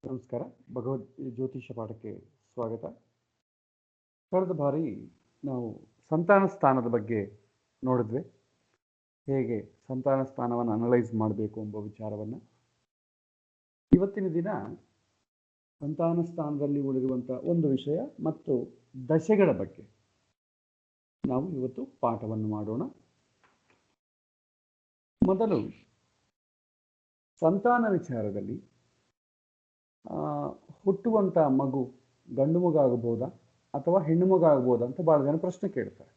ನಮಸ್ಕಾರ. ಭಗವದ್ ಜ್ಯೋತಿಷ ಪಾಠಕ್ಕೆ ಸ್ವಾಗತ. ಕಳೆದ ಬಾರಿ ನಾವು ಸಂತಾನ ಸ್ಥಾನದ ಬಗ್ಗೆ ನೋಡಿದ್ವಿ. ಹೇಗೆ ಸಂತಾನ ಸ್ಥಾನವನ್ನು ಅನಲೈಸ್ ಮಾಡಬೇಕು ಎಂಬ ವಿಚಾರವನ್ನು. ಇವತ್ತಿನ ದಿನ ಸಂತಾನ ಸ್ಥಾನದಲ್ಲಿ ಉಳಿದಿರುವಂಥ ಒಂದು ವಿಷಯ ಮತ್ತು ದಶೆಗಳ ಬಗ್ಗೆ ನಾವು ಇವತ್ತು ಪಾಠವನ್ನು ಮಾಡೋಣ. ಮೊದಲು ಸಂತಾನ ವಿಚಾರದಲ್ಲಿ ಹುಟ್ಟುವಂಥ ಮಗು ಗಂಡು ಮಗು ಆಗಬಹುದಾ ಅಥವಾ ಹೆಣ್ಣು ಮಗು ಆಗಬಹುದಾ ಅಂತ ಭಾಳ ಜನ ಪ್ರಶ್ನೆ ಕೇಳ್ತಾರೆ.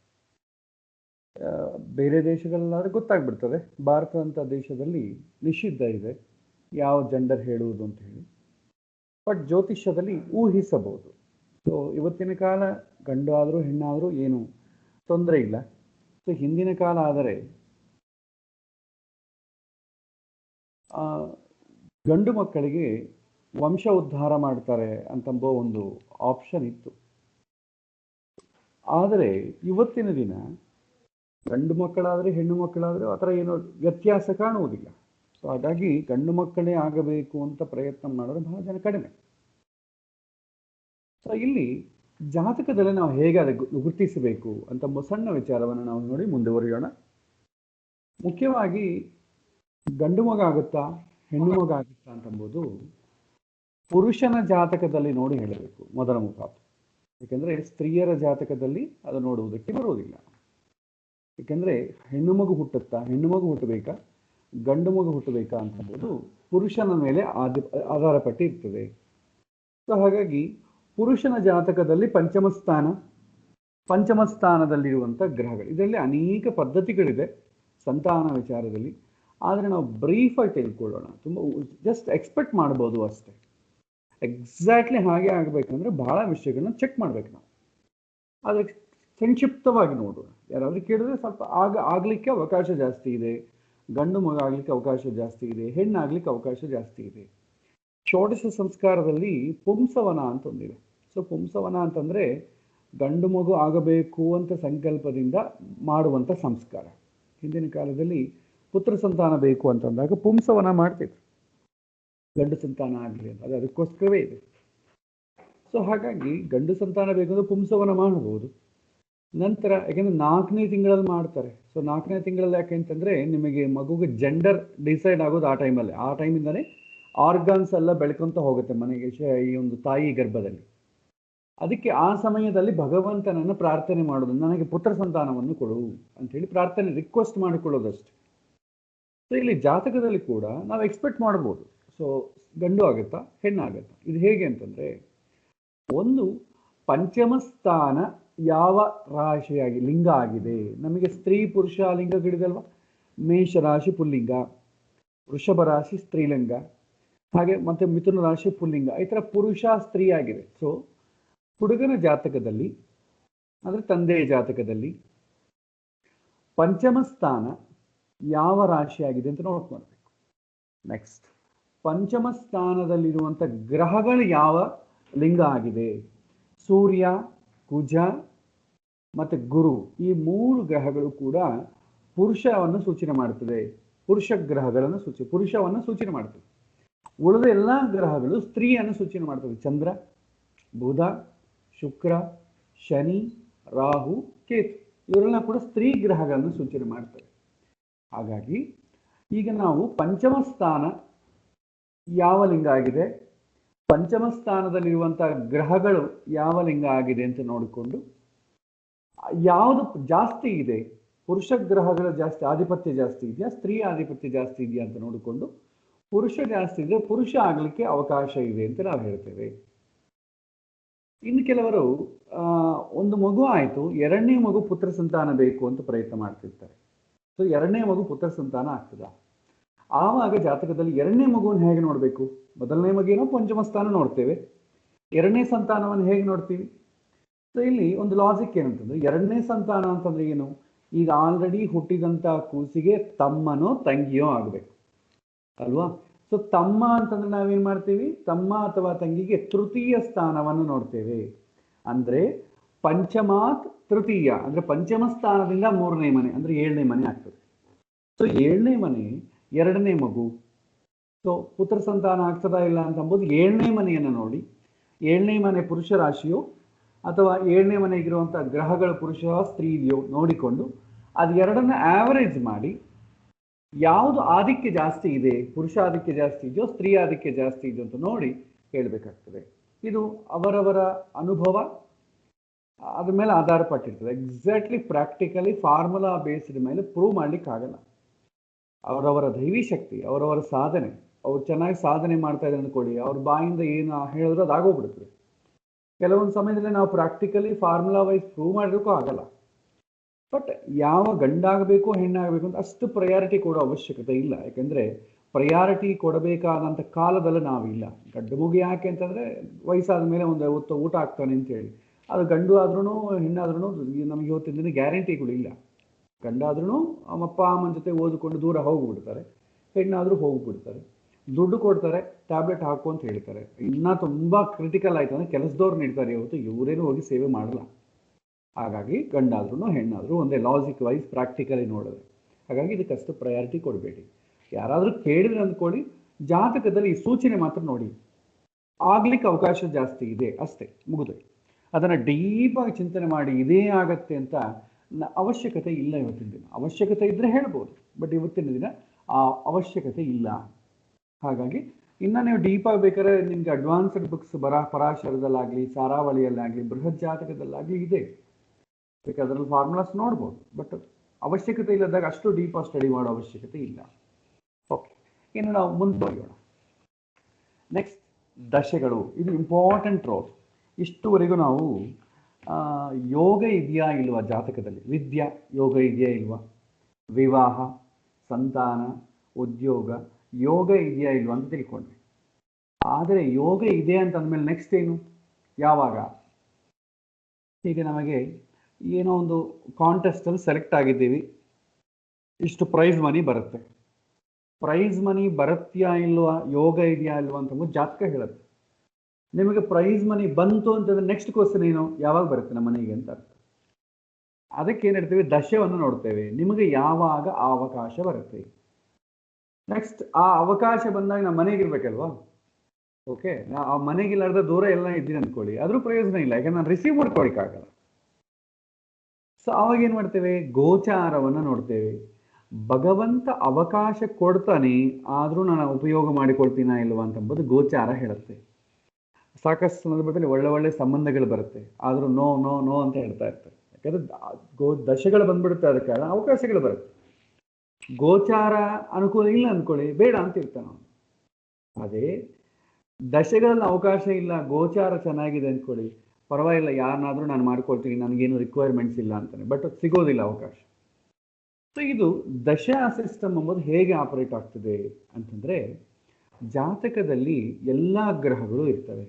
ಬೇರೆ ದೇಶಗಳಲ್ಲಾದರೆ ಗೊತ್ತಾಗ್ಬಿಡ್ತದೆ. ಭಾರತದಂಥ ದೇಶದಲ್ಲಿ ನಿಷಿದ್ಧ ಇದೆ ಯಾವ ಜೆಂಡರ್ ಹೇಳುವುದು ಅಂತ ಹೇಳಿ. ಬಟ್ ಜ್ಯೋತಿಷ್ಯದಲ್ಲಿ ಊಹಿಸಬಹುದು. ಸೊ ಇವತ್ತಿನ ಕಾಲ ಗಂಡು ಆದರೂ ಹೆಣ್ಣಾದರೂ ಏನು ತೊಂದರೆ ಇಲ್ಲ. ಸೊ ಹಿಂದಿನ ಕಾಲ ಆದರೆ ಗಂಡು ಮಕ್ಕಳಿಗೆ ವಂಶ ಉದ್ಧಾರ ಮಾಡ್ತಾರೆ ಅಂತಂಬೋ ಒಂದು ಆಪ್ಷನ್ ಇತ್ತು. ಆದರೆ ಇವತ್ತಿನ ದಿನ ಗಂಡು ಮಕ್ಕಳಾದರೆ ಹೆಣ್ಣು ಮಕ್ಕಳಾದರೆ ಆ ಥರ ಏನೋ ವ್ಯತ್ಯಾಸ ಕಾಣುವುದಿಲ್ಲ. ಸೊ ಹಾಗಾಗಿ ಗಂಡು ಮಕ್ಕಳೇ ಆಗಬೇಕು ಅಂತ ಪ್ರಯತ್ನ ಮಾಡೋದು ಬಹಳ ಜನ ಕಡಿಮೆ. ಸೊ ಇಲ್ಲಿ ಜಾತಕದಲ್ಲಿ ನಾವು ಹೇಗೆ ಗುರುತಿಸಬೇಕು ಅಂತ ಸಣ್ಣ ವಿಚಾರವನ್ನು ನಾವು ನೋಡಿ ಮುಂದುವರಿಯೋಣ. ಮುಖ್ಯವಾಗಿ ಗಂಡು ಮಗ ಆಗುತ್ತಾ ಹೆಣ್ಣು ಮಗ ಆಗುತ್ತಾ ಅಂತಂಬೋದು ಪುರುಷನ ಜಾತಕದಲ್ಲಿ ನೋಡಿ ಹೇಳಬೇಕು ಮೊದಲ ಮುಖಾತು. ಏಕೆಂದರೆ ಸ್ತ್ರೀಯರ ಜಾತಕದಲ್ಲಿ ಅದು ನೋಡುವುದಕ್ಕೆ ಬರುವುದಿಲ್ಲ. ಏಕೆಂದರೆ ಹೆಣ್ಣು ಮಗು ಹುಟ್ಟುತ್ತಾ, ಹೆಣ್ಣು ಮಗು ಹುಟ್ಟಬೇಕಾ ಗಂಡು ಮಗು ಹುಟ್ಟಬೇಕಾ ಅಂತಂಬೋದು ಪುರುಷನ ಮೇಲೆ ಆಧಾರ ಪಟ್ಟಿ ಇರ್ತದೆ. ಸೊ ಹಾಗಾಗಿ ಪುರುಷನ ಜಾತಕದಲ್ಲಿ ಪಂಚಮ ಸ್ಥಾನದಲ್ಲಿರುವಂಥ ಗ್ರಹಗಳು, ಇದರಲ್ಲಿ ಅನೇಕ ಪದ್ಧತಿಗಳಿದೆ ಸಂತಾನ ವಿಚಾರದಲ್ಲಿ. ಆದರೆ ನಾವು ಬ್ರೀಫಾಗಿ ತಿಳ್ಕೊಳ್ಳೋಣ. ತುಂಬ ಜಸ್ಟ್ ಎಕ್ಸ್ಪೆಕ್ಟ್ ಮಾಡ್ಬೋದು ಅಷ್ಟೇ. ಎಕ್ಸಾಕ್ಟ್ಲಿ ಹಾಗೆ ಆಗಬೇಕಂದ್ರೆ ಬಹಳ ವಿಷಯಗಳನ್ನ ಚೆಕ್ ಮಾಡ್ಬೇಕು ನಾವು. ಆದರೆ ಸಂಕ್ಷಿಪ್ತವಾಗಿ ನೋಡೋಣ. ಯಾರಾದರೂ ಕೇಳಿದ್ರೆ ಸ್ವಲ್ಪ ಆಗಲಿಕ್ಕೆ ಅವಕಾಶ ಜಾಸ್ತಿ ಇದೆ. ಗಂಡು ಮಗ ಆಗಲಿಕ್ಕೆ ಅವಕಾಶ ಜಾಸ್ತಿ ಇದೆ, ಹೆಣ್ಣಾಗಲಿಕ್ಕೆ ಅವಕಾಶ ಜಾಸ್ತಿ ಇದೆ. ಷೋಡಶ ಸಂಸ್ಕಾರದಲ್ಲಿ ಪುಂಸವನ ಅಂತ ಒಂದಿದೆ. ಸೊ ಪುಂಸವನ ಅಂತಂದರೆ ಗಂಡು ಮಗು ಆಗಬೇಕು ಅಂತ ಸಂಕಲ್ಪದಿಂದ ಮಾಡುವಂಥ ಸಂಸ್ಕಾರ. ಹಿಂದಿನ ಕಾಲದಲ್ಲಿ ಪುತ್ರ ಸಂತಾನ ಬೇಕು ಅಂತಂದಾಗ ಪುಂಸವನ ಮಾಡ್ತಿದ್ರು, ಗಂಡು ಸಂತಾನ ಆಗಲಿ ಅಂತ. ಅದಕ್ಕೋಸ್ಕರವೇ ಇದೆ. ಸೊ ಹಾಗಾಗಿ ಗಂಡು ಸಂತಾನ ಬೇಕಂದ್ರೆ ಪುಂಸವನ ಮಾಡಬಹುದು. ನಂತರ ಯಾಕೆಂದರೆ 4ನೇ ತಿಂಗಳಲ್ಲಿ ಮಾಡ್ತಾರೆ. ಸೊ 4ನೇ ತಿಂಗಳಲ್ಲಿ ಯಾಕೆ ಅಂತಂದರೆ ನಿಮಗೆ ಮಗುಗೆ ಜೆಂಡರ್ ಡಿಸೈಡ್ ಆಗೋದು ಆ ಟೈಮಲ್ಲಿ. ಆ ಟೈಮಿಂದನೇ ಆರ್ಗಾನ್ಸ್ ಎಲ್ಲ ಬೆಳ್ಕೊತ ಹೋಗುತ್ತೆ ಮನೆಗೆ ಈ ಒಂದು ತಾಯಿ ಗರ್ಭದಲ್ಲಿ. ಅದಕ್ಕೆ ಆ ಸಮಯದಲ್ಲಿ ಭಗವಂತನನ್ನು ಪ್ರಾರ್ಥನೆ ಮಾಡೋದು, ನನಗೆ ಪುತ್ರ ಸಂತಾನವನ್ನು ಕೊಡು ಅಂಥೇಳಿ ಪ್ರಾರ್ಥನೆ ರಿಕ್ವೆಸ್ಟ್ ಮಾಡಿಕೊಳ್ಳೋದಷ್ಟೆ. ಸೊ ಇಲ್ಲಿ ಜಾತಕದಲ್ಲಿ ಕೂಡ ನಾವು ಎಕ್ಸ್ಪೆಕ್ಟ್ ಮಾಡ್ಬೋದು. ಸೊ ಗಂಡು ಆಗುತ್ತಾ ಹೆಣ್ಣಾಗುತ್ತಾ, ಇದು ಹೇಗೆ ಅಂತಂದರೆ ಒಂದು ಪಂಚಮ ಸ್ಥಾನ ಯಾವ ರಾಶಿಯಾಗಿ ಲಿಂಗ ಆಗಿದೆ. ನಮಗೆ ಸ್ತ್ರೀ ಪುರುಷ ಲಿಂಗಗಳಿದಲ್ವ. ಮೇಷ ರಾಶಿ ಪುಲ್ಲಿಂಗ, ವೃಷಭ ರಾಶಿ ಸ್ತ್ರೀಲಿಂಗ, ಹಾಗೆ ಮತ್ತು ಮಿಥುನ ರಾಶಿ ಪುಲ್ಲಿಂಗ. ಈ ಥರ ಪುರುಷ ಸ್ತ್ರೀ ಆಗಿದೆ. ಸೊ ಹುಡುಗನ ಜಾತಕದಲ್ಲಿ ಅಂದರೆ ತಂದೆಯ ಜಾತಕದಲ್ಲಿ ಪಂಚಮ ಸ್ಥಾನ ಯಾವ ರಾಶಿಯಾಗಿದೆ ಅಂತ ನೋಡ್ಕೊಳ್ಬೇಕು. ನೆಕ್ಸ್ಟ್ ಪಂಚಮ ಸ್ಥಾನದಲ್ಲಿರುವಂಥ ಗ್ರಹಗಳು ಯಾವ ಲಿಂಗ ಆಗಿದೆ. ಸೂರ್ಯ, ಕುಜ ಮತ್ತು ಗುರು, ಈ 3 ಗ್ರಹಗಳು ಕೂಡ ಪುರುಷವನ್ನು ಸೂಚನೆ ಮಾಡ್ತದೆ. ಪುರುಷವನ್ನು ಸೂಚನೆ ಮಾಡ್ತದೆ. ಉಳಿದ ಎಲ್ಲ ಗ್ರಹಗಳು ಸ್ತ್ರೀಯನ್ನು ಸೂಚನೆ ಮಾಡ್ತದೆ. ಚಂದ್ರ, ಬುಧ, ಶುಕ್ರ, ಶನಿ, ರಾಹು, ಕೇತು ಇವರೆಲ್ಲ ಕೂಡ ಸ್ತ್ರೀ ಗ್ರಹಗಳನ್ನು ಸೂಚನೆ ಮಾಡ್ತವೆ. ಹಾಗಾಗಿ ಈಗ ನಾವು ಪಂಚಮ ಸ್ಥಾನ ಯಾವ ಲಿಂಗ ಆಗಿದೆ, ಪಂಚಮ ಸ್ಥಾನದಲ್ಲಿರುವಂಥ ಗ್ರಹಗಳು ಯಾವ ಲಿಂಗ ಆಗಿದೆ ಅಂತ ನೋಡಿಕೊಂಡು ಯಾವುದು ಜಾಸ್ತಿ ಇದೆ, ಪುರುಷ ಗ್ರಹಗಳ ಜಾಸ್ತಿ ಆಧಿಪತ್ಯ ಜಾಸ್ತಿ ಇದೆಯಾ, ಸ್ತ್ರೀ ಆಧಿಪತ್ಯ ಜಾಸ್ತಿ ಇದೆಯಾ ಅಂತ ನೋಡಿಕೊಂಡು ಪುರುಷ ಜಾಸ್ತಿ ಇದ್ರೆ ಪುರುಷ ಆಗಲಿಕ್ಕೆ ಅವಕಾಶ ಇದೆ ಅಂತ ನಾವು ಹೇಳ್ತೇವೆ. ಇನ್ನು ಕೆಲವರು ಒಂದು ಮಗು ಆಯಿತು, 2ನೇ ಮಗು ಪುತ್ರ ಸಂತಾನ ಬೇಕು ಅಂತ ಪ್ರಯತ್ನ ಮಾಡ್ತಿರ್ತಾರೆ. ಸೊ 2ನೇ ಮಗು ಪುತ್ರ ಸಂತಾನ ಆಗ್ತದ. ಆವಾಗ ಜಾತಕದಲ್ಲಿ 2ನೇ ಮಗುವನ್ನು ಹೇಗೆ ನೋಡಬೇಕು. ಮೊದಲನೇ ಮಗೇನೋ ಪಂಚಮ ಸ್ಥಾನ ನೋಡ್ತೇವೆ, 2ನೇ ಸಂತಾನವನ್ನು ಹೇಗೆ ನೋಡ್ತೀವಿ. ಸೊ ಇಲ್ಲಿ ಒಂದು ಲಾಜಿಕ್ ಏನಂತಂದ್ರೆ 2ನೇ ಸಂತಾನ ಅಂತಂದ್ರೆ ಏನು, ಈಗ ಆಲ್ರೆಡಿ ಹುಟ್ಟಿದಂಥ ಕೂಸಿಗೆ ತಮ್ಮನೋ ತಂಗಿಯೋ ಆಗಬೇಕು ಅಲ್ವಾ. ಸೊ ತಮ್ಮ ಅಂತಂದ್ರೆ ನಾವೇನು ಮಾಡ್ತೀವಿ, ತಮ್ಮ ಅಥವಾ ತಂಗಿಗೆ ತೃತೀಯ ಸ್ಥಾನವನ್ನು ನೋಡ್ತೇವೆ. ಅಂದರೆ ಪಂಚಮಾತ್ ತೃತೀಯ ಅಂದರೆ ಪಂಚಮ ಸ್ಥಾನದಿಂದ 3ನೇ ಮನೆ ಅಂದರೆ 7ನೇ ಮನೆ ಆಗ್ತದೆ. ಸೊ 7ನೇ ಮನೆ 2ನೇ ಮಗು, ಸೊ ಪುತ್ರ ಸಂತಾನ ಆಗ್ತದಾ ಇಲ್ಲ ಅಂತಂಬೋದು 7ನೇ ಮನೆಯನ್ನು ನೋಡಿ, 7ನೇ ಮನೆ ಪುರುಷ ರಾಶಿಯೋ ಅಥವಾ 7ನೇ ಮನೆಗಿರುವಂಥ ಗ್ರಹಗಳ ಪುರುಷ ಸ್ತ್ರೀ ಇದೆಯೋ ನೋಡಿಕೊಂಡು ಅದು ಎರಡನ್ನ ಆವರೇಜ್ ಮಾಡಿ ಯಾವುದು ಆಧಿಕ್ಯ ಜಾಸ್ತಿ ಇದೆ, ಪುರುಷ ಆಧಿಕ್ಯ ಜಾಸ್ತಿ ಇದೆಯೋ ಸ್ತ್ರೀ ಆಧಿಕ್ಯ ಜಾಸ್ತಿ ಇದೆಯೋ ಅಂತ ನೋಡಿ ಹೇಳಬೇಕಾಗ್ತದೆ. ಇದು ಅವರವರ ಅನುಭವ ಅದ್ರ ಮೇಲೆ ಆಧಾರ ಪಟ್ಟಿರ್ತದೆ. ಎಕ್ಸಾಕ್ಟ್ಲಿ ಪ್ರಾಕ್ಟಿಕಲಿ ಫಾರ್ಮುಲಾ ಬೇಸ್ಡ್ ಮೇಲೆ ಪ್ರೂವ್ ಮಾಡ್ಲಿಕ್ಕೆ ಆಗಲ್ಲ. ಅವರವರ ದೈವಿ ಶಕ್ತಿ, ಅವರವರ ಸಾಧನೆ, ಅವ್ರು ಚೆನ್ನಾಗಿ ಸಾಧನೆ ಮಾಡ್ತಾ ಇದ್ದಾರೆ ಅಂದ್ಕೊಳ್ಳಿ, ಅವ್ರ ಬಾಯಿಂದ ಏನು ಹೇಳಿದ್ರು ಅದು ಆಗೋಗ್ಬಿಡುತ್ತದೆ. ಕೆಲವೊಂದು ಸಮಯದಲ್ಲಿ ನಾವು ಪ್ರಾಕ್ಟಿಕಲಿ ಫಾರ್ಮುಲಾ ವೈಸ್ ಪ್ರೂವ್ ಮಾಡಲಿಕ್ಕೂ ಆಗಲ್ಲ. ಬಟ್ ಯಾವ ಗಂಡಾಗಬೇಕು ಹೆಣ್ಣಾಗಬೇಕು ಅಂತ ಅಷ್ಟು ಪ್ರಯಾರಿಟಿ ಕೊಡೋ ಅವಶ್ಯಕತೆ ಇಲ್ಲ. ಯಾಕೆಂದರೆ ಪ್ರಯಾರಿಟಿ ಕೊಡಬೇಕಾದಂಥ ಕಾಲದಲ್ಲಿ ನಾವಿಲ್ಲ. ಗಂಡು ಮಗು ಯಾಕೆ ಅಂತಂದರೆ ವಯಸ್ಸಾದ ಮೇಲೆ ಒಂದು ಹೊತ್ತು ಊಟ ಆಗ್ತಾನೆ ಅಂತೇಳಿ, ಅದು ಗಂಡು ಆದ್ರೂ ಹೆಣ್ಣಾದ್ರೂ ನಮಗೆ ಇವತ್ತಿನ ದಿನ ಗ್ಯಾರಂಟಿಗಳು ಇಲ್ಲ. ಗಂಡಾದ್ರೂ ಅಪ್ಪ ಅಮ್ಮನ ಜೊತೆ ಓದಿಕೊಂಡು ದೂರ ಹೋಗಿಬಿಡ್ತಾರೆ, ಹೆಣ್ಣಾದರೂ ಹೋಗಿಬಿಡ್ತಾರೆ, ದುಡ್ಡು ಕೊಡ್ತಾರೆ, ಟ್ಯಾಬ್ಲೆಟ್ ಹಾಕು ಅಂತ ಹೇಳ್ತಾರೆ. ಇನ್ನೂ ತುಂಬ ಕ್ರಿಟಿಕಲ್ ಆಯಿತು ಅಂದರೆ ಕೆಲಸದವ್ರು ನೀಡ್ತಾರೆ, ಇವತ್ತು ಇವರೇನು ಹೋಗಿ ಸೇವೆ ಮಾಡಲ್ಲ. ಹಾಗಾಗಿ ಗಂಡಾದ್ರೂ ಹೆಣ್ಣಾದರೂ ಒಂದೇ, ಲಾಜಿಕ್ ವೈಸ್ ಪ್ರಾಕ್ಟಿಕಲಿ ನೋಡಿದ್ರೆ. ಹಾಗಾಗಿ ಇದಕ್ಕಷ್ಟು ಪ್ರಯಾರಿಟಿ ಕೊಡಬೇಡಿ. ಯಾರಾದರೂ ಕೇಳಿದ್ರೆ ಅಂದ್ಕೊಳ್ಳಿ, ಜಾತಕದಲ್ಲಿ ಈ ಸೂಚನೆ ಮಾತ್ರ ನೋಡಿ, ಆಗ್ಲಿಕ್ಕೆ ಅವಕಾಶ ಜಾಸ್ತಿ ಇದೆ ಅಷ್ಟೇ, ಮುಗಿದು. ಅದನ್ನು ಡೀಪಾಗಿ ಚಿಂತನೆ ಮಾಡಿ ಇದೇ ಆಗತ್ತೆ ಅಂತ ಅವಶ್ಯಕತೆ ಇಲ್ಲ. ಇವತ್ತಿನ ದಿನ ಅವಶ್ಯಕತೆ ಇದ್ದರೆ ಹೇಳ್ಬೋದು, ಬಟ್ ಇವತ್ತಿನ ದಿನ ಆ ಅವಶ್ಯಕತೆ ಇಲ್ಲ. ಹಾಗಾಗಿ ಇನ್ನು ನೀವು ಡೀಪಾಗಿ ಬೇಕಾದ್ರೆ ನಿಮಗೆ ಅಡ್ವಾನ್ಸ್ಡ್ ಬುಕ್ಸ್ ಪರಾಶರದಲ್ಲಾಗಲಿ, ಸಾರಾವಳಿಯಲ್ಲಾಗಲಿ, ಬೃಹತ್ ಜಾತಕದಲ್ಲಾಗಲಿ ಇದೆ, ಬೇಕಾದ್ರೆ ಅದರಲ್ಲಿ ಫಾರ್ಮುಲಾಸ್ ನೋಡ್ಬೋದು. ಬಟ್ ಅವಶ್ಯಕತೆ ಇಲ್ಲದಾಗ ಅಷ್ಟು ಡೀಪಾಗಿ ಸ್ಟಡಿ ಮಾಡೋ ಅವಶ್ಯಕತೆ ಇಲ್ಲ. ಓಕೆ, ಇನ್ನು ನಾವು ಮುಂದುವರಿಯೋಣ. ನೆಕ್ಸ್ಟ್ ದಶೆಗಳು, ಇದು ಇಂಪಾರ್ಟೆಂಟ್ ರೋಲ್. ಇಷ್ಟುವರೆಗೂ ನಾವು ಯೋಗ ಇದೆಯಾ ಇಲ್ವಾ ಜಾತಕದಲ್ಲಿ, ವಿದ್ಯಾ ಯೋಗ ಇದೆಯಾ ಇಲ್ವಾ, ವಿವಾಹ, ಸಂತಾನ, ಉದ್ಯೋಗ ಯೋಗ ಇದೆಯಾ ಇಲ್ವಾ ಅಂತ ತಿಳ್ಕೊಂಡ್ವಿ. ಆದರೆ ಯೋಗ ಇದೆ ಅಂತ ಅಂದಮೇಲೆ ನೆಕ್ಸ್ಟ್ ಏನು, ಯಾವಾಗ? ಹೀಗೆ ನಮಗೆ ಏನೋ ಒಂದು ಕಾಂಟೆಸ್ಟಲ್ಲಿ ಸೆಲೆಕ್ಟ್ ಆಗಿದ್ದೀವಿ, ಇಷ್ಟು ಪ್ರೈಸ್ ಮನಿ ಬರುತ್ತೆ. ಪ್ರೈಸ್ ಮನಿ ಬರುತ್ತಾ ಇಲ್ವಾ, ಯೋಗ ಇದೆಯಾ ಇಲ್ವಾ ಅಂತ ಜಾತಕ ಹೇಳುತ್ತೆ. ನಿಮಗೆ ಪ್ರೈಸ್ ಮನಿ ಬಂತು ಅಂತಂದ್ರೆ ನೆಕ್ಸ್ಟ್ ಕ್ವಶನ್ ಏನು, ಯಾವಾಗ ಬರುತ್ತೆ ನಮ್ಮ ಮನೆಗೆ ಅಂತ ಅರ್ಥ. ಅದಕ್ಕೆ ಏನು ಹೇಳ್ತೇವೆ, ದಶೆಯನ್ನು ನೋಡ್ತೇವೆ, ನಿಮಗೆ ಯಾವಾಗ ಅವಕಾಶ ಬರುತ್ತೆ. ನೆಕ್ಸ್ಟ್ ಆ ಅವಕಾಶ ಬಂದಾಗ ನಮ್ಮ ಮನೆಗಿರ್ಬೇಕಲ್ವಾ. ಓಕೆ, ಆ ಮನೆಗಿಲ್ಲಾರ್ದ ದೂರ ಎಲ್ಲ ಇದ್ದೀನಿ ಅಂದ್ಕೊಳ್ಳಿ, ಅದ್ರೂ ಪ್ರಯೋಜನ ಇಲ್ಲ, ಯಾಕಂದ್ರೆ ನಾನು ರಿಸೀವ್ ಮಾಡ್ಕೊಳಿಕ್ಕಾಗಲ್ಲ. ಸೊ ಅವಾಗ ಏನು ಮಾಡ್ತೇವೆ, ಗೋಚಾರವನ್ನು ನೋಡ್ತೇವೆ. ಭಗವಂತ ಅವಕಾಶ ಕೊಡ್ತಾನೆ, ಆದರೂ ನಾನು ಉಪಯೋಗ ಮಾಡಿಕೊಳ್ತೀನ ಇಲ್ವಾ ಅಂತಂಬುದು ಗೋಚಾರ ಹೇಳುತ್ತೆ. ಸಾಕಷ್ಟು ಸಂದರ್ಭದಲ್ಲಿ ಒಳ್ಳೆ ಸಂಬಂಧಗಳು ಬರುತ್ತೆ, ಆದರೂ ನೋ ನೋ ನೋ ಅಂತ ಹೇಳ್ತಾ ಇರ್ತಾರೆ. ಯಾಕಂದ್ರೆ ದಶೆಗಳು ಬಂದ್ಬಿಡುತ್ತೆ, ಆದ ಕಾರಣ ಅವಕಾಶಗಳು ಬರುತ್ತೆ. ಗೋಚಾರ ಅನುಕೂಲ ಇಲ್ಲ ಅಂದ್ಕೊಳ್ಳಿ, ಬೇಡ ಅಂತ ಇರ್ತಾನೆ ಅವನು. ಅದೇ ದಶೆಗಳಲ್ಲಿ ಅವಕಾಶ ಇಲ್ಲ, ಗೋಚಾರ ಚೆನ್ನಾಗಿದೆ ಅಂದ್ಕೊಳ್ಳಿ, ಪರವಾಗಿಲ್ಲ, ಯಾರನ್ನಾದರೂ ನಾನು ಮಾಡ್ಕೊಳ್ತೀನಿ, ನನಗೇನು ರಿಕ್ವೈರ್ಮೆಂಟ್ಸ್ ಇಲ್ಲ ಅಂತಾನೆ, ಬಟ್ ಸಿಗೋದಿಲ್ಲ ಅವಕಾಶ. ಸೊ ಇದು ದಶಾ ಸಿಸ್ಟಮ್ ಎಂಬುದು ಹೇಗೆ ಆಪರೇಟ್ ಆಗ್ತದೆ ಅಂತಂದರೆ, ಜಾತಕದಲ್ಲಿ ಎಲ್ಲ ಗ್ರಹಗಳು ಇರ್ತವೆ.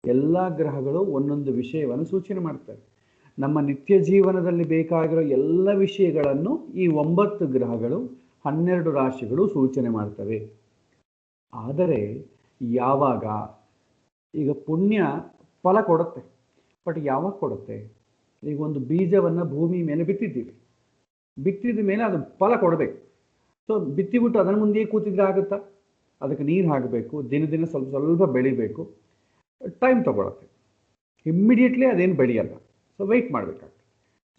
ಎಲ್ಲ ಗ್ರಹಗಳು ಒಂದೊಂದು ವಿಷಯವನ್ನು ಸೂಚನೆ ಮಾಡ್ತವೆ. ನಮ್ಮ ನಿತ್ಯ ಜೀವನದಲ್ಲಿ ಬೇಕಾಗಿರೋ ಎಲ್ಲ ವಿಷಯಗಳನ್ನು ಈ 9 ಗ್ರಹಗಳು 12 ರಾಶಿಗಳು ಸೂಚನೆ ಮಾಡ್ತವೆ. ಆದರೆ ಯಾವಾಗ, ಈಗ ಪುಣ್ಯ ಫಲ ಕೊಡುತ್ತೆ, ಬಟ್ ಯಾವಾಗ ಕೊಡುತ್ತೆ? ಈಗ ಒಂದು ಬೀಜವನ್ನು ಭೂಮಿ ಮೇಲೆ ಬಿತ್ತಿದ್ದೀವಿ, ಬಿತ್ತಿದ ಮೇಲೆ ಅದು ಫಲ ಕೊಡಬೇಕು. ಸೊ ಬಿತ್ತಿಬಿಟ್ಟು ಅದರ ಮುಂದೆಯೇ ಕೂತಿದ್ರೆ ಆಗುತ್ತಾ? ಅದಕ್ಕೆ ನೀರು ಹಾಕಬೇಕು, ದಿನ ಸ್ವಲ್ಪ ಸ್ವಲ್ಪ ಬೆಳಿಬೇಕು, ಟೈಮ್ ತಗೊಳುತ್ತೆ. ಇಮ್ಮಿಡಿಯೇಟ್ಲಿ ಅದೇನು ಬೆಳೆಯಲ್ಲ, ಸೊ ವೆಯ್ಟ್ ಮಾಡಬೇಕಾಗ್ತದೆ.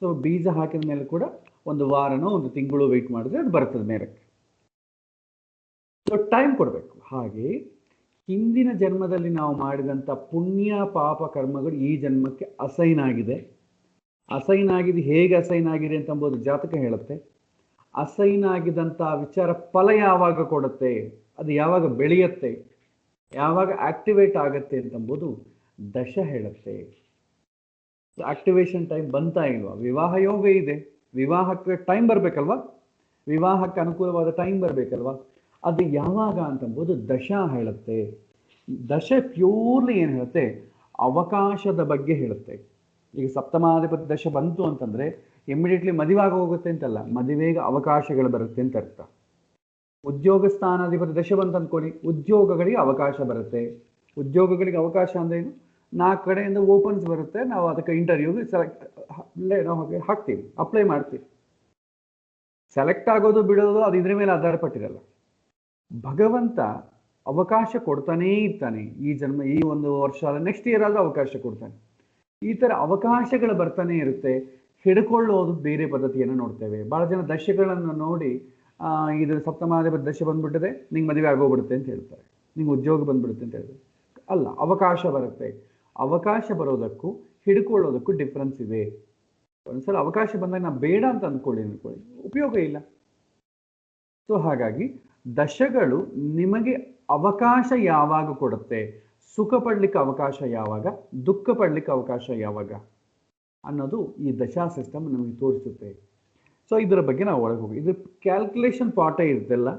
ಸೊ ಬೀಜ ಹಾಕಿದ ಮೇಲೆ ಕೂಡ ಒಂದು ವಾರನೋ ಒಂದು ತಿಂಗಳು ವೆಯ್ಟ್ ಮಾಡಿದ್ರೆ ಅದು ಬರ್ತದೆ ಮೇಲಕ್ಕೆ. ಸೊ ಟೈಮ್ ಕೊಡಬೇಕು. ಹಾಗೆ ಹಿಂದಿನ ಜನ್ಮದಲ್ಲಿ ನಾವು ಮಾಡಿದಂಥ ಪುಣ್ಯ ಪಾಪ ಕರ್ಮಗಳು ಈ ಜನ್ಮಕ್ಕೆ ಅಸೈನ್ ಆಗಿದೆ. ಅಸೈನ್ ಆಗಿದೆ, ಹೇಗೆ ಅಸೈನ್ ಆಗಿದೆ ಅಂತಂಬೋದು ಜಾತಕ ಹೇಳುತ್ತೆ. ಅಸೈನ್ ಆಗಿದಂಥ ವಿಚಾರ ಫಲ ಯಾವಾಗ ಕೊಡುತ್ತೆ, ಅದು ಯಾವಾಗ ಬೆಳೆಯುತ್ತೆ, ಯಾವಾಗ ಆಕ್ಟಿವೇಟ್ ಆಗುತ್ತೆ ಅಂತಂಬೋದು ದಶ ಹೇಳುತ್ತೆ. ಆಕ್ಟಿವೇಶನ್ ಟೈಮ್ ಬಂತಾ ಇಲ್ವಾ? ವಿವಾಹ ಯೋಗ ಇದೆ, ವಿವಾಹಕ್ಕೆ ಟೈಮ್ ಬರಬೇಕಲ್ವಾ, ವಿವಾಹಕ್ಕೆ ಅನುಕೂಲವಾದ ಟೈಮ್ ಬರಬೇಕಲ್ವಾ, ಅದು ಯಾವಾಗ ಅಂತಂಬೋದು ದಶ ಹೇಳುತ್ತೆ. ದಶ ಪ್ಯೂರ್ಲಿ ಏನು ಹೇಳುತ್ತೆ, ಅವಕಾಶದ ಬಗ್ಗೆ ಹೇಳುತ್ತೆ. ಈಗ ಸಪ್ತಮಾಧಿಪತಿ ದಶ ಬಂತು ಅಂತಂದರೆ ಇಮಿಡಿಯೇಟ್ಲಿ ಮದುವೆಯಾಗಿ ಹೋಗುತ್ತೆ ಅಂತಲ್ಲ, ಮದುವೆಗೆ ಅವಕಾಶಗಳು ಬರುತ್ತೆ ಅಂತ ಅರ್ಥ. ಉದ್ಯೋಗ ಸ್ಥಾನಾಧಿಪತಿ ದಶ ಬಂತು ಅಂದ್ಕೊಳ್ಳಿ, ಉದ್ಯೋಗಗಳಿಗೆ ಅವಕಾಶ ಬರುತ್ತೆ. ಉದ್ಯೋಗಗಳಿಗೆ ಅವಕಾಶ ಅಂದ್ರೇನು, 4 ಕಡೆಯಿಂದ ಓಪನ್ಸ್ ಬರುತ್ತೆ, ನಾವು ಅದಕ್ಕೆ ಇಂಟರ್ವ್ಯೂಗೆ ಸೆಲೆಕ್ಟ್ ನಾವು ಹಾಕ್ತೀವಿ, ಅಪ್ಲೈ ಮಾಡ್ತೀವಿ. ಸೆಲೆಕ್ಟ್ ಆಗೋದು ಬಿಡೋದು ಅದು ಇದ್ರ ಮೇಲೆ ಆಧಾರ ಪಟ್ಟಿರಲ್ಲ. ಭಗವಂತ ಅವಕಾಶ ಕೊಡ್ತಾನೇ ಇರ್ತಾನೆ. ಈ ಜನ್ಮ, ಈ ಒಂದು ವರ್ಷ ಅಲ್ಲ, ನೆಕ್ಸ್ಟ್ ಇಯರ್ ಆದ್ರೂ ಅವಕಾಶ ಕೊಡ್ತಾನೆ. ಈ ತರ ಅವಕಾಶಗಳು ಬರ್ತಾನೆ ಇರುತ್ತೆ. ಹಿಡ್ಕೊಳ್ಳೋದು ಬೇರೆ ಪದ್ಧತಿಯನ್ನು ನೋಡ್ತೇವೆ. ಬಹಳ ಜನ ದಶೆಗಳನ್ನು ನೋಡಿ ಇದು ಸಪ್ತಮಾಧಿಪತಿ ದಶೆ ಬಂದ್ಬಿಟ್ಟಿದೆ, ನಿಂಗೆ ಮದುವೆ ಆಗೋಗ್ಬಿಡುತ್ತೆ ಅಂತ ಹೇಳ್ತಾರೆ, ನಿಂಗೆ ಉದ್ಯೋಗ ಬಂದ್ಬಿಡುತ್ತೆ ಅಂತ ಹೇಳ್ತಾರೆ. ಅಲ್ಲ, ಅವಕಾಶ ಬರುತ್ತೆ. ಅವಕಾಶ ಬರೋದಕ್ಕೂ ಹಿಡ್ಕೊಳ್ಳೋದಕ್ಕೂ ಡಿಫ್ರೆನ್ಸ್ ಇದೆ. ಒಂದ್ಸಲ ಅವಕಾಶ ಬಂದಾಗ ನಾವು ಬೇಡ ಅಂತ ಅಂದ್ಕೊಳ್ಳಿ ಉಪಯೋಗ ಇಲ್ಲ. ಸೊ ಹಾಗಾಗಿ ದಶಗಳು ನಿಮಗೆ ಅವಕಾಶ ಯಾವಾಗ ಕೊಡುತ್ತೆ, ಸುಖ ಪಡ್ಲಿಕ್ಕೆ ಅವಕಾಶ ಯಾವಾಗ, ದುಃಖ ಪಡ್ಲಿಕ್ಕೆ ಅವಕಾಶ ಯಾವಾಗ ಅನ್ನೋದು ಈ ದಶಾ ಸಿಸ್ಟಮ್ ನಮಗೆ ತೋರಿಸುತ್ತೆ. ಸೊ ಇದರ ಬಗ್ಗೆ ನಾವು ಒಳಗೆ ಹೋಗಿ, ಇದು ಕ್ಯಾಲ್ಕುಲೇಷನ್ ಪಾರ್ಟೇ ಇರುತ್ತಲ್ಲ,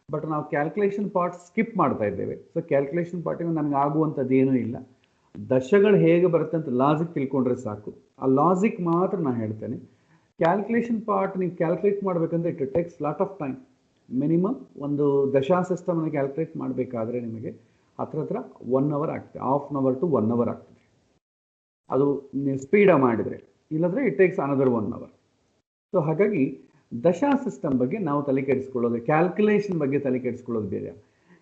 ಬಟ್ ನಾವು ಕ್ಯಾಲ್ಕುಲೇಷನ್ ಪಾರ್ಟ್ ಸ್ಕಿಪ್ ಮಾಡ್ತಾ ಇದ್ದೇವೆ. ಸೊ ಕ್ಯಾಲ್ಕುಲೇಷನ್ ಪಾರ್ಟಿಂದ ನಮ್ಗೆ ಆಗುವಂಥದ್ದು ಏನೂ ಇಲ್ಲ. ದಶಗಳು ಹೇಗೆ ಬರುತ್ತೆ ಅಂತ ಲಾಜಿಕ್ ತಿಳ್ಕೊಂಡ್ರೆ ಸಾಕು. ಆ ಲಾಜಿಕ್ ಮಾತ್ರ ನಾನು ಹೇಳ್ತೇನೆ. ಕ್ಯಾಲ್ಕುಲೇಷನ್ ಪಾರ್ಟ್ ನೀವು ಕ್ಯಾಲ್ಕುಲೇಟ್ ಮಾಡಬೇಕಂದ್ರೆ it takes lot of time. Minimum ಒಂದು ದಶಾ ಸಿಸ್ಟಮನ್ನು ಕ್ಯಾಲ್ಕುಲೇಟ್ ಮಾಡಬೇಕಾದ್ರೆ ನಿಮಗೆ ಹತ್ರ 1 hour ಆಗ್ತದೆ, half an hour to 1 hour ಆಗ್ತದೆ. ಅದು ನೀವು ಸ್ಪೀಡಾಗಿ ಮಾಡಿದರೆ, ಇಲ್ಲದ್ರೆ it takes another 1 hour. So ಹಾಗಾಗಿ ದಶಾ ಸಿಸ್ಟಮ್ ಬಗ್ಗೆ ನಾವು ತಲೆ ಕೆಡಿಸ್ಕೊಳ್ಳೋದು, ಕ್ಯಾಲ್ಕುಲೇಷನ್ ಬಗ್ಗೆ ತಲೆ ಕೆಡಿಸ್ಕೊಳ್ಳೋದು ಬೇರೆ.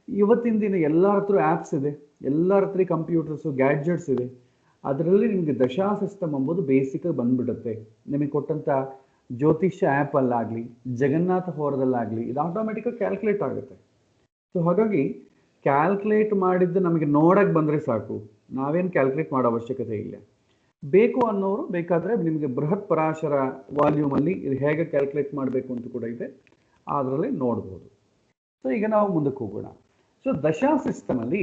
ಇವತ್ತಿನ ದಿನ ಎಲ್ಲರ ಹತ್ರ ಆ್ಯಪ್ಸ್ ಇದೆ, ಎಲ್ಲರ ಹತ್ರ ಕಂಪ್ಯೂಟರ್ಸು, ಗ್ಯಾಡ್ಜೆಟ್ಸ್ ಇದೆ. ಅದರಲ್ಲಿ ನಿಮಗೆ ದಶಾ ಸಿಸ್ಟಮ್ ಎಂಬುದು ಬೇಸಿಕಾಗಿ ಬಂದ್ಬಿಡುತ್ತೆ. ನಿಮಗೆ ಕೊಟ್ಟಂಥ ಜ್ಯೋತಿಷ್ಯ ಆ್ಯಪಲ್ಲಾಗಲಿ, ಜಗನ್ನಾಥ ಹೋರದಲ್ಲಾಗಲಿ ಇದು ಆಟೋಮೆಟಿಕಾಗಿ ಕ್ಯಾಲ್ಕುಲೇಟ್ ಆಗುತ್ತೆ. ಸೊ ಹಾಗಾಗಿ ಕ್ಯಾಲ್ಕುಲೇಟ್ ಮಾಡಿದ್ದು ನಮಗೆ ನೋಡಕ್ಕೆ ಬಂದರೆ ಸಾಕು, ನಾವೇನು ಕ್ಯಾಲ್ಕುಲೇಟ್ ಮಾಡೋ ಅವಶ್ಯಕತೆ ಇಲ್ಲ. ಬೇಕು ಅನ್ನೋರು ಬೇಕಾದರೆ ನಿಮಗೆ ಬೃಹತ್ ಪರಾಶರ ವಾಲ್ಯೂಮಲ್ಲಿ ಇದು ಹೇಗೆ ಕ್ಯಾಲ್ಕುಲೇಟ್ ಮಾಡಬೇಕು ಅಂತ ಕೂಡ ಇದೆ, ಅದರಲ್ಲಿ ನೋಡ್ಬೋದು. ಸೊ ಈಗ ನಾವು ಮುಂದಕ್ಕೆ ಹೋಗೋಣ. ಸೊ ದಶಾ ಸಿಸ್ಟಮಲ್ಲಿ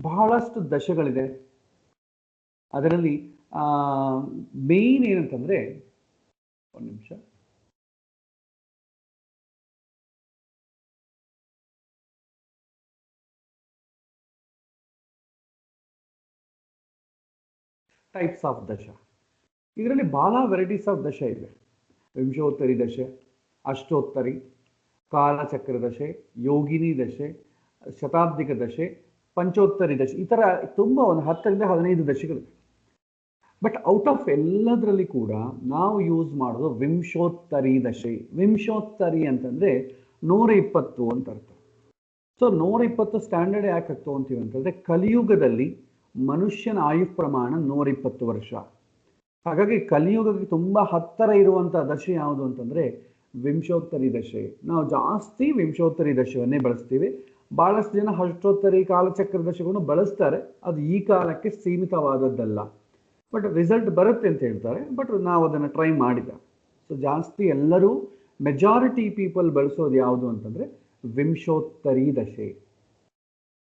ಬಹಳಷ್ಟು ದಶಗಳಿದೆ. ಅದರಲ್ಲಿ ಮೇಯ್ನ್ ಏನಂತಂದರೆ, ಒಂದು ನಿಮಿಷ, ಟೈಪ್ಸ್ ಆಫ್ ದಶ. ಇದರಲ್ಲಿ ಭಾಳ ವೆರೈಟೀಸ್ ಆಫ್ ದಶ ಇದೆ. ವಿಂಶೋತ್ತರಿ ದಶೆ, ಅಷ್ಟೋತ್ತರಿ, ಕಾಲಚಕ್ರ ದಶೆ, ಯೋಗಿನಿ ದಶೆ, ಶತಾಬ್ದಿಕ ದಶೆ, ಪಂಚೋತ್ತರಿ ದಶೆ, ಈ ಥರ ತುಂಬ ಒಂದು 10 ರಿಂದ 15 ದಶೆಗಳಿವೆ. ಬಟ್ ಔಟ್ ಆಫ್ ಎಲ್ಲದರಲ್ಲಿ ಕೂಡ ನಾವು ಯೂಸ್ ಮಾಡೋದು ವಿಂಶೋತ್ತರಿ ದಶೆ. ವಿಂಶೋತ್ತರಿ ಅಂತಂದರೆ 120 ಅಂತ ಅರ್ಥ. ಸೊ 120 ಸ್ಟ್ಯಾಂಡರ್ಡ್ ಯಾಕೆ ತಗೊಂತೀವಿ ಅಂತಂದರೆ, ಕಲಿಯುಗದಲ್ಲಿ ಮನುಷ್ಯನ ಆಯು ಪ್ರಮಾಣ 120 ವರ್ಷ. ಹಾಗಾಗಿ ಕಲಿಯುಗಕ್ಕೆ ತುಂಬ ಹತ್ತಿರ ಇರುವಂಥ ದಶೆ ಯಾವುದು ಅಂತಂದರೆ ವಿಂಶೋತ್ತರಿ ದಶೆ. ನಾವು ಜಾಸ್ತಿ ವಿಂಶೋತ್ತರಿ ದಶೆಯನ್ನೇ ಬಳಸ್ತೀವಿ. ಭಾಳಷ್ಟು ಜನ ಅಷ್ಟೋತ್ತರಿ, ಕಾಲಚಕ್ರ ದಶೆಗಳನ್ನು ಬಳಸ್ತಾರೆ. ಅದು ಈ ಕಾಲಕ್ಕೆ ಸೀಮಿತವಾದದ್ದಲ್ಲ, ಬಟ್ ರಿಸಲ್ಟ್ ಬರುತ್ತೆ ಅಂತ ಹೇಳ್ತಾರೆ. ಬಟ್ ನಾವು ಅದನ್ನು ಟ್ರೈ ಮಾಡಿದ. ಸೊ ಜಾಸ್ತಿ ಎಲ್ಲರೂ ಮೆಜಾರಿಟಿ ಪೀಪಲ್ ಬಳಸೋದು ಯಾವುದು ಅಂತಂದರೆ ವಿಂಶೋತ್ತರಿ ದಶೆ,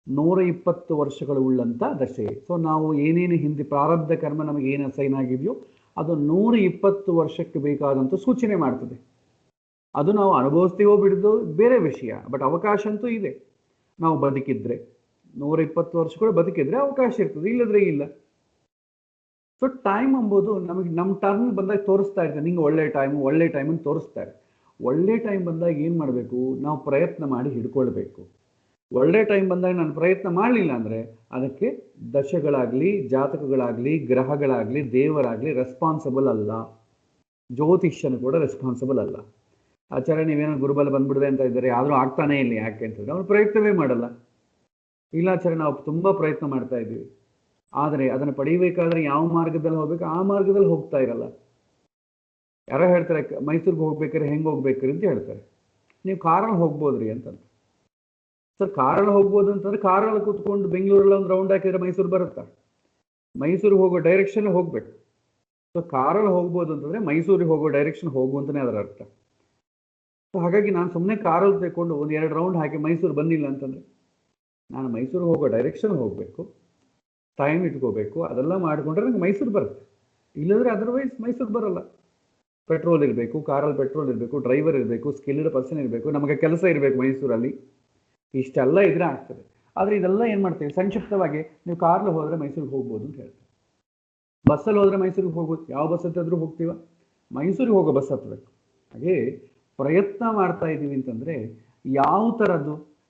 120 ವರ್ಷಗಳು ಉಳ್ಳಂಥ ದಶೆ. ಸೊ ನಾವು ಏನೇನು ಹಿಂದೆ ಪ್ರಾರಬ್ಧ ಕರ್ಮ ನಮಗೆ ಏನು ಅಸೈನ್ ಆಗಿದೆಯೋ ಅದು 120 ವರ್ಷಕ್ಕೆ ಬೇಕಾದಂಥ ಸೂಚನೆ ಮಾಡ್ತದೆ. ಅದು ನಾವು ಅನುಭವಿಸ್ತೀವೋ ಬಿಡೋದು ಬೇರೆ ವಿಷಯ, ಬಟ್ ಅವಕಾಶ ಅಂತೂ ಇದೆ. ನಾವು ಬದುಕಿದ್ರೆ 120 ವರ್ಷಗಳು ಬದುಕಿದ್ರೆ ಅವಕಾಶ ಇರ್ತದೆ, ಇಲ್ಲದ್ರೆ ಇಲ್ಲ. ಸೊ ಟೈಮ್ ಎಂಬುದು ನಮಗೆ ನಮ್ಮ ಟರ್ನ್ ಬಂದಾಗ ತೋರಿಸ್ತಾ ಇರ್ತದೆ, ನಿಂಗೆ ಒಳ್ಳೆ ಟೈಮನ್ನು ತೋರಿಸ್ತಾರೆ. ಒಳ್ಳೆ ಟೈಮ್ ಬಂದಾಗ ಏನು ಮಾಡಬೇಕು, ನಾವು ಪ್ರಯತ್ನ ಮಾಡಿ ಹಿಡ್ಕೊಳ್ಬೇಕು. ಒಳ್ಳೆ ಟೈಮ್ ಬಂದಾಗ ನಾನು ಪ್ರಯತ್ನ ಮಾಡಲಿಲ್ಲ ಅಂದರೆ ಅದಕ್ಕೆ ದಶೆಗಳಾಗಲಿ, ಜಾತಕಗಳಾಗಲಿ, ಗ್ರಹಗಳಾಗಲಿ, ದೇವರಾಗಲಿ ರೆಸ್ಪಾನ್ಸಿಬಲ್ ಅಲ್ಲ. ಜ್ಯೋತಿಷ್ಯನು ಕೂಡ ರೆಸ್ಪಾನ್ಸಿಬಲ್ ಅಲ್ಲ. ಆಚಾರ್ಯ ನೀವೇನೋ ಗುರುಬಲ ಬಂದ್ಬಿಡಿದೆ ಅಂತ ಇದ್ದಾರೆ, ಆದರೂ ಆಗ್ತಾನೇ ಇಲ್ಲ. ಯಾಕೆ ಅಂತಂದರೆ ಅವ್ರು ಪ್ರಯತ್ನವೇ ಮಾಡಲ್ಲ. ಇಲ್ಲ ಆಚಾರ್ಯ, ನಾವು ತುಂಬ ಪ್ರಯತ್ನ ಮಾಡ್ತಾ ಇದ್ದೀವಿ, ಆದರೆ ಅದನ್ನು ಪಡೀಬೇಕಾದ್ರೆ ಯಾವ ಮಾರ್ಗದಲ್ಲಿ ಹೋಗ್ಬೇಕು ಆ ಮಾರ್ಗದಲ್ಲಿ ಹೋಗ್ತಾ ಇರಲ್ಲ. ಯಾರೋ ಹೇಳ್ತಾರೆ ಮೈಸೂರಿಗೆ ಹೋಗ್ಬೇಕಾದ್ರೆ ಹೆಂಗೆ ಹೋಗ್ಬೇಕ್ರಿ ಅಂತ ಹೇಳ್ತಾರೆ. ನೀವು ಕಾರಲ್ಲಿ ಹೋಗ್ಬೋದ್ರಿ ಅಂತಂತ. ಸರ್ ಕಾರಲ್ಲಿ ಹೋಗ್ಬೋದು ಅಂತಂದ್ರೆ ಕಾರಲ್ಲಿ ಕೂತ್ಕೊಂಡು ಬೆಂಗಳೂರಲ್ಲಿ ಒಂದು ರೌಂಡ್ ಹಾಕಿದ್ರೆ ಮೈಸೂರು ಬರುತ್ತಾ? ಮೈಸೂರಿಗೆ ಹೋಗೋ ಡೈರೆಕ್ಷನ್ ಹೋಗ್ಬೇಕು. ಸೊ ಕಾರಲ್ಲಿ ಹೋಗ್ಬೋದು ಅಂತಂದರೆ ಮೈಸೂರಿಗೆ ಹೋಗೋ ಡೈರೆಕ್ಷನ್ ಹೋಗು ಅಂತಲೇ ಅದರ ಅರ್ಥ. ಸೊ ಹಾಗಾಗಿ ನಾನು ಸುಮ್ಮನೆ ಕಾರಲ್ಲಿ ತೆಕ್ಕೊಂಡು ಒಂದು 2 ರೌಂಡ್ ಹಾಕಿ ಮೈಸೂರು ಬಂದಿಲ್ಲ ಅಂತಂದರೆ, ನಾನು ಮೈಸೂರಿಗೆ ಹೋಗೋ ಡೈರೆಕ್ಷನ್ ಹೋಗಬೇಕು, ಟೈಮ್ ಇಟ್ಕೋಬೇಕು, ಅದೆಲ್ಲ ಮಾಡಿಕೊಂಡ್ರೆ ನಂಗೆ ಮೈಸೂರು ಬರುತ್ತೆ. ಇಲ್ಲದ್ರೆ ಅದರ್ವೈಸ್ ಮೈಸೂರು ಬರೋಲ್ಲ. ಪೆಟ್ರೋಲ್ ಇರಬೇಕು, ಕಾರಲ್ಲಿ ಪೆಟ್ರೋಲ್ ಇರಬೇಕು, ಡ್ರೈವರ್ ಇರಬೇಕು, ಸ್ಕಿಲ್ಡ್ ಪರ್ಸನ್ ಇರಬೇಕು, ನಮಗೆ ಕೆಲಸ ಇರಬೇಕು ಮೈಸೂರಲ್ಲಿ. ಇಷ್ಟೆಲ್ಲ ಇದ್ರೆ ಆಗ್ತದೆ. ಆದರೆ ಇದೆಲ್ಲ ಏನು ಮಾಡ್ತೀವಿ, ಸಂಕ್ಷಿಪ್ತವಾಗಿ ನೀವು ಕಾರಲ್ಲಿ ಹೋದರೆ ಮೈಸೂರಿಗೆ ಹೋಗ್ಬೋದು ಅಂತ ಹೇಳ್ತೀವಿ. ಬಸ್ಸಲ್ಲಿ ಹೋದರೆ ಮೈಸೂರಿಗೆ ಹೋಗ್ಬೋದು. ಯಾವ ಬಸ್ ಹತ್ತಿದ್ರೂ ಹೋಗ್ತೀವ, ಮೈಸೂರಿಗೆ ಹೋಗೋ ಬಸ್ ಹತ್ತಬೇಕು. ಹಾಗೆ ಪ್ರಯತ್ನ ಮಾಡ್ತಾ ಇದ್ದೀವಿ ಅಂತಂದರೆ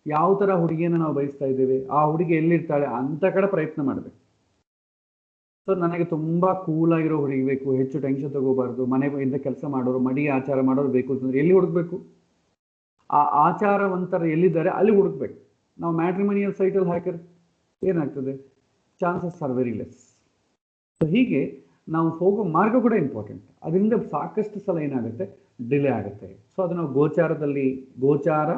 ಯಾವ ಥರ ಹುಡುಗಿಯನ್ನು ನಾವು ಬಯಸ್ತಾ ಇದ್ದೇವೆ, ಆ ಹುಡುಗಿ ಎಲ್ಲಿರ್ತಾಳೆ ಅಂತ ಕಡೆ ಪ್ರಯತ್ನ ಮಾಡಬೇಕು. ಸೊ ನನಗೆ ತುಂಬ ಕೂಲಾಗಿರೋ ಹುಡುಗಿ ಬೇಕು, ಹೆಚ್ಚು ಟೆನ್ಷನ್ ತಗೋಬಾರ್ದು, ಮನೆಯಿಂದ ಕೆಲಸ ಮಾಡೋರು, ಮಡಿ ಆಚಾರ ಮಾಡೋರು ಬೇಕು ಅಂತಂದರೆ ಎಲ್ಲಿ ಹುಡುಕ್ಬೇಕು? ಆ ಆಚಾರವಂತರ ಎಲ್ಲಿದ್ದಾರೆ ಅಲ್ಲಿ ಹುಡುಕ್ಬೇಕು. ನಾವು ಮ್ಯಾಟ್ರಿಮೋನಿಯಲ್ ಸೈಟಲ್ಲಿ ಹಾಕಿದ್ರೆ ಏನಾಗ್ತದೆ? Chances are very less. So ಹೀಗೆ ನಾವು ಹೋಗೋ ಮಾರ್ಗ ಕೂಡ ಇಂಪಾರ್ಟೆಂಟ್. ಅದರಿಂದ ಸಾಕಷ್ಟು ಸಲ ಏನಾಗುತ್ತೆ, ಡಿಲೇ ಆಗುತ್ತೆ. ಸೊ ಅದು ನಾವು ಗೋಚಾರ,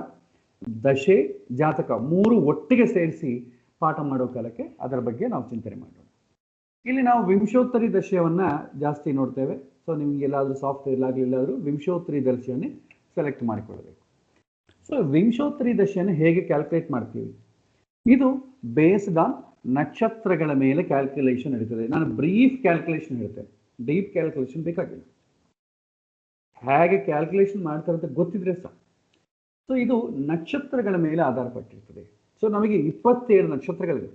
ದಶೆ, ಜಾತಕ 3 ಒಟ್ಟಿಗೆ ಸೇರಿಸಿ ಪಾಠ ಮಾಡೋ ಕಾಲಕ್ಕೆ ಅದರ ಬಗ್ಗೆ ನಾವು ಚಿಂತನೆ ಮಾಡೋಣ. ಇಲ್ಲಿ ನಾವು ವಿಂಶೋತ್ತರಿ ದಶೆಯನ್ನ ಜಾಸ್ತಿ ನೋಡ್ತೇವೆ. ಸೊ ನಿಮ್ಗೆ ಎಲ್ಲಾದರೂ ಸಾಫ್ಟ್ವೇರ್ ಆಗಲಿಲ್ಲಾದರೂ ವಿಂಶೋತ್ತರಿ ದಶೆಯನ್ನೇ ಸೆಲೆಕ್ಟ್ ಮಾಡಿಕೊಳ್ಳಬೇಕು. ಸೊ ವಿಂಶೋತ್ತರಿ ದಶೆಯನ್ನು ಹೇಗೆ ಕ್ಯಾಲ್ಕುಲೇಟ್ ಮಾಡ್ತೀವಿ? ಇದು ಬೇಸ್ಡ್ ಆನ್ ನಕ್ಷತ್ರಗಳ ಮೇಲೆ ಕ್ಯಾಲ್ಕುಲೇಷನ್ ನಡೀತದೆ. ನಾನು ಬ್ರೀಫ್ ಕ್ಯಾಲ್ಕುಲೇಷನ್ ಹೇಳ್ತೇನೆ, ಡೀಪ್ ಕ್ಯಾಲ್ಕುಲೇಷನ್ ಬೇಕಾಗಿಲ್ಲ. ಹೇಗೆ ಕ್ಯಾಲ್ಕುಲೇಷನ್ ಮಾಡ್ತಾರೆ ಅಂತ ಗೊತ್ತಿದ್ರೆ ಸಾಕು. ಸೊ ಇದು ನಕ್ಷತ್ರಗಳ ಮೇಲೆ ಆಧಾರ ಪಟ್ಟಿರ್ತದೆ. ಸೊ ನಮಗೆ 27 ನಕ್ಷತ್ರಗಳಿವೆ.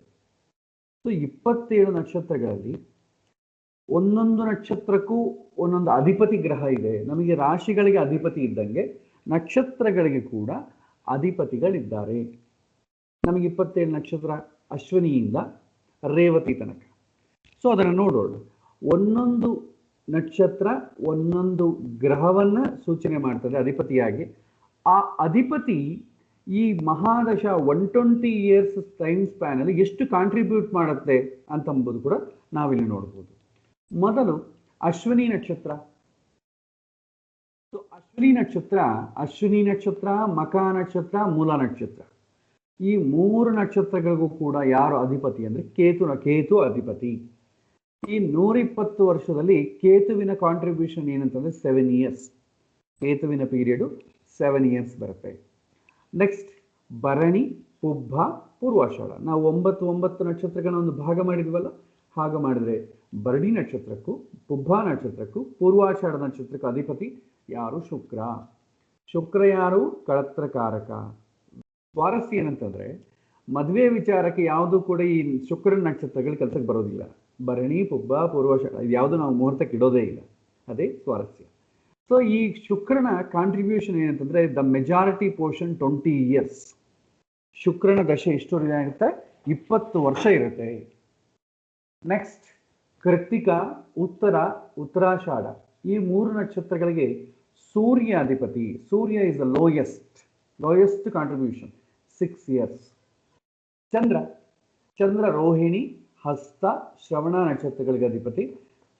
ಸೊ 27 ನಕ್ಷತ್ರಗಳಲ್ಲಿ ಒಂದೊಂದು ನಕ್ಷತ್ರಕ್ಕೂ ಒಂದೊಂದು ಅಧಿಪತಿ ಗ್ರಹ ಇದೆ. ನಮಗೆ ರಾಶಿಗಳಿಗೆ ಅಧಿಪತಿ ಇದ್ದಂಗೆ ನಕ್ಷತ್ರಗಳಿಗೆ ಕೂಡ ಅಧಿಪತಿಗಳಿದ್ದಾರೆ. ನಮಗೆ 27 ನಕ್ಷತ್ರ ಅಶ್ವಿನಿಯಿಂದ ರೇವತಿ ತನಕ. ಸೊ ಅದನ್ನು ನೋಡೋಣ. ಒಂದೊಂದು ನಕ್ಷತ್ರ ಒಂದೊಂದು ಗ್ರಹವನ್ನು ಸೂಚನೆ ಮಾಡ್ತದೆ ಅಧಿಪತಿಯಾಗಿ. ಆ ಅಧಿಪತಿ ಈ ಮಹಾದಶ 120 ಇಯರ್ಸ್ ಟೈಮ್ ಸ್ಪ್ಯಾನ್ ಅಲ್ಲಿ ಎಷ್ಟು ಕಾಂಟ್ರಿಬ್ಯೂಟ್ ಮಾಡುತ್ತೆ ಅಂತಂಬುದು ಕೂಡ ನಾವಿಲ್ಲಿ ನೋಡ್ಬೋದು. ಮೊದಲು ಅಶ್ವಿನಿ ನಕ್ಷತ್ರ. ಅಶ್ವಿನಿ ನಕ್ಷತ್ರ, ಮಖ ನಕ್ಷತ್ರ, ಮೂಲ ನಕ್ಷತ್ರ, ಈ 3 ನಕ್ಷತ್ರಗಳಿಗೂ ಕೂಡ ಯಾರು ಅಧಿಪತಿ ಅಂದ್ರೆ ಕೇತು ಅಧಿಪತಿ. ಈ 120 ವರ್ಷದಲ್ಲಿ ಕೇತುವಿನ ಕಾಂಟ್ರಿಬ್ಯೂಷನ್ ಏನಂತಂದ್ರೆ 7 ಇಯರ್ಸ್. ಕೇತುವಿನ ಪೀರಿಯಡ್ 7 ಇಯರ್ಸ್ ಬರುತ್ತೆ. ನೆಕ್ಸ್ಟ್ ಭರಣಿ, ಪುಬ್ಬ, ಪೂರ್ವಾಷಾಢ. ನಾವು 9 ನಕ್ಷತ್ರಗಳನ್ನ ಒಂದು ಭಾಗ ಮಾಡಿದ್ವಲ್ಲ, ಹಾಗೆ ಮಾಡಿದ್ರೆ ಭರಣಿ ನಕ್ಷತ್ರಕ್ಕೂ, ಪುಬ್ಬ ನಕ್ಷತ್ರಕ್ಕೂ, ಪೂರ್ವಾಷಾಢ ನಕ್ಷತ್ರಕ್ಕೂ ಅಧಿಪತಿ ಯಾರು? ಶುಕ್ರ ಯಾರು? ಕಳತ್ರಕಾರಕ. ಸ್ವಾರಸ್ಯ ಏನಂತಂದ್ರೆ ಮದುವೆ ವಿಚಾರಕ್ಕೆ ಯಾವುದು ಕೂಡ ಈ ಶುಕ್ರನ ನಕ್ಷತ್ರಗಳು ಕೆಲಸಕ್ಕೆ ಬರೋದಿಲ್ಲ. ಭರಣಿ, ಪುಬ್ಬ, ಪೂರ್ವಾಷಾಢ ಯಾವುದು ನಾವು ಮುಹೂರ್ತಕ್ಕೆ ಇಡೋದೇ ಇಲ್ಲ. ಅದೇ ಸ್ವಾರಸ್ಯ. ಸೊ ಈ ಶುಕ್ರನ ಕಾಂಟ್ರಿಬ್ಯೂಷನ್ ಏನಂತಂದ್ರೆ ದ ಮೆಜಾರಿಟಿ ಪೋರ್ಷನ್ 20 ಇಯರ್ಸ್. ಶುಕ್ರನ ದಶೆ ಎಷ್ಟು ಇರುತ್ತೆ? 20 ವರ್ಷ ಇರುತ್ತೆ. ನೆಕ್ಸ್ಟ್ ಕೃತ್ತಿಕ, ಉತ್ತರಾಷಾಢ, ಈ 3 ನಕ್ಷತ್ರಗಳಿಗೆ ಸೂರ್ಯ ಅಧಿಪತಿ. Surya is the lowest contribution 6 years. Chandra Rohini, Hasta, Shravana ನಕ್ಷತ್ರಗಳಿಗೆ ಅಧಿಪತಿ.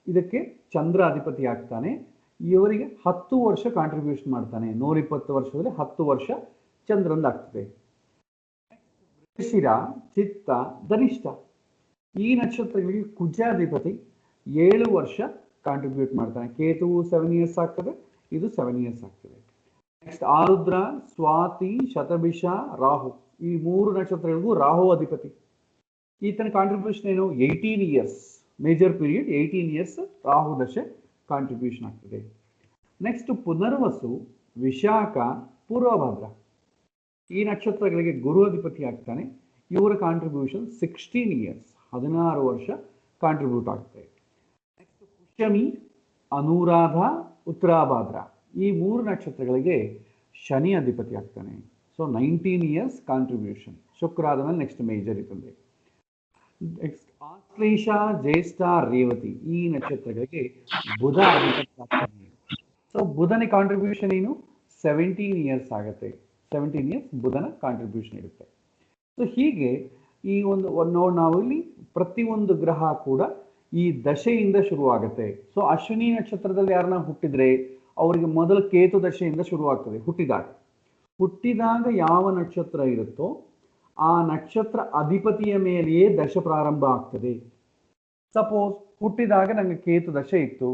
ಇದಕ್ಕೆ ಚಂದ್ರ ಅಧಿಪತಿ ಆಗ್ತಾನೆ. ಇವರಿಗೆ 10 ವರ್ಷ ಕಾಂಟ್ರಿಬ್ಯೂಷನ್ ಮಾಡ್ತಾನೆ. 120 ವರ್ಷದಲ್ಲಿ 10 ವರ್ಷ ಚಂದ್ರಂದಾಗ್ತದೆ. ಶಿರ, ಚಿತ್ತ, ಧನಿಷ್ಠ, ಈ ನಕ್ಷತ್ರಗಳಿಗೆ ಕುಜಾಧಿಪತಿ 7 ವರ್ಷ ಕಾಂಟ್ರಿಬ್ಯೂಟ್ ಮಾಡ್ತಾನೆ. ಕೇತುವು 7 ಇಯರ್ಸ್ ಆಗ್ತದೆ, ಇದು 7 ಇಯರ್ಸ್ ಆಗ್ತದೆ. ನೆಕ್ಸ್ಟ್ ಆರುದ್ರ, ಸ್ವಾತಿ, ಶತಭಿಷ, ರಾಹು, ಈ 3 ನಕ್ಷತ್ರಗಳಿಗೂ ರಾಹು ಅಧಿಪತಿ. ಈತನ ಕಾಂಟ್ರಿಬ್ಯೂಷನ್ ಏನು? 18 years. Major period 18 years Rahu ದಶೆ ಕಾಂಟ್ರಿಬ್ಯೂಷನ್ ಆಗ್ತದೆ. ನೆಕ್ಸ್ಟ್ ಪುನರ್ವಸು, ವಿಶಾಖ, ಪೂರ್ವಭದ್ರ, ಈ ನಕ್ಷತ್ರಗಳಿಗೆ ಗುರು ಅಧಿಪತಿ ಆಗ್ತಾನೆ. ಇವರ ಕಾಂಟ್ರಿಬ್ಯೂಷನ್ 16 ಇಯರ್ಸ್, 16 ವರ್ಷ ಕಾಂಟ್ರಿಬ್ಯೂಟ್ ಆಗ್ತದೆ. ನೆಕ್ಸ್ಟ್ ಪುಷ್ಯಮಿ, ಅನುರಾಧ, ಉತ್ತರಾಭಾದ್ರ, ಈ 3 ನಕ್ಷತ್ರಗಳಿಗೆ ಶನಿ ಅಧಿಪತಿ ಆಗ್ತಾನೆ. So 19 years contribution. ಶುಕ್ರ ಆದಮೇಲೆ ನೆಕ್ಸ್ಟ್ ಮೇಜರ್ ಇರ್ತದೆ. ನೆಕ್ಸ್ಟ್ ಆಶ್ಲೇಷ, ಜ್ಯೇಷ್ಠ, ರೇವತಿ, ಈ ನಕ್ಷತ್ರಗಳಿಗೆ ಬುಧ ಅಧಿಪತಿ ಆಗ್ತಾನೆ. ಸೊ ಬುಧನ ಕಾಂಟ್ರಿಬ್ಯೂಷನ್ ಏನು? 17 ಇಯರ್ಸ್ ಆಗುತ್ತೆ. 17 ಇಯರ್ಸ್ ಬುಧನ ಕಾಂಟ್ರಿಬ್ಯೂಷನ್ ಇರುತ್ತೆ. ಸೊ ಹೀಗೆ ಈ ನಾವು ಇಲ್ಲಿ ಪ್ರತಿಯೊಂದು ಗ್ರಹ ಕೂಡ ಈ ದಶೆಯಿಂದ ಶುರುವಾಗುತ್ತೆ. ಸೊ ಅಶ್ವಿನಿ ನಕ್ಷತ್ರದಲ್ಲಿ ಯಾರನ್ನ ಹುಟ್ಟಿದ್ರೆ ಅವರಿಗೆ ಮೊದಲು ಕೇತು ದಶೆಯಿಂದ ಶುರುವಾಗ್ತದೆ. ಹುಟ್ಟಿದಾಗ ಯಾವ ನಕ್ಷತ್ರ ಇರುತ್ತೋ ಆ ನಕ್ಷತ್ರ ಅಧಿಪತಿಯ ಮೇಲೆಯೇ ದಶೆ ಪ್ರಾರಂಭ ಆಗ್ತದೆ. ಸಪೋಸ್ ಹುಟ್ಟಿದಾಗ ನನಗೆ ಕೇತು ದಶೆ ಇತ್ತು.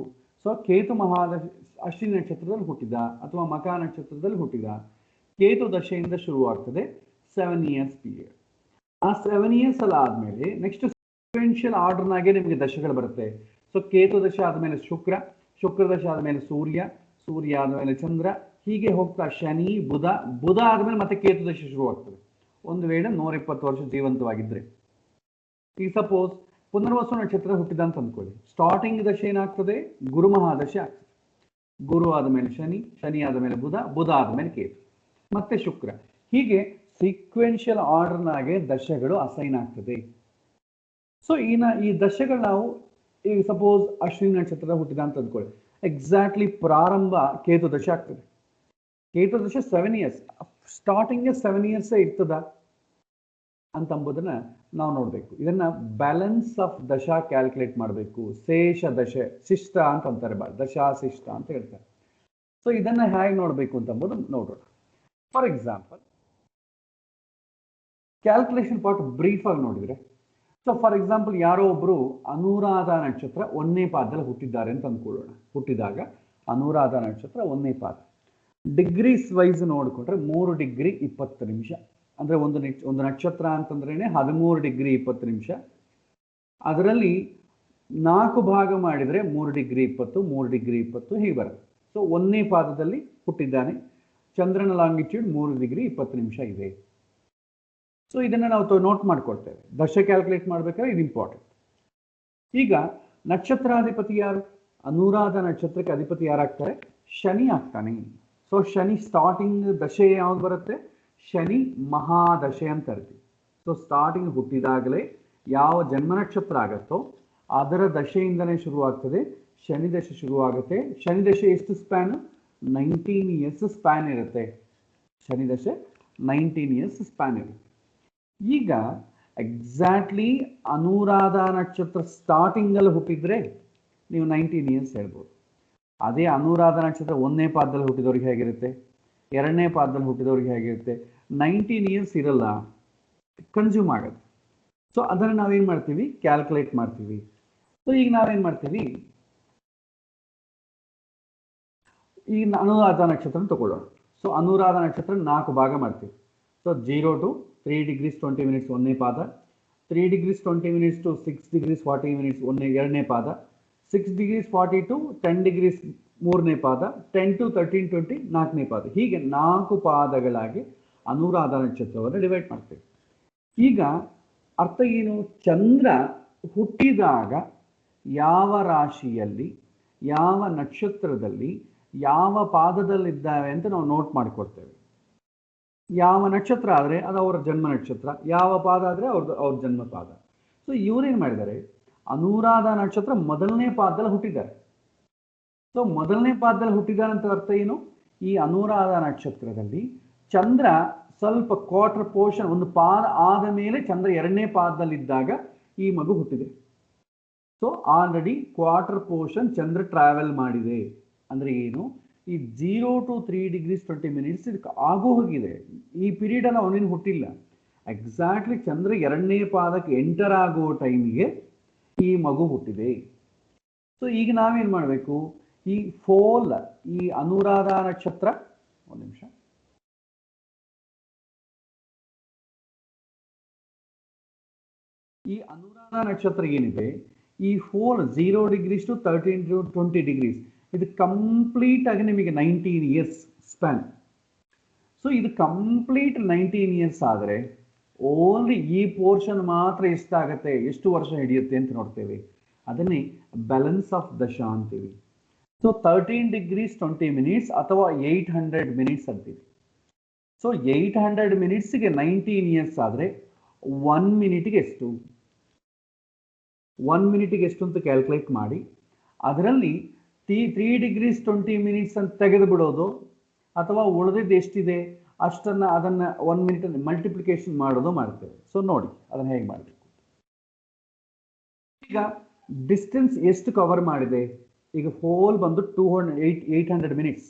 ಸೊ ಕೇತು ಮಹಾದಶ ಅಶ್ವಿನಿ ನಕ್ಷತ್ರದಲ್ಲಿ ಹುಟ್ಟಿದ ಅಥವಾ ಮಕ ನಕ್ಷತ್ರದಲ್ಲಿ ಹುಟ್ಟಿದ, ಕೇತು ದಶೆಯಿಂದ ಶುರುವಾಗ್ತದೆ. 7 ಇಯರ್ಸ್ ಪೀರಿಯಡ್. ಆ 7 ಇಯರ್ಸ್ ಎಲ್ಲ ಆದ್ಮೇಲೆ ನೆಕ್ಸ್ಟ್ ಸೀಕ್ವೆನ್ಷಿಯಲ್ ಆರ್ಡರ್ನಾಗೆ ನಿಮಗೆ ದಶೆಗಳು ಬರುತ್ತೆ. ಸೊ ಕೇತು ದಶೆ ಆದಮೇಲೆ ಶುಕ್ರ ದಶೆ ಆದಮೇಲೆ ಸೂರ್ಯ ಆದಮೇಲೆ ಚಂದ್ರ, ಹೀಗೆ ಹೋಗ್ತಾ ಶನಿ, ಬುಧ ಆದಮೇಲೆ ಮತ್ತೆ ಕೇತು ದಶೆ ಶುರುವಾಗ್ತದೆ. ಒಂದು ವೇಳೆ 120 ವರ್ಷ ಜೀವಂತವಾಗಿದ್ರೆ. ಈಗ ಸಪೋಸ್ ಪುನರ್ವಸು ನಕ್ಷತ್ರ ಹುಟ್ಟಿದ ಅಂತ ಅಂದ್ಕೊಳ್ಳಿ. ಸ್ಟಾರ್ಟಿಂಗ್ ದಶೆ ಏನಾಗ್ತದೆ? ಗುರು ಮಹಾದಶೆ ಆಗ್ತದೆ. ಗುರು ಆದಮೇಲೆ ಶನಿ ಆದಮೇಲೆ ಬುಧ ಆದಮೇಲೆ ಕೇತು, ಮತ್ತೆ ಶುಕ್ರ, ಹೀಗೆ ಸೀಕ್ವೆನ್ಷಿಯಲ್ ಆರ್ಡರ್ನಾಗೆ ದಶೆಗಳು ಅಸೈನ್ ಆಗ್ತದೆ. ಸೊ ಈ ದಶೆಗಳು ನಾವು ಈಗ ಸಪೋಸ್ ಅಶ್ವಿನಿ ನಕ್ಷತ್ರ ಹುಟ್ಟಿದ ಅಂತ ಅಂದ್ಕೊಳ್ಳಿ. ಎಕ್ಸಾಕ್ಟ್ಲಿ ಪ್ರಾರಂಭ ಕೇತು ದಶೆ ಆಗ್ತದೆ. ಕೇತು ದಶೆ 7 ಇಯರ್ಸ್, ಸ್ಟಾರ್ಟಿಂಗ್ 7 ಇಯರ್ಸ್ ಇರ್ತದ. ಅಂತಂಬುದನ್ನ ನಾವು ನೋಡಬೇಕು. ಇದನ್ನ ಬ್ಯಾಲೆನ್ಸ್ ಆಫ್ ದಶಾ ಕ್ಯಾಲ್ಕುಲೇಟ್ ಮಾಡಬೇಕು. ಶೇಷ ದಶೆ ಶಿಷ್ಟ ಅಂತ ಅಂತಾರೆ, ದಶಾ ಶಿಷ್ಟ ಅಂತ ಹೇಳ್ತಾರೆ. ಸೊ ಇದನ್ನ ಹೇಗೆ ನೋಡಬೇಕು ಅಂತಂಬುದು ನೋಡೋಣ. For example calculation part brief ಆಗಿ ನೋಡಿದ್ರೆ, ಸೊ ಫಾರ್ ಎಕ್ಸಾಂಪಲ್ ಯಾರೋ ಒಬ್ರು ಅನುರಾಧ ನಕ್ಷತ್ರ 1ನೇ ಪಾದದಲ್ಲಿ ಹುಟ್ಟಿದ್ದಾರೆ ಅಂತ ಅಂದ್ಕೊಳ್ಳೋಣ. ಹುಟ್ಟಿದಾಗ ಅನುರಾಧ ನಕ್ಷತ್ರ 1ನೇ ಪಾದ, ಡಿಗ್ರೀಸ್ ವೈಸ್ ನೋಡಿಕೊಂಡ್ರೆ 3 ಡಿಗ್ರಿ 20 ನಿಮಿಷ. ಅಂದರೆ ಒಂದು ನಕ್ಷತ್ರ ಅಂತಂದ್ರೇನೆ 13 ಡಿಗ್ರಿ 20 ನಿಮಿಷ. ಅದರಲ್ಲಿ 4 ಭಾಗ ಮಾಡಿದರೆ 3 ಡಿಗ್ರಿ 20, 3 ಡಿಗ್ರಿ 20 ಹೀಗೆ ಬರುತ್ತೆ. ಸೊ 1ನೇ ಪಾದದಲ್ಲಿ ಹುಟ್ಟಿದ್ದಾನೆ, ಚಂದ್ರನ ಲಾಂಗಿಟ್ಯೂಡ್ 3 ಡಿಗ್ರಿ 20 ನಿಮಿಷ ಇದೆ. ಸೊ ಇದನ್ನು ನಾವು ನೋಟ್ ಮಾಡ್ಕೊಳ್ತೇವೆ. ದಶ ಕ್ಯಾಲ್ಕುಲೇಟ್ ಮಾಡ್ಬೇಕಾದ್ರೆ ಇದು ಇಂಪಾರ್ಟೆಂಟ್. ಈಗ ನಕ್ಷತ್ರಾಧಿಪತಿ ಯಾರು? ಅನುರಾಧ ನಕ್ಷತ್ರಕ್ಕೆ ಅಧಿಪತಿ ಯಾರಾಗ್ತಾರೆ? ಶನಿ ಆಗ್ತಾನೆ. ಸೊ ಶನಿ ಸ್ಟಾರ್ಟಿಂಗ್ ದಶೆ ಯಾವ್ದು ಬರುತ್ತೆ? ಶನಿ ಮಹಾದಶೆ ಅಂತ ಕರಿತೀವಿ. ಸೊ ಸ್ಟಾರ್ಟಿಂಗ್ ಹುಟ್ಟಿದಾಗಲೇ ಯಾವ ಜನ್ಮ ನಕ್ಷತ್ರ ಆಗತ್ತೋ ಅದರ ದಶೆಯಿಂದನೇ ಶುರುವಾಗ್ತದೆ, ಶನಿ ದಶೆ ಶುರುವಾಗುತ್ತೆ. ಶನಿ ದಶೆ ಎಷ್ಟು ಸ್ಪ್ಯಾನ್? 19 ಇಯರ್ಸ್ ಸ್ಪ್ಯಾನ್ ಇರುತ್ತೆ. ಶನಿ ದಶೆ 19 ಇಯರ್ಸ್ ಸ್ಪ್ಯಾನ್ ಇರುತ್ತೆ. ಈಗ ಎಕ್ಸಾಕ್ಟ್ಲಿ ಅನುರಾಧ ನಕ್ಷತ್ರ ಸ್ಟಾರ್ಟಿಂಗಲ್ಲಿ ಹುಟ್ಟಿದ್ರೆ ನೀವು 19 ಇಯರ್ಸ್ ಹೇಳ್ಬೋದು. ಅದೇ ಅನುರಾಧ ನಕ್ಷತ್ರ 1ನೇ ಪಾದದಲ್ಲಿ ಹುಟ್ಟಿದವ್ರಿಗೆ ಹೇಗಿರುತ್ತೆ, 2ನೇ ಪಾದದಲ್ಲಿ ಹುಟ್ಟಿದವ್ರಿಗೆ ಹೇಗಿರುತ್ತೆ? 19 ಇಯರ್ಸ್ ಇರಲ್ಲ, ಕನ್ಸ್ಯೂಮ್ ಆಗುತ್ತೆ. ಸೊ ಅದನ್ನು ನಾವೇನು ಮಾಡ್ತೀವಿ? ಕ್ಯಾಲ್ಕುಲೇಟ್ ಮಾಡ್ತೀವಿ. ಸೊ ಈಗ ನಾವೇನು ಮಾಡ್ತೀವಿ? ಈ ಅನುರಾಧ ನಕ್ಷತ್ರ ತಗೊಳ್ಳೋಣ. ಸೊ ಅನುರಾಧ ನಕ್ಷತ್ರ 4 ಭಾಗ ಮಾಡ್ತೀವಿ. ಸೊ 0 to 3 degrees 20 minutes 1ನೇ ಪಾದ, 3 degrees 20 minutes to 6 degrees 40 minutes 2ನೇ ಪಾದ, 6 degrees 40 to 10 degrees 3ನೇ ಪಾದ, 10 to 13 20 4ನೇ ಪಾದ. ಹೀಗೆ 4 ಪಾದಗಳಾಗಿ ಅನುರಾಧ ನಕ್ಷತ್ರವನ್ನು ಡಿವೈಡ್ ಮಾಡ್ತೇವೆ. ಈಗ ಅರ್ಥ ಏನು? ಚಂದ್ರ ಹುಟ್ಟಿದಾಗ ಯಾವ ರಾಶಿಯಲ್ಲಿ, ಯಾವ ನಕ್ಷತ್ರದಲ್ಲಿ, ಯಾವ ಪಾದದಲ್ಲಿದ್ದಾವೆ ಅಂತ ನಾವು ನೋಟ್ ಮಾಡಿಕೊಡ್ತೇವೆ. ಯಾವ ನಕ್ಷತ್ರ ಆದರೆ ಅದು ಅವರ ಜನ್ಮ ನಕ್ಷತ್ರ, ಯಾವ ಪಾದ ಆದರೆ ಅವ್ರ ಜನ್ಮ ಪಾದ. ಸೊ ಇವರೇನು ಮಾಡಿದ್ದಾರೆ? ಅನುರಾಧ ನಕ್ಷತ್ರ 1ನೇ ಪಾದದಲ್ಲಿ ಹುಟ್ಟಿದ್ದಾರೆ. ಸೊ 1ನೇ ಪಾದದಲ್ಲಿ ಹುಟ್ಟಿದ್ದಾರೆ ಅಂತ ಅರ್ಥ ಏನು? ಈ ಅನುರಾಧ ನಕ್ಷತ್ರದಲ್ಲಿ ಚಂದ್ರ ಸ್ವಲ್ಪ ಕ್ವಾರ್ಟರ್ ಪೋರ್ಷನ್, ಒಂದು ಪಾದ ಆದ ಮೇಲೆ ಚಂದ್ರ 2ನೇ ಪಾದದಲ್ಲಿದ್ದಾಗ ಈ ಮಗು ಹುಟ್ಟಿದೆ. ಸೊ ಆಲ್ರೆಡಿ ಕ್ವಾರ್ಟರ್ ಪೋರ್ಷನ್ ಚಂದ್ರ ಟ್ರಾವೆಲ್ ಮಾಡಿದೆ. ಅಂದರೆ ಏನು? ಈ 0 to 3 degrees 20 minutes ಇದಕ್ಕೆ ಆಗೋ ಹೋಗಿದೆ. ಈ ಪೀರಿಯಡಲ್ಲಿ ಅವನೇನು ಹುಟ್ಟಿಲ್ಲ. ಎಕ್ಸಾಕ್ಟ್ಲಿ ಚಂದ್ರ 2ನೇ ಪಾದಕ್ಕೆ ಎಂಟರ್ ಆಗೋ ಟೈಮಿಗೆ ಈ ಮಗು ಹುಟ್ಟಿದೆ. ಸೊ ಈಗ ನಾವೇನು ಮಾಡಬೇಕು? ಈ ಫೋಲ್, ಈ ಅನುರಾಧ ನಕ್ಷತ್ರ, ಒಂದು ನಿಮಿಷ, ಈ ಅನುರಾಧ ನಕ್ಷತ್ರ ಏನಿದೆ, ಈ ಫೋಲ್ 0 degrees to 13 to 20 degrees ಇದು ಕಂಪ್ಲೀಟ್ ಆಗಿ ನಿಮಗೆ 19 ಇಯರ್ಸ್ ಸ್ಪ್ಯಾನ್. ಸೊ ಇದು ಕಂಪ್ಲೀಟ್ 19 ಇಯರ್ಸ್ ಆದರೆ ಓನ್ಲಿ ಈ ಪೋರ್ಷನ್ ಮಾತ್ರ ಎಷ್ಟಾಗತ್ತೆ, ಎಷ್ಟು ವರ್ಷ ಹಿಡಿಯುತ್ತೆ ಅಂತ ನೋಡ್ತೇವೆ. ಅದನ್ನೇ ಬ್ಯಾಲೆನ್ಸ್ ಆಫ್ ದಶಾ ಅಂತೀವಿ. ಸೊ 13 degrees 20 minutes ಅಥವಾ 800 minutes ಅಂತೀವಿ. ಸೊ 800 minutesಗೆ 19 ಇಯರ್ಸ್ ಆದರೆ 1 ಮಿನಿಟ್ಗೆ ಎಷ್ಟು, 1 ಮಿನಿಟ್ಗೆ ಎಷ್ಟು ಅಂತ ಕ್ಯಾಲ್ಕುಲೇಟ್ ಮಾಡಿ ಅದರಲ್ಲಿ 3 degrees 20 minutes ಅಂತ ತೆಗೆದು ಬಿಡೋದು, ಅಥವಾ ಉಳಿದಿದ್ದು ಎಷ್ಟಿದೆ ಅದನ್ನು 1 ಮಿನಿಟ್ ಮಲ್ಟಿಪ್ಲಿಕೇಶನ್ ಮಾಡೋದು ಮಾಡ್ತೇವೆ. ಸೊ ನೋಡಿ ಅದನ್ನು ಹೇಗೆ ಮಾಡಬೇಕು. ಈಗ ಡಿಸ್ಟೆನ್ಸ್ ಎಷ್ಟು ಕವರ್ ಮಾಡಿದೆ? ಈಗ ಹೋಲ್ ಬಂದು 800 minutes.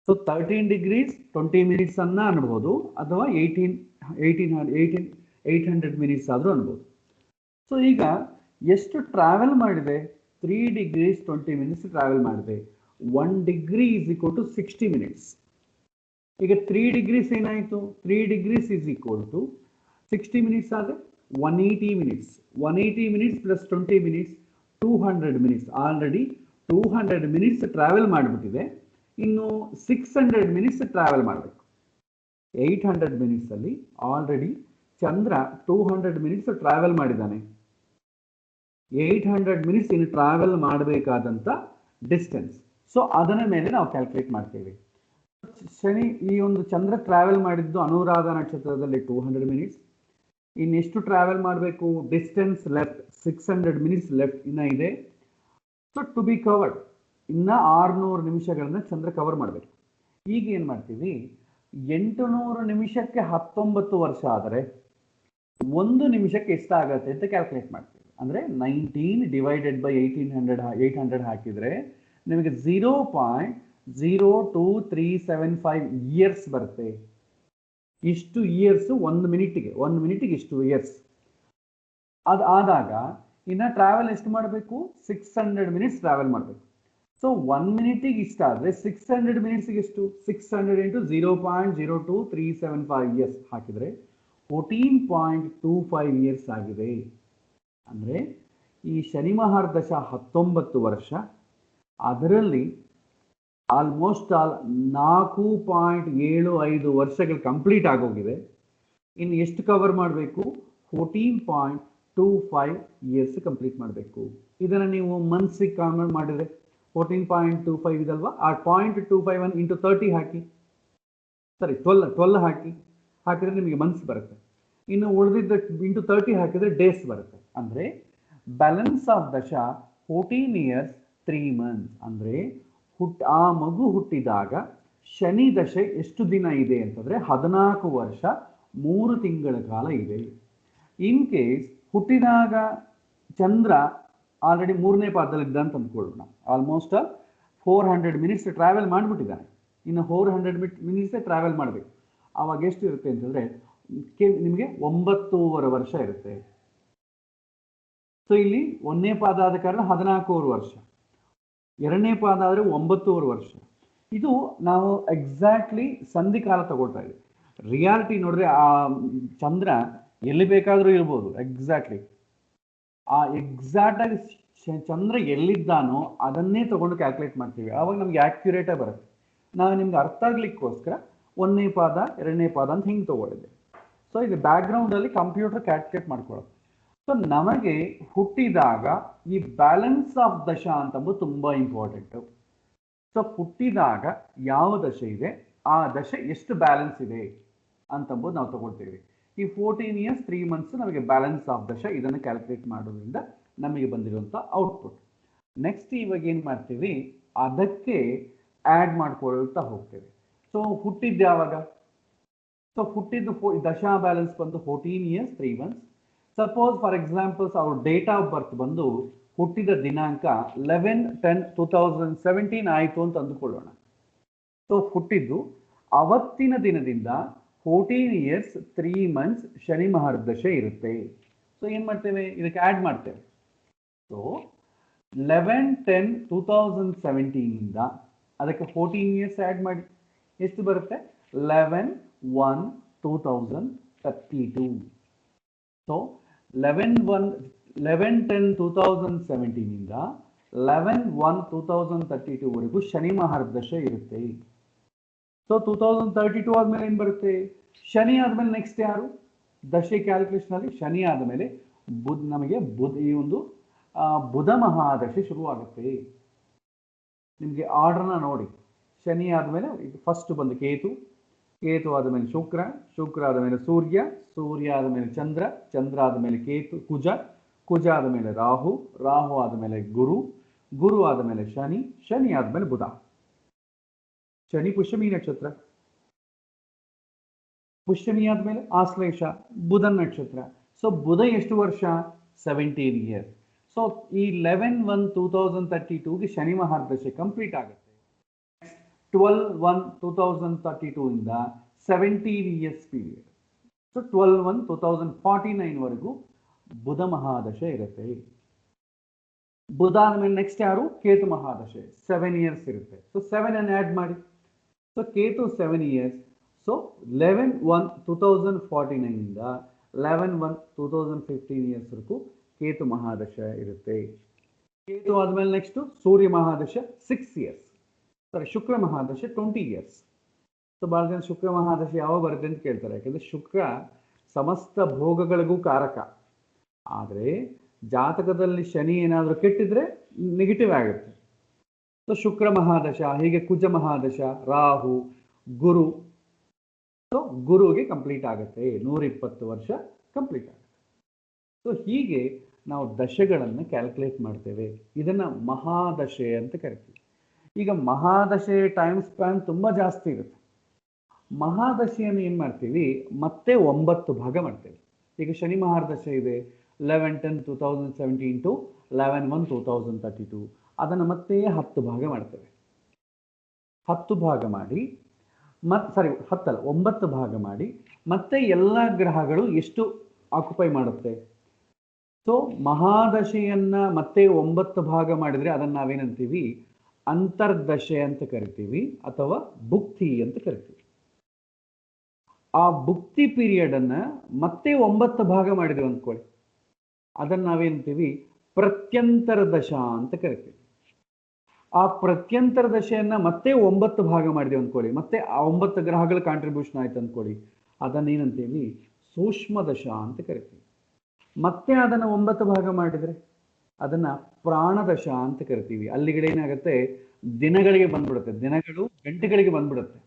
ಸೊ 13 degrees 20 minutes ಅನ್ನ ಅನ್ಬೋದು, ಅಥವಾ 800 minutes ಆದರೂ ಅನ್ಬೋದು. ಸೊ ಈಗ ಎಷ್ಟು ಟ್ರಾವೆಲ್ ಮಾಡಿದೆ? 3 degrees 20 minutes ಟ್ರಾವೆಲ್ ಮಾಡಿದೆ. 1 degree is equal to 60 minutes. ಈಗ 3 degrees ಏನಾಯಿತು? 3 degrees is equal to 60 minutes ಆದರೆ 180 minutes. 180 minutes plus 20 minutes 200 minutes. Already 200 minutes travel ಮಾಡಿಬಿಟ್ಟಿದೆ. ಇನ್ನು 600 minutes ಟ್ರಾವೆಲ್ ಮಾಡಬೇಕು. 800 minutes ಅಲ್ಲಿ ಆಲ್ರೆಡಿ ಚಂದ್ರ 200 minutes ಟ್ರಾವೆಲ್ ಮಾಡಿದ್ದಾನೆ. 800 minutes ಇನ್ನು ಟ್ರಾವೆಲ್ ಮಾಡಬೇಕಾದಂಥ ಡಿಸ್ಟೆನ್ಸ್. ಸೊ ಅದರ ಮೇಲೆ ನಾವು ಕ್ಯಾಲ್ಕುಲೇಟ್ ಮಾಡ್ತೇವೆ. ಶನಿ ಈ ಒಂದು ಚಂದ್ರ ಟ್ರಾವೆಲ್ ಮಾಡಿದ್ದು ಅನುರಾಧ ನಕ್ಷತ್ರದಲ್ಲಿ 200 minutes. ಇನ್ನೆಷ್ಟು ಟ್ರಾವೆಲ್ ಮಾಡಬೇಕು? ಡಿಸ್ಟೆನ್ಸ್ ಲೆಫ್ಟ್ 600 minutes ಲೆಫ್ಟ್ ಇನ್ನ ಇದೆ. ಸೊ ಟು ಬಿ ಕವರ್ಡ್ ಇನ್ನ 600 ನಿಮಿಷಗಳನ್ನ ಚಂದ್ರ ಕವರ್ ಮಾಡಬೇಕು. ಈಗ ಏನು ಮಾಡ್ತೀವಿ? 800 ನಿಮಿಷಕ್ಕೆ 19 ವರ್ಷ ಆದರೆ ಒಂದು ನಿಮಿಷಕ್ಕೆ ಎಷ್ಟಾಗತ್ತೆ ಅಂತ ಕ್ಯಾಲ್ಕುಲೇಟ್ ಮಾಡ್ತೀವಿ. ಅಂದರೆ 19 ಡಿವೈಡೆಡ್ ಬೈ 800 ಹಾಕಿದರೆ ನಿಮಗೆ 0.02375 ಇಯರ್ಸ್ ಬರುತ್ತೆ. ಇಷ್ಟು ಇಯರ್ಸು ಒಂದು ಮಿನಿಟಿಗೆ ಇಷ್ಟು ಇಯರ್ಸ್. ಅದು ಆದಾಗ ಇನ್ನು ಟ್ರಾವೆಲ್ ಎಷ್ಟು ಮಾಡಬೇಕು? 600 ಮಿನಿಟ್ಸ್ ಟ್ರಾವೆಲ್ ಮಾಡಬೇಕು. ಸೊ 1 ಮಿನಿಟಿಗೆ ಇಷ್ಟ ಆದರೆ 600 ಮಿನಿಟ್ಸ್ಗೆ ಎಷ್ಟು? 600 ಇಂಟು 0.02375 ಇಯರ್ಸ್ ಹಾಕಿದರೆ 14.25 ಇಯರ್ಸ್ ಆಗಿದೆ. ಅಂದರೆ ಈ ಶನಿ ಮಹಾರ್ದಶ 19 ವರ್ಷ, ಅದರಲ್ಲಿ ಆಲ್ಮೋಸ್ಟ್ 4.75 ವರ್ಷಗಳು ಕಂಪ್ಲೀಟ್ ಆಗೋಗಿದೆ. ಇನ್ನು ಎಷ್ಟು ಕವರ್ ಮಾಡಬೇಕು? 14.25 ಇಯರ್ಸ್ ಕಂಪ್ಲೀಟ್ ಮಾಡಬೇಕು. ಇದನ್ನು ನೀವು ಮಂತ್ಸಿಗೆ ಕನ್ವರ್ಟ್ ಮಾಡಿದರೆ 14.25 ಇದಲ್ವಾ, ಆ 0.251 ಇಂಟು 30 ಹಾಕಿ, ಸರಿ 12 ಹಾಕಿದರೆ ನಿಮಗೆ ಮಂತ್ಸ್ ಬರುತ್ತೆ. ಇನ್ನು ಉಳಿದಿದ್ದ ಇಂಟು 30 ಹಾಕಿದರೆ ಡೇಸ್ ಬರುತ್ತೆ. ಅಂದರೆ ಬ್ಯಾಲೆನ್ಸ್ ಆಫ್ ದಶ 14 ಇಯರ್ಸ್ 3 ಮಂತ್ಸ್. ಅಂದರೆ ಆ ಮಗು ಹುಟ್ಟಿದಾಗ ಶನಿ ದಶೆ ಎಷ್ಟು ದಿನ ಇದೆ ಅಂತಂದರೆ 14 ವರ್ಷ 3 ತಿಂಗಳ ಕಾಲ ಇದೆ. ಇನ್ ಕೇಸ್ ಹುಟ್ಟಿದಾಗ ಚಂದ್ರ ಆಲ್ರೆಡಿ 3ನೇ ಪಾದದಲ್ಲಿದ್ದ ಅಂತ ಅಂದ್ಕೊಳ್ಳೋಣ, ಆಲ್ಮೋಸ್ಟ್ 400 ಮಿನಿಟ್ಸ್ ಟ್ರಾವೆಲ್ ಮಾಡಿಬಿಟ್ಟಿದ್ದಾನೆ. ಇನ್ನು 400 ಮಿನಿಟ್ಸೇ ಟ್ರಾವೆಲ್ ಮಾಡಬೇಕು. ಆವಾಗ ಎಷ್ಟು ಇರುತ್ತೆ ಅಂತಂದರೆ ನಿಮಗೆ 9.5 ವರ್ಷ ಇರುತ್ತೆ. ಸೊ ಇಲ್ಲಿ 1ನೇ ಪಾದ ಆದ ಕಾರಣ 14 ವರ್ಷ, 2ನೇ ಪಾದ ಆದರೆ 9 ವರ್ಷ. ಇದು ನಾವು ಎಕ್ಸಾಕ್ಟ್ಲಿ ಸಂಧಿಕಾಲ ತಗೊಳ್ತಾ ಇದ್ದೀವಿ. ರಿಯಾಲಿಟಿ ನೋಡ್ರೆ ಆ ಚಂದ್ರ ಎಲ್ಲಿ ಬೇಕಾದರೂ ಇರ್ಬೋದು. ಎಕ್ಸಾಕ್ಟ್ಲಿ ಚಂದ್ರ ಎಲ್ಲಿದ್ದಾನೋ ಅದನ್ನೇ ತಗೊಂಡು ಕ್ಯಾಲ್ಕುಲೇಟ್ ಮಾಡ್ತೀವಿ. ಆವಾಗ ನಮ್ಗೆ ಆಕ್ಯುರೇಟಾಗಿ ಬರುತ್ತೆ. ನಾವು ನಿಮ್ಗೆ ಅರ್ಥ ಆಗ್ಲಿಕ್ಕೋಸ್ಕರ 1ನೇ ಪಾದ 2ನೇ ಪಾದ ಅಂತ ಹಿಂಗೆ ತಗೊಳ್ಳಿದೆ. ಸೊ ಇದು ಬ್ಯಾಕ್ಗ್ರೌಂಡಲ್ಲಿ ಕಂಪ್ಯೂಟರ್ ಕ್ಯಾಲ್ಕುಲೇಟ್ ಮಾಡ್ಕೊಳ್ಳೋದು. ಸೊ ನಮಗೆ ಹುಟ್ಟಿದಾಗ ಈ ಬ್ಯಾಲೆನ್ಸ್ ಆಫ್ ದಶ ಅಂತಂಬುದು ತುಂಬ ಇಂಪಾರ್ಟೆಂಟು. ಸೊ ಹುಟ್ಟಿದಾಗ ಯಾವ ದಶೆ ಇದೆ, ಆ ದಶೆ ಎಷ್ಟು ಬ್ಯಾಲೆನ್ಸ್ ಇದೆ ಅಂತಂಬುದು ನಾವು ತಗೊಳ್ತೀವಿ. ಈ 14 ಇಯರ್ಸ್ 3 ಮಂತ್ಸ್ ನಮಗೆ ಬ್ಯಾಲೆನ್ಸ್ ಆಫ್ ದಶ, ಇದನ್ನು ಕ್ಯಾಲ್ಕುಲೇಟ್ ಮಾಡೋದ್ರಿಂದ ನಮಗೆ ಬಂದಿರುವಂಥ ಔಟ್ಪುಟ್. ನೆಕ್ಸ್ಟ್ ಇವಾಗ ಏನು ಮಾಡ್ತೀವಿ, ಅದಕ್ಕೆ ಆ್ಯಡ್ ಮಾಡ್ಕೊಳ್ತಾ ಹೋಗ್ತೇವೆ. ಸೊ ಹುಟ್ಟಿದ್ದು ಯಾವಾಗ? ಸೊ ಹುಟ್ಟಿದ್ದು ದಶಾ ಬ್ಯಾಲೆನ್ಸ್ ಬಂದು 14 years 3 months. Suppose for examples ಅವ್ರ ಡೇಟ್ ಆಫ್ ಬರ್ತ್ ಬಂದು ಹುಟ್ಟಿದ ದಿನಾಂಕ 11/10/2017 ಆಯಿತು ಅಂತ ಅಂದುಕೊಳ್ಳೋಣ. ಸೊ ಹುಟ್ಟಿದ್ದು ಅವತ್ತಿನ ದಿನದಿಂದ 14 ಇಯರ್ಸ್ 3 ಮಂತ್ಸ್ ಶನಿ ಮಹಾರ್ದಶೆ ಇರುತ್ತೆ. ಸೊ ಏನು ಮಾಡ್ತೇವೆ, ಇದಕ್ಕೆ ಆ್ಯಡ್ ಮಾಡ್ತೇವೆ. ಸೊ 11/10/2017 ಇಂದ ಅದಕ್ಕೆ 14 ಇಯರ್ಸ್ ಆ್ಯಡ್ ಮಾಡಿ ಎಷ್ಟು ಬರುತ್ತೆ? 11/1/2032. ಸೊ 11/10/2017 ಇಂದ 11/1/2032 ವರೆಗೂ ಶನಿ ಮಹಾರ್ದಶೆ ಇರುತ್ತೆ. ಸೊ 2032 ಆದಮೇಲೆ ಏನು ಬರುತ್ತೆ? ಶನಿ ಆದಮೇಲೆ ನೆಕ್ಸ್ಟ್ ಯಾರು? ದಶೆ ಕ್ಯಾಲ್ಕುಲೇಷನಲ್ಲಿ ಶನಿ ಆದಮೇಲೆ ನಮಗೆ ಈ ಒಂದು ಬುಧ ಮಹಾದಶೆ ಶುರುವಾಗುತ್ತೆ. ನಿಮಗೆ ಆರ್ಡರ್ನ ನೋಡಿ, ಶನಿ ಆದಮೇಲೆ ಫಸ್ಟ್ ಬಂದು ಕೇತು ಆದಮೇಲೆ ಶುಕ್ರ ಆದಮೇಲೆ ಸೂರ್ಯ ಆದಮೇಲೆ ಚಂದ್ರ ಆದಮೇಲೆ ಕುಜ ಆದಮೇಲೆ ರಾಹು ಆದಮೇಲೆ ಗುರು ಆದಮೇಲೆ ಶನಿ ಆದಮೇಲೆ ಬುಧ. ಶನಿ ಪುಷ್ಯಮಿ ನಕ್ಷತ್ರ, ಪುಷ್ಯಮಿ ಆದಮೇಲೆ ಆಶ್ಲೇಷ, ಬುಧನ್ ನಕ್ಷತ್ರ. ಸೊ ಬುಧ ಎಷ್ಟು ವರ್ಷ? 17 ಇಯರ್ಸ್. ಸೊ ಈ 11/1/2032ಗೆ ಶನಿ ಮಹಾರ್ದಶೆ ಕಂಪ್ಲೀಟ್ ಆಗುತ್ತೆ. 12/1/2032 ಇಂದ 17 ಇಯರ್ಸ್ ಪೀರಿಯಡ್. ಸೊ 12/1/2049 ವರೆಗೂ ಬುಧ ಮಹಾದಶೆ ಇರುತ್ತೆ. ಬುಧ ಆದಮೇಲೆ ನೆಕ್ಸ್ಟ್ ಯಾರು? ಕೇತು ಮಹಾದಶೆ 7 ಇಯರ್ಸ್ ಇರುತ್ತೆ. ಸೊ 7 ಅನ್ನು ಆ್ಯಡ್ ಮಾಡಿ. So Ketu 7 years. ಸೊ 11/1/2049 ಇಂದ 11/1/2015 ಇಯರ್ಸ್ ವರೆಗೂ ಕೇತು ಮಹಾದಶೆ ಇರುತ್ತೆ. ಕೇತು ಆದಮೇಲೆ ನೆಕ್ಸ್ಟು ಸೂರ್ಯ ಮಹಾದಶೆ 6 ಇಯರ್ಸ್. ಸಾರಿ, ಶುಕ್ರ ಮಹಾದಶೆ 20 ಇಯರ್ಸ್. ಸೊ ಭಾಳ ಜನ ಶುಕ್ರ ಮಹಾದಶೆ ಯಾವಾಗ ಬರುತ್ತೆ ಅಂತ ಕೇಳ್ತಾರೆ. ಯಾಕೆಂದರೆ ಶುಕ್ರ ಸಮಸ್ತ ಭೋಗಗಳಿಗೂ ಕಾರಕ. ಆದರೆ ಜಾತಕದಲ್ಲಿ ಶನಿ ಏನಾದರೂ ಕೆಟ್ಟಿದ್ರೆ ನೆಗೆಟಿವ್ ಆಗುತ್ತೆ. ಸೊ ಶುಕ್ರ ಮಹಾದಶ, ಹೀಗೆ ಕುಜ ಮಹಾದಶ, ರಾಹು, ಗುರು. ಸೊ ಗುರುವಿಗೆ ಕಂಪ್ಲೀಟ್ ಆಗುತ್ತೆ, 120 ವರ್ಷ ಕಂಪ್ಲೀಟ್ ಆಗುತ್ತೆ. ಸೊ ಹೀಗೆ ನಾವು ದಶೆಗಳನ್ನು ಕ್ಯಾಲ್ಕುಲೇಟ್ ಮಾಡ್ತೇವೆ. ಇದನ್ನು ಮಹಾದಶೆ ಅಂತ ಕರಿತೀವಿ. ಈಗ ಮಹಾದಶೆ ಟೈಮ್ ಸ್ಪ್ಯಾನ್ ತುಂಬ ಜಾಸ್ತಿ ಇರುತ್ತೆ. ಮಹಾದಶೆಯನ್ನು ಏನು ಮಾಡ್ತೀವಿ, ಮತ್ತೆ 9 ಭಾಗ ಮಾಡ್ತೇವೆ. ಈಗ ಶನಿ ಮಹಾರ್ದಶೆ ಇದೆ 11-10-2017 ಟು 11-1-2032. ಅದನ್ನು ಮತ್ತೆ 10 ಭಾಗ ಮಾಡ್ತೇವೆ. 10 ಭಾಗ ಮಾಡಿ ಸಾರಿ 10 ಅಲ್ಲ 9 ಭಾಗ ಮಾಡಿ ಮತ್ತೆ ಎಲ್ಲ ಗ್ರಹಗಳು ಎಷ್ಟು ಆಕ್ಯುಪೈ ಮಾಡುತ್ತೆ. ಸೊ ಮಹಾದಶೆಯನ್ನ ಮತ್ತೆ 9 ಭಾಗ ಮಾಡಿದ್ರೆ ಅದನ್ನ ನಾವೇನಂತೀವಿ, ಅಂತರ್ದಶೆ ಅಂತ ಕರಿತೀವಿ ಅಥವಾ ಭುಕ್ತಿ ಅಂತ ಕರಿತೀವಿ. ಆ ಭುಕ್ತಿ ಪೀರಿಯಡ್ ಅನ್ನ ಮತ್ತೆ 9 ಭಾಗ ಮಾಡಿದ್ವಿ ಅಂದ್ಕೊಳ್ಳಿ, ಅದನ್ನ ನಾವೇಂತೀವಿ ಪ್ರತ್ಯಂತರ ದಶಾ ಅಂತ ಕರಿತೀವಿ. ಆ ಪ್ರತ್ಯಂತರ ದಶೆಯನ್ನ ಮತ್ತೆ 9 ಭಾಗ ಮಾಡಿದ್ವಿ ಅಂದ್ಕೊಳ್ಳಿ, ಮತ್ತೆ ಆ 9 ಗ್ರಹಗಳ ಕಾಂಟ್ರಿಬ್ಯೂಷನ್ ಆಯ್ತು ಅಂದ್ಕೊಳ್ಳಿ, ಅದನ್ನ ಏನಂತೀವಿ ಸೂಕ್ಷ್ಮ ದಶಾ ಅಂತ ಕರಿತೀವಿ. ಮತ್ತೆ ಅದನ್ನು 9 ಭಾಗ ಮಾಡಿದರೆ ಅದನ್ನ ಪ್ರಾಣದಶ ಅಂತ ಕರಿತೀವಿ. ಅಲ್ಲಿಗಡೆ ಏನಾಗುತ್ತೆ, ದಿನಗಳಿಗೆ ಬಂದ್ಬಿಡುತ್ತೆ, ದಿನಗಳು ಗಂಟೆಗಳಿಗೆ ಬಂದ್ಬಿಡುತ್ತೆ.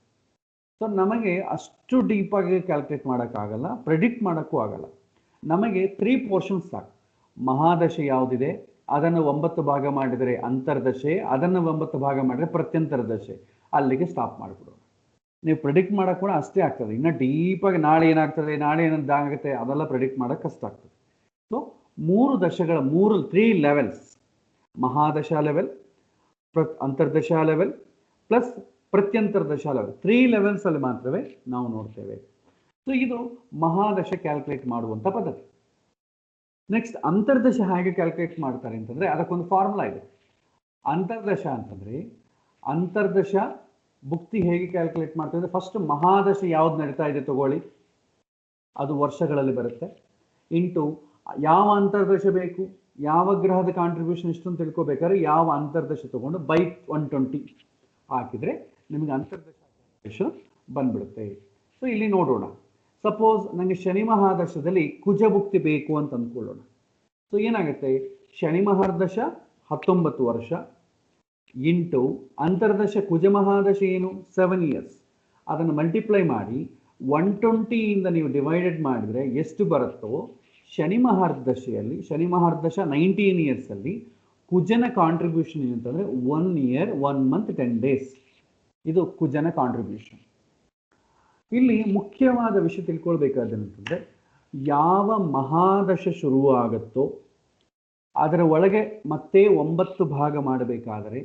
ಸೊ ನಮಗೆ ಅಷ್ಟು ಡೀಪಾಗಿ ಕ್ಯಾಲ್ಕುಲೇಟ್ ಮಾಡೋಕ್ಕಾಗಲ್ಲ, ಪ್ರೆಡಿಕ್ಟ್ ಮಾಡೋಕ್ಕೂ ಆಗಲ್ಲ. ನಮಗೆ 3 ಪೋರ್ಷನ್ಸ್ ಸಾಕು. ಮಹಾದಶೆ ಯಾವುದಿದೆ ಅದನ್ನು 9 ಭಾಗ ಮಾಡಿದರೆ ಅಂತರ್ದಶೆ, ಅದನ್ನು 9 ಭಾಗ ಮಾಡಿದರೆ ಪ್ರತ್ಯಂತರ ದಶೆ, ಅಲ್ಲಿಗೆ ಸ್ಟಾಪ್ ಮಾಡಿಬಿಡೋಣ. ನೀವು ಪ್ರೆಡಿಕ್ಟ್ ಮಾಡೋಕ್ಕೆ ಕೂಡ ಅಷ್ಟೇ ಆಗ್ತದೆ. ಇನ್ನು ಡೀಪಾಗಿ ನಾಳೆ ಏನಾಗ್ತದೆ, ನಾಳೆ ಏನಾಗುತ್ತೆ ಅದೆಲ್ಲ ಪ್ರೆಡಿಕ್ಟ್ ಮಾಡೋಕ್ಕೆ ಕಷ್ಟ ಆಗ್ತದೆ. ಸೊ 3 ದಶೆಗಳ 3 ಲೆವೆಲ್ಸ್, ಮಹಾದಶಾ ಲೆವೆಲ್, ಅಂತರ್ದಶಾ ಲೆವೆಲ್ ಪ್ಲಸ್ ಪ್ರತ್ಯಂತರ ದಶಾ ಲೆವೆಲ್, 3 ಲೆವೆಲ್ಸ್ ಅಲ್ಲಿ ಮಾತ್ರವೇ ನಾವು ನೋಡ್ತೇವೆ. ಸೊ ಇದು ಮಹಾದಶೆ ಕ್ಯಾಲ್ಕುಲೇಟ್ ಮಾಡುವಂಥ ಪದ್ಧತಿ. ನೆಕ್ಸ್ಟ್ ಅಂತರ್ದಶ ಹೇಗೆ ಕ್ಯಾಲ್ಕುಲೇಟ್ ಮಾಡ್ತಾರೆ ಅಂತಂದ್ರೆ ಅದಕ್ಕೊಂದು ಫಾರ್ಮುಲಾ ಇದೆ. ಅಂತರ್ದಶ ಅಂತಂದ್ರೆ ಅಂತರ್ದಶ ಭುಕ್ತಿ ಹೇಗೆ ಕ್ಯಾಲ್ಕುಲೇಟ್ ಮಾಡ್ತಾರೆ ಅಂದ್ರೆ, ಫಸ್ಟ್ ಮಹಾದಶ ಯಾವ್ದು ನಡೀತಾ ಇದೆ ತಗೊಳ್ಳಿ, ಅದು ವರ್ಷಗಳಲ್ಲಿ ಬರುತ್ತೆ, ಇಂಟು ಯಾವ ಅಂತರ್ದಶ ಬೇಕು, ಯಾವ ಗ್ರಹದ ಕಾಂಟ್ರಿಬ್ಯೂಷನ್ ಇಷ್ಟು ಅಂತ ತಿಳ್ಕೊಬೇಕಾದ್ರೆ ಯಾವ ಅಂತರ್ದಶ ತಗೊಂಡು ಬೈ 120 ಹಾಕಿದ್ರೆ ನಿಮಗೆ ಅಂತರ್ದಶ ಬಂದ್ಬಿಡುತ್ತೆ. ಸೊ ಇಲ್ಲಿ ನೋಡೋಣ, ಸಪೋಸ್ ನನಗೆ ಶನಿ ಮಹಾದಶದಲ್ಲಿ ಕುಜಭುಕ್ತಿ ಬೇಕು ಅಂತ ಅಂದ್ಕೊಳ್ಳೋಣ. ಸೊ ಏನಾಗುತ್ತೆ, ಶನಿ ಮಹಾದಶ 19 ವರ್ಷ ಇಂಟು ಅಂತರ್ದಶ ಕುಜ ಮಹಾದಶ ಏನು 7 years, ಅದನ್ನು ಮಲ್ಟಿಪ್ಲೈ ಮಾಡಿ 120 ಇಂದ ನೀವು ಡಿವೈಡೆಡ್ ಮಾಡಿದರೆ ಎಷ್ಟು ಬರುತ್ತೋ, ಶನಿ ಮಹಾರ್ದಶೆಯಲ್ಲಿ, ಶನಿ ಮಹಾರ್ದಶ 19 years ಅಲ್ಲಿ ಕುಜನ ಕಾಂಟ್ರಿಬ್ಯೂಷನ್ ಏನಂತಂದ್ರೆ 1 year 1 month 10 days, ಇದು ಕುಜನ ಕಾಂಟ್ರಿಬ್ಯೂಷನ್. ಇಲ್ಲಿ ಮುಖ್ಯವಾದ ವಿಷಯ ತಿಳ್ಕೊಳ್ಬೇಕಾದಂತಂದ್ರೆ, ಯಾವ ಮಹಾದಶ ಶುರುವಾಗುತ್ತೋ ಅದರ ಒಳಗೆ ಮತ್ತೆ 9 ಭಾಗ ಮಾಡಬೇಕಾದರೆ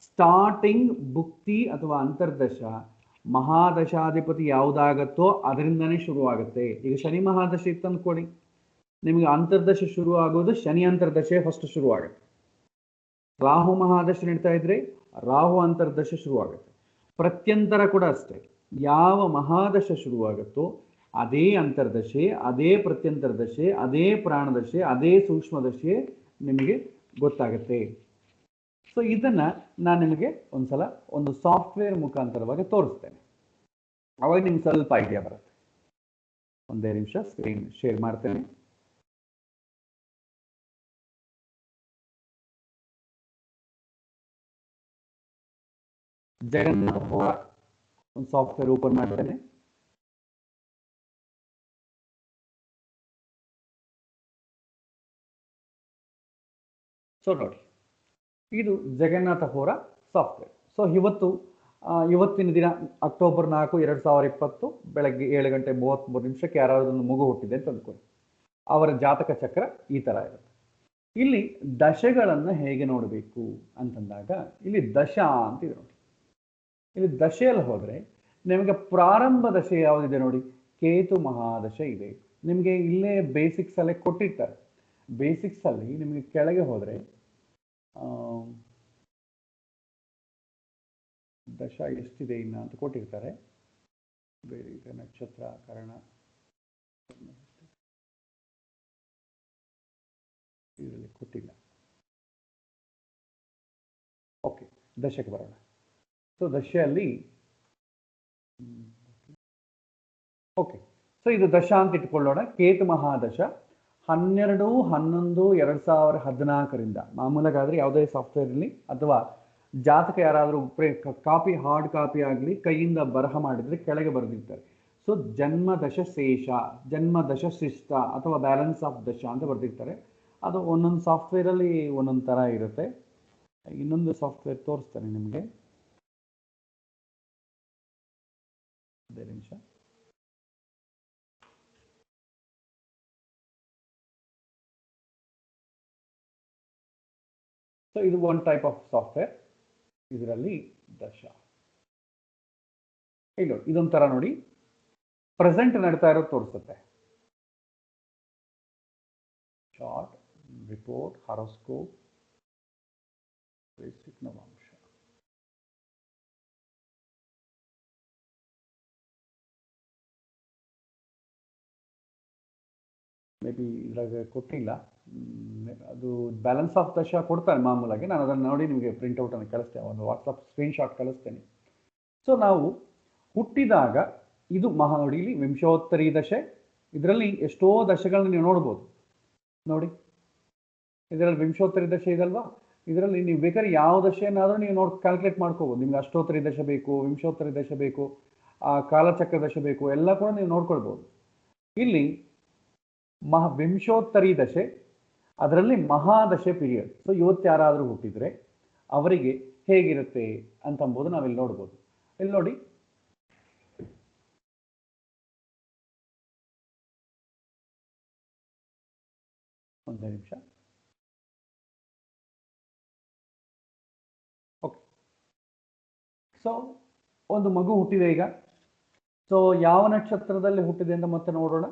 ಸ್ಟಾರ್ಟಿಂಗ್ ಭುಕ್ತಿ ಅಥವಾ ಅಂತರ್ದಶ ಮಹಾದಶಾಧಿಪತಿ ಯಾವುದಾಗತ್ತೋ ಅದರಿಂದನೇ ಶುರುವಾಗುತ್ತೆ. ಈಗ ಶನಿ ಮಹಾದಶ ಇತ್ತು ಅಂದ್ಕೊಳ್ಳಿ, ನಿಮಗೆ ಅಂತರ್ದಶ ಶುರು ಆಗೋದು ಶನಿ ಅಂತರ್ದಶೆ ಫಸ್ಟ್ ಶುರುವಾಗುತ್ತೆ. ರಾಹು ಮಹಾದಶ ನಡೀತಾ ಇದ್ರೆ ರಾಹು ಅಂತರ್ದಶ ಶುರುವಾಗುತ್ತೆ. ಪ್ರತ್ಯಂತರ ಕೂಡ ಅಷ್ಟೇ, ಯಾವ ಮಹಾದಶ ಶುರುವಾಗುತ್ತೋ ಅದೇ ಅಂತರ್ದಶೆ, ಅದೇ ಪ್ರತ್ಯಂತರ ದಶೆ, ಅದೇ ಪ್ರಾಣದಶೆ, ಅದೇ ಸೂಕ್ಷ್ಮದಶೆ ನಿಮಗೆ ಗೊತ್ತಾಗುತ್ತೆ. ಸೊ ಇದನ್ನ ನಾನು ನಿಮಗೆ ಒಂದ್ಸಲ ಒಂದು ಸಾಫ್ಟ್ವೇರ್ ಮುಖಾಂತರವಾಗಿ ತೋರಿಸ್ತೇನೆ, ಅವಾಗ ನಿಮ್ಗೆ ಸ್ವಲ್ಪ ಐಡಿಯಾ ಬರುತ್ತೆ. ಒಂದೇ ನಿಮಿಷ ಸ್ಕ್ರೀನ್ ಶೇರ್ ಮಾಡ್ತೇನೆ. ಜಗನ್ನಾಥ ಒಂದು ಸಾಫ್ಟ್ವೇರ್ ಓಪನ್ ಮಾಡ್ತೇನೆ. ಸೊ ನೋಡಿ, ಇದು ಜಗನ್ನಾಥ ಹೋರ ಸಾಫ್ಟ್ವೇರ್. ಸೊ ಇವತ್ತಿನ ದಿನ ಅಕ್ಟೋಬರ್ 4, 2020 ಬೆಳಗ್ಗೆ 7:33 ಯಾರಾದ್ರೂ ಒಂದು ಮಗು ಹುಟ್ಟಿದೆ ಅಂತ ಅಂದ್ಕೊಳ್ಳಿ, ಅವರ ಜಾತಕ ಚಕ್ರ ಈ ತರ ಇರುತ್ತೆ. ಇಲ್ಲಿ ದಶೆಗಳನ್ನು ಹೇಗೆ ನೋಡಬೇಕು ಅಂತಂದಾಗ ಇಲ್ಲಿ ದಶಾ ಅಂತ ಇದೆ ನೋಡಿ. ಇಲ್ಲಿ ದಶೆಯಲ್ಲಿ ಹೋದ್ರೆ ನಿಮಗೆ ಪ್ರಾರಂಭ ದಶೆ ಯಾವುದಿದೆ ನೋಡಿ, ಕೇತು ಮಹಾದಶ ಇದೆ. ನಿಮಗೆ ಇಲ್ಲೇ ಬೇಸಿಕ್ಸ್ ಅಲ್ಲೇ ಕೊಟ್ಟಿರ್ತಾರೆ. ಬೇಸಿಕ್ಸ್ ಅಲ್ಲಿ ನಿಮಗೆ ಕೆಳಗೆ ಹೋದ್ರೆ ದಶ ಎಷ್ಟಿದೆ ಇನ್ನ ಅಂತ ಕೊಟ್ಟಿರ್ತಾರೆ. ಬೇರೆ ಇದೆ ನಕ್ಷತ್ರ ಕರ್ಣ, ಇದರಲ್ಲಿ ಕೊಟ್ಟಿಲ್ಲ. ಓಕೆ, ದಶಕ್ಕೆ ಬರೋಣ. ಸೊ ದಶೆಯಲ್ಲಿ ಓಕೆ, ಸೊ ಇದು ದಶ ಅಂತ ಇಟ್ಕೊಳ್ಳೋಣ. ಕೇತು ಮಹಾದಶ 12-11-2014 ಮಾಮೂಲಾಗಾದ್ರೆ ಯಾವುದೇ ಸಾಫ್ಟ್ವೇರ್ ಇರಲಿ ಅಥವಾ ಜಾತಕ ಯಾರಾದರೂ ಕಾಪಿ ಹಾರ್ಡ್ ಕಾಪಿ ಆಗಲಿ ಕೈಯಿಂದ ಬರಹ ಮಾಡಿದ್ರೆ ಕೆಳಗೆ ಬರೆದಿರ್ತಾರೆ. ಸೊ ಜನ್ಮದಶ ಶೇಷ, ಜನ್ಮದಶ ಶಿಷ್ಟ ಅಥವಾ ಬ್ಯಾಲೆನ್ಸ್ ಆಫ್ ದಶ ಅಂತ ಬರೆದಿರ್ತಾರೆ. ಅದು ಒಂದೊಂದು ಸಾಫ್ಟ್ವೇರಲ್ಲಿ ಒಂದೊಂದು ಥರ ಇರುತ್ತೆ. ಇನ್ನೊಂದು ಸಾಫ್ಟ್ವೇರ್ ತೋರಿಸ್ತಾನೆ ನಿಮಗೆ, ಅದೇ ನಿಮಿಷ. ಸೊ ಇದು ಒಂದು ಟೈಪ್ ಆಫ್ ಸಾಫ್ಟ್ವೇರ್. ಇದರಲ್ಲಿ ದಶ ಇಲ್ಲ ಇದೊಂಥರ ನೋಡಿ ಪ್ರೆಸೆಂಟ್ ನಡೀತಾ ಇರೋದು ತೋರಿಸುತ್ತೆ. ಶಾರ್ಟ್ ರಿಪೋರ್ಟ್ ಹಾರೋಸ್ಕೋಪ್ ಬೇಸಿಕ್ ನವಾಂಶ. ಮೇ ಬಿ ಇದ್ರಾಗ ಕೊಟ್ಟಿಲ್ಲ, ಅದು ಬ್ಯಾಲೆನ್ಸ್ ಆಫ್ ದಶ ಕೊಡ್ತಾರೆ ಮಾಮೂಲಾಗಿ. ನಾನು ಅದನ್ನು ನೋಡಿ ನಿಮಗೆ ಪ್ರಿಂಟ್ಔಟನ್ನು ಕಳಿಸ್ತೇನೆ, ಒಂದು ವಾಟ್ಸಪ್ ಸ್ಕ್ರೀನ್ಶಾಟ್ ಕಳಿಸ್ತೇನೆ. ಸೊ ನಾವು ಹುಟ್ಟಿದಾಗ ಇದು ನೋಡಿ ಇಲ್ಲಿ ವಿಂಶೋತ್ತರಿ ದಶೆ, ಇದರಲ್ಲಿ ಎಷ್ಟೋ ದಶೆಗಳನ್ನ ನೀವು ನೋಡ್ಬೋದು ನೋಡಿ. ಇದರಲ್ಲಿ ವಿಂಶೋತ್ತರಿ ದಶೆ ಇದಲ್ವಾ, ಇದರಲ್ಲಿ ನೀವು ಬೇಕಾದ್ರೆ ಯಾವ ದಶೆಯನ್ನಾದರೂ ನೀವು ಕ್ಯಾಲ್ಕುಲೇಟ್ ಮಾಡ್ಕೋಬೋದು. ನಿಮ್ಗೆ ಅಷ್ಟೋತ್ತರಿ ದಶೆ ಬೇಕು, ವಿಂಶೋತ್ತರಿ ದಶೆ ಬೇಕು, ಕಾಲಚಕ್ರ ದಶೆ ಬೇಕು, ಎಲ್ಲ ಕೂಡ ನೀವು ನೋಡ್ಕೊಳ್ಬೋದು. ಇಲ್ಲಿ ವಿಂಶೋತ್ತರಿ ದಶೆ, ಅದರಲ್ಲಿ ಮಹಾದಶೆ ಪೀರಿಯಡ್. ಸೊ ಇವತ್ತು ಯಾರಾದರೂ ಹುಟ್ಟಿದ್ರೆ ಅವರಿಗೆ ಹೇಗಿರುತ್ತೆ ಅಂತಂಬುದು ನಾವಿಲ್ಲಿ ನೋಡ್ಬೋದು. ಇಲ್ಲಿ ನೋಡಿ, ಒಂದೇ ನಿಮಿಷ. ಓಕೆ, ಸೊ ಒಂದು ಮಗು ಹುಟ್ಟಿದೆ ಈಗ. ಸೊ ಯಾವ ನಕ್ಷತ್ರದಲ್ಲಿ ಹುಟ್ಟಿದೆ ಅಂತ ಮತ್ತೆ ನೋಡೋಣ.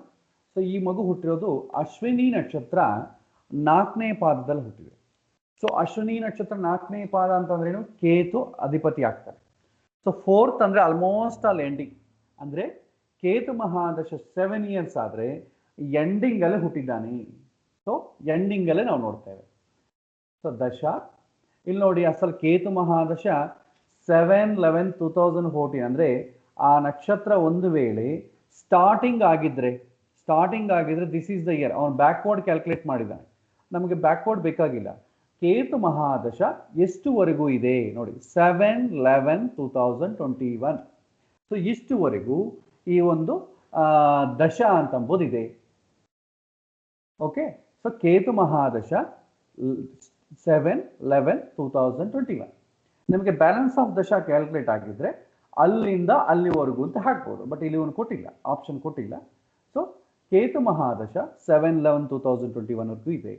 ಸೊ ಈ ಮಗು ಹುಟ್ಟಿರೋದು ಅಶ್ವಿನಿ ನಕ್ಷತ್ರ 4ನೇ ಪಾದದಲ್ಲಿ ಹುಟ್ಟಿದೆ. ಸೊ ಅಶ್ವಿನಿ ನಕ್ಷತ್ರ 4ನೇ ಪಾದ ಅಂತಂದ್ರೇನು, ಕೇತು ಅಧಿಪತಿ ಆಗ್ತಾರೆ. ಸೊ 4th ಅಂದರೆ ಆಲ್ಮೋಸ್ಟ್ ಆಲ್ ಎಂಡಿಂಗ್, ಅಂದರೆ ಕೇತು ಮಹಾದಶ 7 years ಆದರೆ ಎಂಡಿಂಗಲ್ಲೇ ಹುಟ್ಟಿದ್ದಾನೆ. ಸೊ ಎಂಡಿಂಗಲ್ಲೇ ನಾವು ನೋಡ್ತೇವೆ. ಸೊ ದಶ ಇಲ್ಲಿ ನೋಡಿ, ಅಸಲು ಕೇತು ಮಹಾದಶ 7/11/2014, ಅಂದರೆ ಆ ನಕ್ಷತ್ರ ಒಂದು ವೇಳೆ ಸ್ಟಾರ್ಟಿಂಗ್ ಆಗಿದ್ರೆ ದಿಸ್ ಈಸ್ ದ ಇಯರ್. ಅವನು ಬ್ಯಾಕ್ವರ್ಡ್ ಕ್ಯಾಲ್ಕುಲೇಟ್ ಮಾಡಿದ್ದಾನೆ, ನಮಗೆ ಬ್ಯಾಕ್ವರ್ಡ್ ಬೇಕಾಗಿಲ್ಲ. ಕೇತು ಮಹಾದಶ ಎಷ್ಟುವರೆಗೂ ಇದೆ ನೋಡಿ, 7/11/2021. ಸೊ ಇಷ್ಟುವರೆಗೂ ಈ ಒಂದು ದಶ ಅಂತಂಬುದಿದೆ. ಓಕೆ, ಸೊ ಕೇತು ಮಹಾದಶ 7/11/2021. ನಮಗೆ ಬ್ಯಾಲೆನ್ಸ್ ಆಫ್ ದಶ ಕ್ಯಾಲ್ಕುಲೇಟ್ ಆಗಿದ್ರೆ ಅಲ್ಲಿಂದ ಅಲ್ಲಿವರೆಗೂ ಅಂತ ಹಾಕ್ಬೋದು, ಬಟ್ ಇಲ್ಲಿ ಒಂದು ಕೊಟ್ಟಿಲ್ಲ, ಆಪ್ಷನ್ ಕೊಟ್ಟಿಲ್ಲ. ಸೊ ಕೇತು ಮಹಾದಶ 7/11/2021 ವರೆಗೂ ಇದೆ.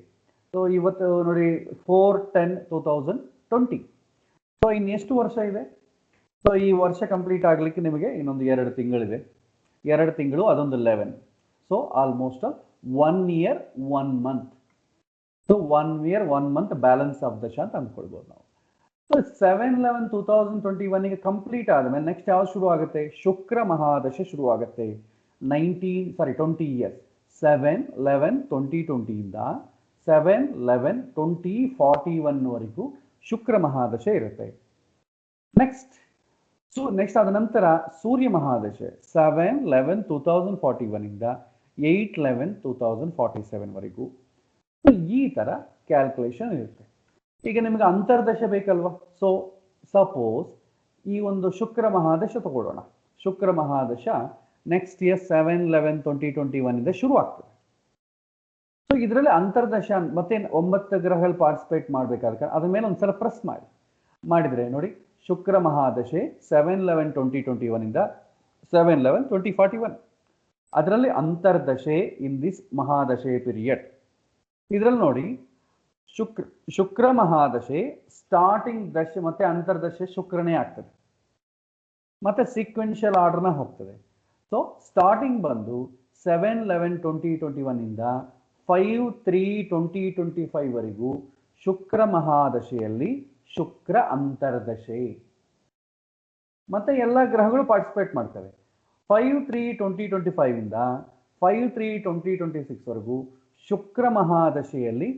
ಸೊ ಇವತ್ತು ನೋಡಿ 4/10/2020. ಸೊ ಇನ್ನೆಷ್ಟು ವರ್ಷ ಇದೆ? ಸೊ ಈ ವರ್ಷ ಕಂಪ್ಲೀಟ್ ಆಗಲಿಕ್ಕೆ ನಿಮಗೆ ಇನ್ನೊಂದು 2 ತಿಂಗಳಿದೆ. 2 ತಿಂಗಳು ಅದೊಂದು 11. So almost 1 year 1 month. So 1 year 1 month balance of ದಶ ಅಂತ ಅಂದ್ಕೊಳ್ಬೋದು ನಾವು. ಸೊ 7/11/2021 ಕಂಪ್ಲೀಟ್ ಆದಮೇಲೆ ನೆಕ್ಸ್ಟ್ ಯಾವ್ದು ಶುರು ಆಗುತ್ತೆ? ಶುಕ್ರ ಮಹಾದಶ ಶುರು ಆಗುತ್ತೆ. 20 years, 7/11/2020 ಇಂದ 7/11/2041 ವರೆಗೂ ಶುಕ್ರ ಮಹಾದಶ ಇರುತ್ತೆ. ನೆಕ್ಸ್ಟ್ ಆದ ನಂತರ ಸೂರ್ಯ ಮಹಾದಶೆ 7/11/2041 ಇಂದ 8/11/2047 ವರೆಗೂ. ಸೊ ಈ ತರ ಕ್ಯಾಲ್ಕುಲೇಷನ್ ಇರುತ್ತೆ. ಈಗ ನಿಮಗೆ ಅಂತರ್ದಶ ಬೇಕಲ್ವಾ? ಸೊ ಸಪೋಸ್ ಈ ಒಂದು ಶುಕ್ರ ಮಹಾದಶ ತಗೊಳ್ಳೋಣ. ಶುಕ್ರ ಮಹಾದಶ ನೆಕ್ಸ್ಟ್ ಇಯರ್ 7/11/2021 ಇಂದ ಶುರು ಆಗ್ತದೆ. ಸೊ ಇದರಲ್ಲಿ ಅಂತರ್ದಶ ಮತ್ತೆ 9 ಗ್ರಹಗಳು ಪಾರ್ಟಿಸಿಪೇಟ್ ಮಾಡಬೇಕಾದ್ರೆ ಅದ್ರ ಮೇಲೆ ಒಂದ್ಸಲ ಪ್ರೆಸ್ ಮಾಡಿದ್ರೆ ನೋಡಿ, ಶುಕ್ರ ಮಹಾದಶೆ 7/11/2021 ಇಂದ 7/11/2041. ಅದರಲ್ಲಿ ಅಂತರ್ದಶೆ ಇನ್ ದಿಸ್ ಮಹಾದಶೆ ಪೀರಿಯಡ್. ಇದರಲ್ಲಿ ನೋಡಿ, ಶುಕ್ರ ಮಹಾದಶೆ ಸ್ಟಾರ್ಟಿಂಗ್ ದಶೆ ಮತ್ತೆ ಅಂತರ್ದಶೆ ಶುಕ್ರನೇ ಆಗ್ತದೆ, ಮತ್ತೆ ಸೀಕ್ವೆನ್ಷಿಯಲ್ ಆರ್ಡರ್ನ ಹೋಗ್ತದೆ. ಸೊ ಸ್ಟಾರ್ಟಿಂಗ್ ಬಂದು 7/11/2021 ಇಂದ 5/3/2025 ವರೆಗೂ ಶುಕ್ರ ಮಹಾದಶೆಯಲ್ಲಿ ಶುಕ್ರ ಅಂತರ್ದಶೆ. ಮತ್ತೆ ಎಲ್ಲ ಗ್ರಹಗಳು ಪಾರ್ಟಿಸಿಪೇಟ್ ಮಾಡ್ತವೆ. 5/3/2025 ಇಂದ 5/3/2026 ವರೆಗೂ ಶುಕ್ರ ಮಹಾದಶೆಯಲ್ಲಿ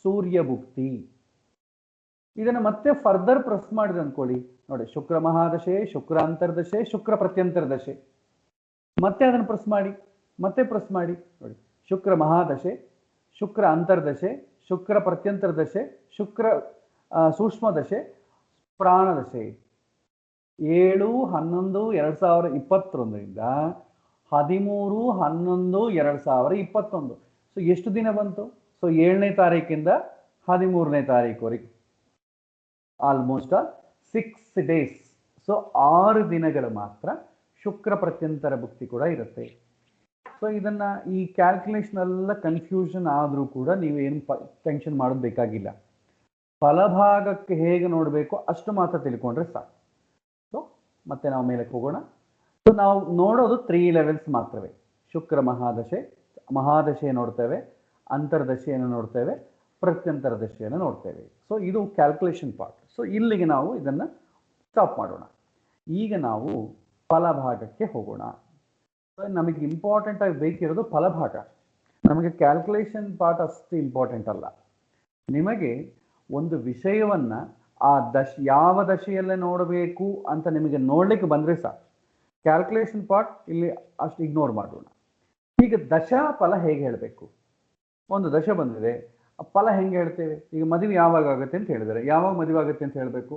ಸೂರ್ಯ ಭುಕ್ತಿ. ಇದನ್ನು ಮತ್ತೆ ಫರ್ದರ್ ಪ್ರೆಸ್ ಮಾಡಿದೆ ಅಂದ್ಕೊಳ್ಳಿ ನೋಡಿ, ಶುಕ್ರ ಮಹಾದಶೆ, ಶುಕ್ರ ಅಂತರ್ದಶೆ, ಶುಕ್ರ ಪ್ರತ್ಯಂತರ್ದಶೆ. ಮತ್ತೆ ಅದನ್ನು ಪ್ರೆಸ್ ಮಾಡಿ ನೋಡಿ, ಶುಕ್ರ ಮಹಾದಶೆ, ಶುಕ್ರ ಅಂತರ್ದಶೆ, ಶುಕ್ರ ಪ್ರತ್ಯಂತರ್ದಶೆ, ಶುಕ್ರ ಸೂಕ್ಷ್ಮದಶೆ, ಪ್ರಾಣದಶೆ. 7/11/2021 ಇಂದ 13/11/2021. ಸೊ ಎಷ್ಟು ದಿನ ಬಂತು? ಸೊ 7ನೇ ತಾರೀಕಿಂದ 13ನೇ ತಾರೀಕುವರೆಗೆ ಆಲ್ಮೋಸ್ಟ್ 6 days. ಸೊ 6 ದಿನಗಳು ಮಾತ್ರ ಶುಕ್ರ ಪ್ರತ್ಯಂತರ ಭುಕ್ತಿ ಕೂಡ ಇರುತ್ತೆ. ಸೊ ಇದನ್ನ ಈ ಕ್ಯಾಲ್ಕುಲೇಷನ್ ಎಲ್ಲ ಕನ್ಫ್ಯೂಷನ್ ಆದರೂ ಕೂಡ ನೀವು ಏನು ಟೆನ್ಷನ್ ಮಾಡೋದು ಬೇಕಾಗಿಲ್ಲ. ಫಲಭಾಗಕ್ಕೆ ಹೇಗೆ ನೋಡಬೇಕು ಅಷ್ಟು ಮಾತ್ರ ತಿಳ್ಕೊಂಡ್ರೆ ಸಾಕು. ಸೊ ಮತ್ತೆ ನಾವು ಮೇಲಕ್ಕೆ ಹೋಗೋಣ. ಸೊ ನಾವು ನೋಡೋದು 3 ಲೆವೆಲ್ಸ್ ಮಾತ್ರವೇ. ಶುಕ್ರ ಮಹಾದಶೆ ನೋಡ್ತೇವೆ, ಅಂತರ್ದಶೆಯನ್ನು ನೋಡ್ತೇವೆ, ಪ್ರತ್ಯಂತರ ದಶೆಯನ್ನು ನೋಡ್ತೇವೆ. ಸೊ ಇದು ಕ್ಯಾಲ್ಕುಲೇಷನ್ ಪಾರ್ಟ್. ಸೊ ಇಲ್ಲಿಗೆ ನಾವು ಇದನ್ನು ಸ್ಟಾಪ್ ಮಾಡೋಣ. ಈಗ ನಾವು ಫಲಭಾಗಕ್ಕೆ ಹೋಗೋಣ. ನಮಗೆ ಇಂಪಾರ್ಟೆಂಟ್ ಆಗಿ ಬೇಕಿರೋದು ಫಲಭಾಗ. ನಮಗೆ ಕ್ಯಾಲ್ಕುಲೇಷನ್ ಪಾರ್ಟ್ ಅಷ್ಟು ಇಂಪಾರ್ಟೆಂಟ್ ಅಲ್ಲ. ನಿಮಗೆ ಒಂದು ವಿಷಯವನ್ನು ಆ ಯಾವ ದಶೆಯಲ್ಲೇ ನೋಡಬೇಕು ಅಂತ ನಿಮಗೆ ನೋಡಲಿಕ್ಕೆ ಬಂದರೆ ಸಾಕು. ಕ್ಯಾಲ್ಕುಲೇಷನ್ ಪಾರ್ಟ್ ಇಲ್ಲಿ ಅಷ್ಟು ಇಗ್ನೋರ್ ಮಾಡೋಣ. ಈಗ ದಶಾ ಫಲ ಹೇಗೆ ಹೇಳಬೇಕು? ಒಂದು ದಶ ಬಂದಿದೆ, ಫಲ ಹೆಂಗೆ ಹೇಳ್ತೇವೆ? ಈಗ ಮದುವೆ ಯಾವಾಗ ಆಗುತ್ತೆ ಅಂತ ಹೇಳಿದರೆ, ಯಾವಾಗ ಮದುವೆ ಆಗುತ್ತೆ ಅಂತ ಹೇಳಬೇಕು,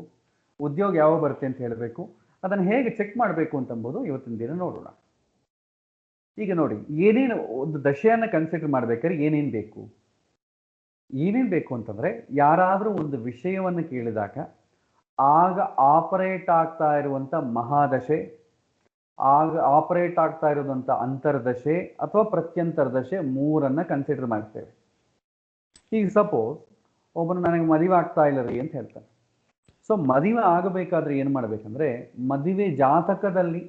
ಉದ್ಯೋಗ ಯಾವಾಗ ಬರುತ್ತೆ ಅಂತ ಹೇಳಬೇಕು, ಅದನ್ನು ಹೇಗೆ ಚೆಕ್ ಮಾಡಬೇಕು ಅಂತಂಬೋದು ಇವತ್ತಿನ ದಿನ ನೋಡೋಣ. ಈಗ ನೋಡಿ, ಏನೇನು ಒಂದು ದಶೆಯನ್ನು ಕನ್ಸಿಡರ್ ಮಾಡಬೇಕಾದ್ರೆ ಏನೇನು ಬೇಕು? ಏನೇನು ಬೇಕು ಅಂತಂದರೆ, ಯಾರಾದರೂ ಒಂದು ವಿಷಯವನ್ನು ಕೇಳಿದಾಗ ಆಗ ಆಪರೇಟ್ ಆಗ್ತಾ ಇರುವಂಥ ಮಹಾದಶೆ, ಆಗ ಆಪರೇಟ್ ಆಗ್ತಾ ಇರೋದಂಥ ಅಂತರ್ದಶೆ ಅಥವಾ ಪ್ರತ್ಯಂತರ ದಶೆ, 3 ಕನ್ಸಿಡರ್ ಮಾಡ್ತೇವೆ. ಈಗ ಸಪೋಸ್ ಒಬ್ಬನು ನನಗೆ ಮದುವೆ ಆಗ್ತಾ ಇಲ್ಲ ರೀ ಅಂತ ಹೇಳ್ತಾನೆ. ಸೊ ಮದುವೆ ಆಗಬೇಕಾದ್ರೆ ಏನು ಮಾಡಬೇಕಂದ್ರೆ, ಮದುವೆ ಜಾತಕದಲ್ಲಿ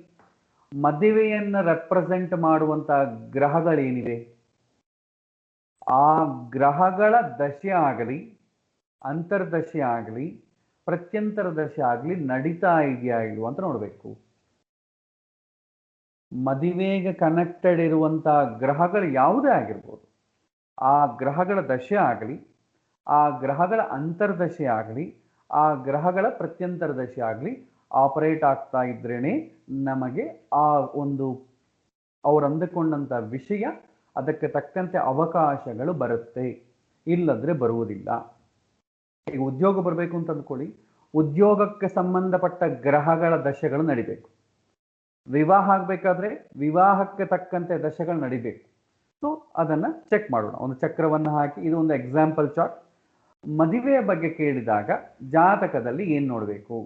ಮದುವೆಯನ್ನು ರೆಪ್ರೆಸೆಂಟ್ ಮಾಡುವಂಥ ಗ್ರಹಗಳೇನಿವೆ, ಆ ಗ್ರಹಗಳ ದಶೆ ಆಗಲಿ, ಅಂತರ್ದಶೆ ಆಗಲಿ, ಪ್ರತ್ಯಂತರ ದಶೆ ಆಗಲಿ ನಡೀತಾ ಇದೆಯಾ ಇಲ್ವ ಅಂತ ನೋಡಬೇಕು. ಮದುವೆಗೆ ಕನೆಕ್ಟೆಡ್ ಇರುವಂಥ ಗ್ರಹಗಳು ಯಾವುದೇ ಆಗಿರ್ಬೋದು, ಆ ಗ್ರಹಗಳ ದಶೆ ಆಗಲಿ, ಆ ಗ್ರಹಗಳ ಅಂತರ್ದಶೆ ಆಗಲಿ, ಆ ಗ್ರಹಗಳ ಪ್ರತ್ಯಂತರ ದಶೆ ಆಗಲಿ ಆಪರೇಟ್ ಆಗ್ತಾ ಇದ್ರೇ ನಮಗೆ ಆ ಒಂದು ಅವ್ರು ಅಂದುಕೊಂಡಂಥ ವಿಷಯ ಅದಕ್ಕೆ ತಕ್ಕಂತೆ ಅವಕಾಶಗಳು ಬರುತ್ತೆ, ಇಲ್ಲದ್ರೆ ಬರುವುದಿಲ್ಲ. ಈಗ ಉದ್ಯೋಗ ಬರಬೇಕು ಅಂತ ಅಂದ್ಕೊಳ್ಳಿ, ಉದ್ಯೋಗಕ್ಕೆ ಸಂಬಂಧಪಟ್ಟ ಗ್ರಹಗಳ ದಶೆಗಳು ನಡಿಬೇಕು. ವಿವಾಹ ಆಗಬೇಕಾದ್ರೆ ವಿವಾಹಕ್ಕೆ ತಕ್ಕಂತೆ ದಶೆಗಳು ನಡಿಬೇಕು. ಸೊ ಅದನ್ನು ಚೆಕ್ ಮಾಡೋಣ. ಒಂದು ಚಕ್ರವನ್ನು ಹಾಕಿ, ಇದು ಒಂದು ಎಕ್ಸಾಂಪಲ್ ಚಾರ್ಟ್. ಮದುವೆಯ ಬಗ್ಗೆ ಕೇಳಿದಾಗ ಜಾತಕದಲ್ಲಿ ಏನು ನೋಡಬೇಕು?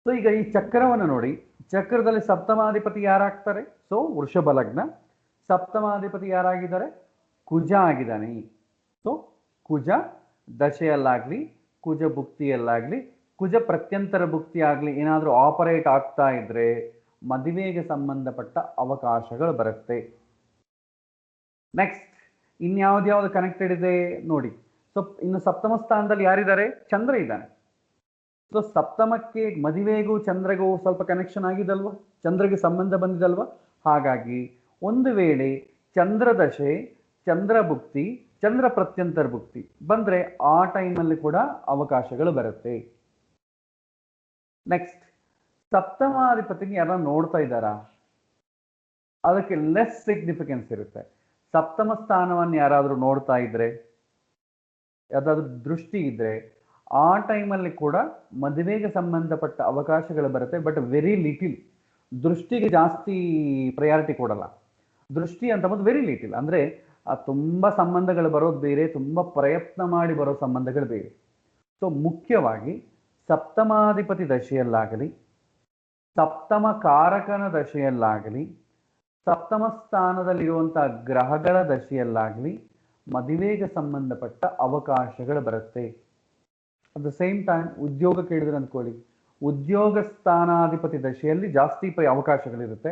ಸೊ ಈಗ ಈ ಚಕ್ರವನ್ನು ನೋಡಿ, ಚಕ್ರದಲ್ಲಿ ಸಪ್ತಮಾಧಿಪತಿ ಯಾರಾಗ್ತಾರೆ? ಸೊ ವೃಷಭ ಲಗ್ನ. ಸಪ್ತಮಾಧಿಪತಿ ಯಾರಾಗಿದ್ದಾರೆ? ಕುಜ ಆಗಿದ್ದಾನೆ. ಸೊ ಕುಜ ದಶೆಯಲ್ಲಾಗಲಿ, ಕುಜ ಭುಕ್ತಿಯಲ್ಲಾಗಲಿ, ಕುಜ ಪ್ರತ್ಯಂತರ ಭುಕ್ತಿ ಆಗಲಿ ಏನಾದರೂ ಆಪರೇಟ್ ಆಗ್ತಾ ಇದ್ರೆ ಮದುವೆಗೆ ಸಂಬಂಧಪಟ್ಟ ಅವಕಾಶಗಳು ಬರುತ್ತೆ. ನೆಕ್ಸ್ಟ್ ಇನ್ಯಾವ್ದ್ಯಾವ್ದು ಕನೆಕ್ಟೆಡ್ ಇದೆ ನೋಡಿ. ಸೊ ಇನ್ನು ಸಪ್ತಮ ಸ್ಥಾನದಲ್ಲಿ ಯಾರಿದ್ದಾರೆ? ಚಂದ್ರ ಇದ್ದಾನೆ. ಸೊ ಸಪ್ತಮಕ್ಕೆ ಮದುವೆಗೂ ಚಂದ್ರಗೂ ಸ್ವಲ್ಪ ಕನೆಕ್ಷನ್ ಆಗಿದಲ್ವ, ಚಂದ್ರಗೆ ಸಂಬಂಧ ಬಂದಿದಲ್ವ. ಹಾಗಾಗಿ ಒಂದು ವೇಳೆ ಚಂದ್ರ ದಶೆ, ಚಂದ್ರ ಭುಕ್ತಿ, ಚಂದ್ರ ಪ್ರತ್ಯಂತರ ಭುಕ್ತಿ ಬಂದರೆ ಆ ಟೈಮಲ್ಲಿ ಕೂಡ ಅವಕಾಶಗಳು ಬರುತ್ತೆ. ನೆಕ್ಸ್ಟ್ ಸಪ್ತಮಾಧಿಪತಿಗೆ ಯಾರು ನೋಡ್ತಾ ಇದ್ದಾರಾ? ಅದಕ್ಕೆ ಲೆಸ್ ಸಿಗ್ನಿಫಿಕೆನ್ಸ್ ಇರುತ್ತೆ. ಸಪ್ತಮ ಸ್ಥಾನವನ್ನು ಯಾರಾದರೂ ನೋಡ್ತಾ ಇದ್ರೆ, ಯಾವುದಾದ್ರೂ ದೃಷ್ಟಿ ಇದ್ರೆ ಆ ಟೈಮಲ್ಲಿ ಕೂಡ ಮದುವೆಗೆ ಸಂಬಂಧಪಟ್ಟ ಅವಕಾಶಗಳು ಬರುತ್ತೆ. But very little. ದೃಷ್ಟಿಗೆ ಜಾಸ್ತಿ ಪ್ರಯಾರಿಟಿ ಕೊಡಲ್ಲ. ದೃಷ್ಟಿ ಅಂತಂಬುದು ವೆರಿ ಲಿಟಿಲ್. ಅಂದರೆ ತುಂಬ ಸಂಬಂಧಗಳು ಬರೋದು ಬೇರೆ, ತುಂಬ ಪ್ರಯತ್ನ ಮಾಡಿ ಬರೋ ಸಂಬಂಧಗಳು ಬೇರೆ. ಸೊ ಮುಖ್ಯವಾಗಿ ಸಪ್ತಮಾಧಿಪತಿ ದಶೆಯಲ್ಲಾಗಲಿ, ಸಪ್ತಮ ಕಾರಕನ ದಶೆಯಲ್ಲಾಗಲಿ, ಸಪ್ತಮ ಸ್ಥಾನದಲ್ಲಿರುವಂಥ ಗ್ರಹಗಳ ದಶೆಯಲ್ಲಾಗಲಿ ಮದುವೆಗೆ ಸಂಬಂಧಪಟ್ಟ ಅವಕಾಶಗಳು ಬರುತ್ತೆ. ಅಟ್ ದ ಸೇಮ್ ಟೈಮ್ ಉದ್ಯೋಗ ಕೇಳಿದ್ರೆ ಅಂದ್ಕೊಳ್ಳಿ, ಉದ್ಯೋಗ ಸ್ಥಾನಾಧಿಪತಿ ದಶೆಯಲ್ಲಿ ಜಾಸ್ತಿ ಅವಕಾಶಗಳಿರುತ್ತೆ.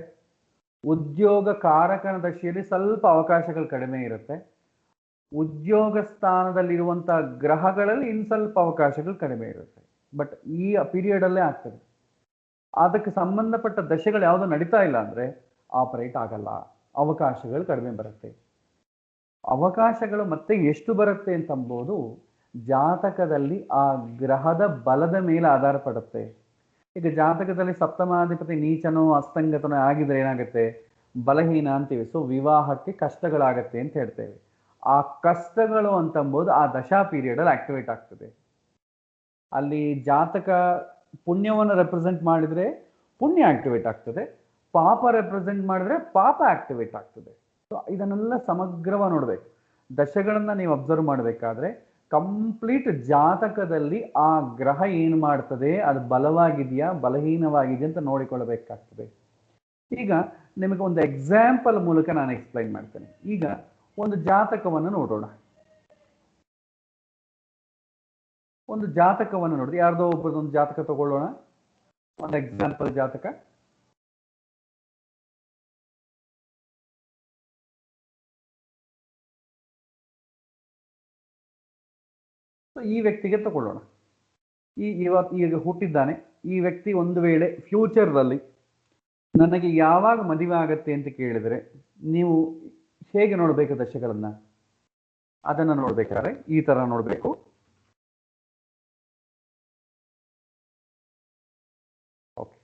ಉದ್ಯೋಗ ಕಾರಕನ ದಶೆಯಲ್ಲಿ ಸ್ವಲ್ಪ ಅವಕಾಶಗಳು ಕಡಿಮೆ ಇರುತ್ತೆ. ಉದ್ಯೋಗ ಸ್ಥಾನದಲ್ಲಿರುವಂಥ ಗ್ರಹಗಳಲ್ಲಿ ಇನ್ನು ಸ್ವಲ್ಪ ಅವಕಾಶಗಳು ಕಡಿಮೆ ಇರುತ್ತೆ. ಬಟ್ ಈ ಪೀರಿಯಡಲ್ಲೇ ಆಗ್ತದೆ. ಅದಕ್ಕೆ ಸಂಬಂಧಪಟ್ಟ ದಶೆಗಳು ಯಾವುದೋ ನಡೀತಾ ಇಲ್ಲ ಅಂದರೆ ಆಪರೇಟ್ ಆಗಲ್ಲ, ಅವಕಾಶಗಳು ಕಡಿಮೆ ಬರುತ್ತೆ. ಅವಕಾಶಗಳು ಮತ್ತೆ ಎಷ್ಟು ಬರುತ್ತೆ ಅಂತಂಬೋದು ಜಾತಕದಲ್ಲಿ ಆ ಗ್ರಹದ ಬಲದ ಮೇಲೆ ಆಧಾರ ಪಡುತ್ತೆ. ಈಗ ಜಾತಕದಲ್ಲಿ ಸಪ್ತಮಾಧಿಪತಿ ನೀಚನೋ ಅಸ್ತಂಗತನೋ ಆಗಿದ್ರೆ ಏನಾಗುತ್ತೆ? ಬಲಹೀನ ಅಂತೀವಿ. ಸೊ ವಿವಾಹಕ್ಕೆ ಕಷ್ಟಗಳಾಗತ್ತೆ ಅಂತ ಹೇಳ್ತೇವೆ. ಆ ಕಷ್ಟಗಳು ಅಂತಂಬೋದು ಆ ದಶಾ ಪೀರಿಯಡಲ್ಲಿ ಆಕ್ಟಿವೇಟ್ ಆಗ್ತದೆ. ಅಲ್ಲಿ ಜಾತಕ ಪುಣ್ಯವನ್ನು ರೆಪ್ರೆಸೆಂಟ್ ಮಾಡಿದರೆ ಪುಣ್ಯ ಆಕ್ಟಿವೇಟ್ ಆಗ್ತದೆ, ಪಾಪ ರೆಪ್ರೆಸೆಂಟ್ ಮಾಡಿದ್ರೆ ಪಾಪ ಆಕ್ಟಿವೇಟ್ ಆಗ್ತದೆ. ಸೊ ಇದನ್ನೆಲ್ಲ ಸಮಗ್ರವಾಗಿ ನೋಡಬೇಕು. ದಶೆಗಳನ್ನು ನೀವು ಅಬ್ಸರ್ವ್ ಮಾಡಬೇಕಾದ್ರೆ ಕಂಪ್ಲೀಟ್ ಜಾತಕದಲ್ಲಿ ಆ ಗ್ರಹ ಏನು ಮಾಡ್ತದೆ, ಅದು ಬಲವಾಗಿದೆಯಾ ಬಲಹೀನವಾಗಿದೆಯಾ ಅಂತ ನೋಡಿಕೊಳ್ಳಬೇಕಾಗ್ತದೆ. ಈಗ ನಿಮಗೆ ಒಂದು ಎಕ್ಸಾಂಪಲ್ ಮೂಲಕ ನಾನು ಎಕ್ಸ್ಪ್ಲೈನ್ ಮಾಡ್ತೇನೆ. ಈಗ ಒಂದು ಜಾತಕವನ್ನು ನೋಡೋಣ. ಒಂದು ಜಾತಕವನ್ನು ನೋಡಿದ್ರೆ ಯಾರ್ದೋ ಒಬ್ಬರದೊಂದು ಜಾತಕ ತಗೊಳ್ಳೋಣ. ಒಂದು ಎಕ್ಸಾಂಪಲ್ ಜಾತಕ. ಈ ವ್ಯಕ್ತಿಗೆ ತಗೊಳ್ಳೋಣ. ಈಗ ಹುಟ್ಟಿದ್ದಾನೆ. ಈ ವ್ಯಕ್ತಿ ಒಂದು ವೇಳೆ ಫ್ಯೂಚರ್ನಲ್ಲಿ ನನಗೆ ಯಾವಾಗ ಮದುವೆ ಆಗತ್ತೆ ಅಂತ ಕೇಳಿದರೆ ನೀವು ಹೇಗೆ ನೋಡಬೇಕು ದಶೆಗಳನ್ನ? ಅದನ್ನು ನೋಡ್ಬೇಕಾದ್ರೆ ಈ ತರ ನೋಡಬೇಕು. ಓಕೆ,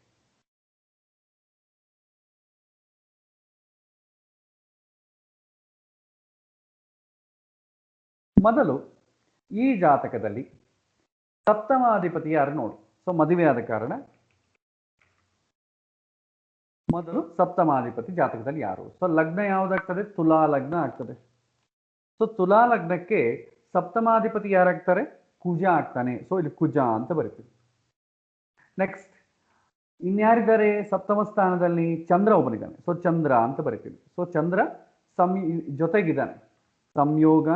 ಮೊದಲು ಈ ಜಾತಕದಲ್ಲಿ ಸಪ್ತಮಾಧಿಪತಿ ಯಾರು ನೋಡಿ. ಸೊ ಮದುವೆ ಆದ ಕಾರಣ ಮೊದಲು ಸಪ್ತಮಾಧಿಪತಿ ಜಾತಕದಲ್ಲಿ ಯಾರು? ಸೊ ಲಗ್ನ ಯಾವುದಾಗ್ತದೆ? ತುಲಾ ಲಗ್ನ ಆಗ್ತದೆ. ಸೊ ತುಲಾ ಲಗ್ನಕ್ಕೆ ಸಪ್ತಮಾಧಿಪತಿ ಯಾರಾಗ್ತಾರೆ? ಕುಜ ಆಗ್ತಾನೆ. ಸೊ ಇಲ್ಲಿ ಕುಜ ಅಂತ ಬರೀತೀವಿ. ನೆಕ್ಸ್ಟ್ ಇನ್ಯಾರಿದ್ದಾರೆ ಸಪ್ತಮ ಸ್ಥಾನದಲ್ಲಿ? ಚಂದ್ರ ಒಬ್ಬನಿದ್ದಾನೆ. ಸೊ ಚಂದ್ರ ಅಂತ ಬರೀತೀವಿ. ಸೊ ಚಂದ್ರ ಜೊತೆಗಿದ್ದಾನೆ, ಸಂಯೋಗ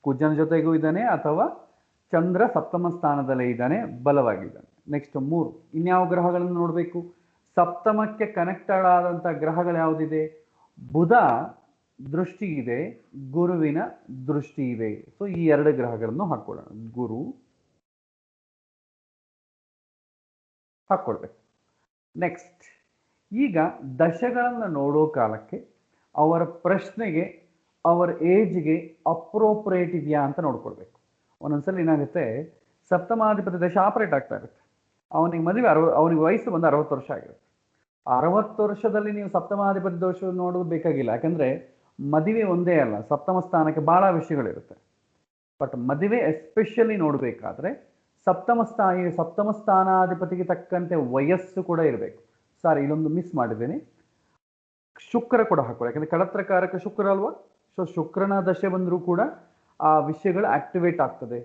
ಕುಜನ ಜೊತೆಗೂ ಇದ್ದಾನೆ, ಅಥವಾ ಚಂದ್ರ ಸಪ್ತಮ ಸ್ಥಾನದಲ್ಲೇ ಇದ್ದಾನೆ, ಬಲವಾಗಿದ್ದಾನೆ. ನೆಕ್ಸ್ಟ್ 3 ಇನ್ಯಾವ ಗ್ರಹಗಳನ್ನು ನೋಡಬೇಕು? ಸಪ್ತಮಕ್ಕೆ ಕನೆಕ್ಟೆಡ್ ಆದಂಥ ಗ್ರಹಗಳು ಯಾವುದಿದೆ? ಬುಧ ದೃಷ್ಟಿ ಇದೆ, ಗುರುವಿನ ದೃಷ್ಟಿ ಇದೆ. ಸೊ ಈ 2 ಗ್ರಹಗಳನ್ನು ಹಾಕೊಳ್ಳೋಣ. ಗುರು ಹಾಕೊಳ್ಬೇಕು. ನೆಕ್ಸ್ಟ್ ಈಗ ದಶೆಗಳನ್ನು ನೋಡೋ ಕಾಲಕ್ಕೆ ಅವರ ಪ್ರಶ್ನೆಗೆ, ಅವರ ಏಜ್ಗೆ ಅಪ್ರೋಪ್ರಿಯೇಟ್ ಇದೆಯಾ ಅಂತ ನೋಡ್ಕೊಳ್ಬೇಕು. ಒಂದೊಂದ್ಸಲ ಏನಾಗುತ್ತೆ, ಸಪ್ತಮಾಧಿಪತಿ ದಶ ಆಪರೇಟ್ ಆಗ್ತಾ ಇರುತ್ತೆ. ಅವನಿಗೆ ಮದುವೆ ಅವನಿಗೆ ವಯಸ್ಸು ಬಂದು 60 ವರ್ಷ ಆಗಿರುತ್ತೆ. 60 ವರ್ಷದಲ್ಲಿ ನೀವು ಸಪ್ತಮಾಧಿಪತಿ ದೋಷ ನೋಡೋದು ಬೇಕಾಗಿಲ್ಲ. ಯಾಕಂದ್ರೆ ಮದುವೆ ಒಂದೇ ಅಲ್ಲ, ಸಪ್ತಮ ಸ್ಥಾನಕ್ಕೆ ಬಹಳ ವಿಷಯಗಳಿರುತ್ತೆ. ಬಟ್ ಮದುವೆ ಎಸ್ಪೆಷಲಿ ನೋಡಬೇಕಾದ್ರೆ ಸಪ್ತಮ ಸ್ಥಾನಾಧಿಪತಿಗೆ ತಕ್ಕಂತೆ ವಯಸ್ಸು ಕೂಡ ಇರಬೇಕು. ಸಾರಿ, ಇಲ್ಲೊಂದು ಮಿಸ್ ಮಾಡಿದ್ದೇನೆ. ಶುಕ್ರ ಕೂಡ ಹಾಕೊಳ್ಳಿ, ಯಾಕಂದ್ರೆ ಕಳತ್ರಕಾರಕ ಶುಕ್ರ ಅಲ್ವಾ. ಸೊ ಶುಕ್ರನ ದಶೆ ಬಂದರೂ ಕೂಡ ಆ ವಿಷಯಗಳು ಆಕ್ಟಿವೇಟ್ ಆಗ್ತದೆ.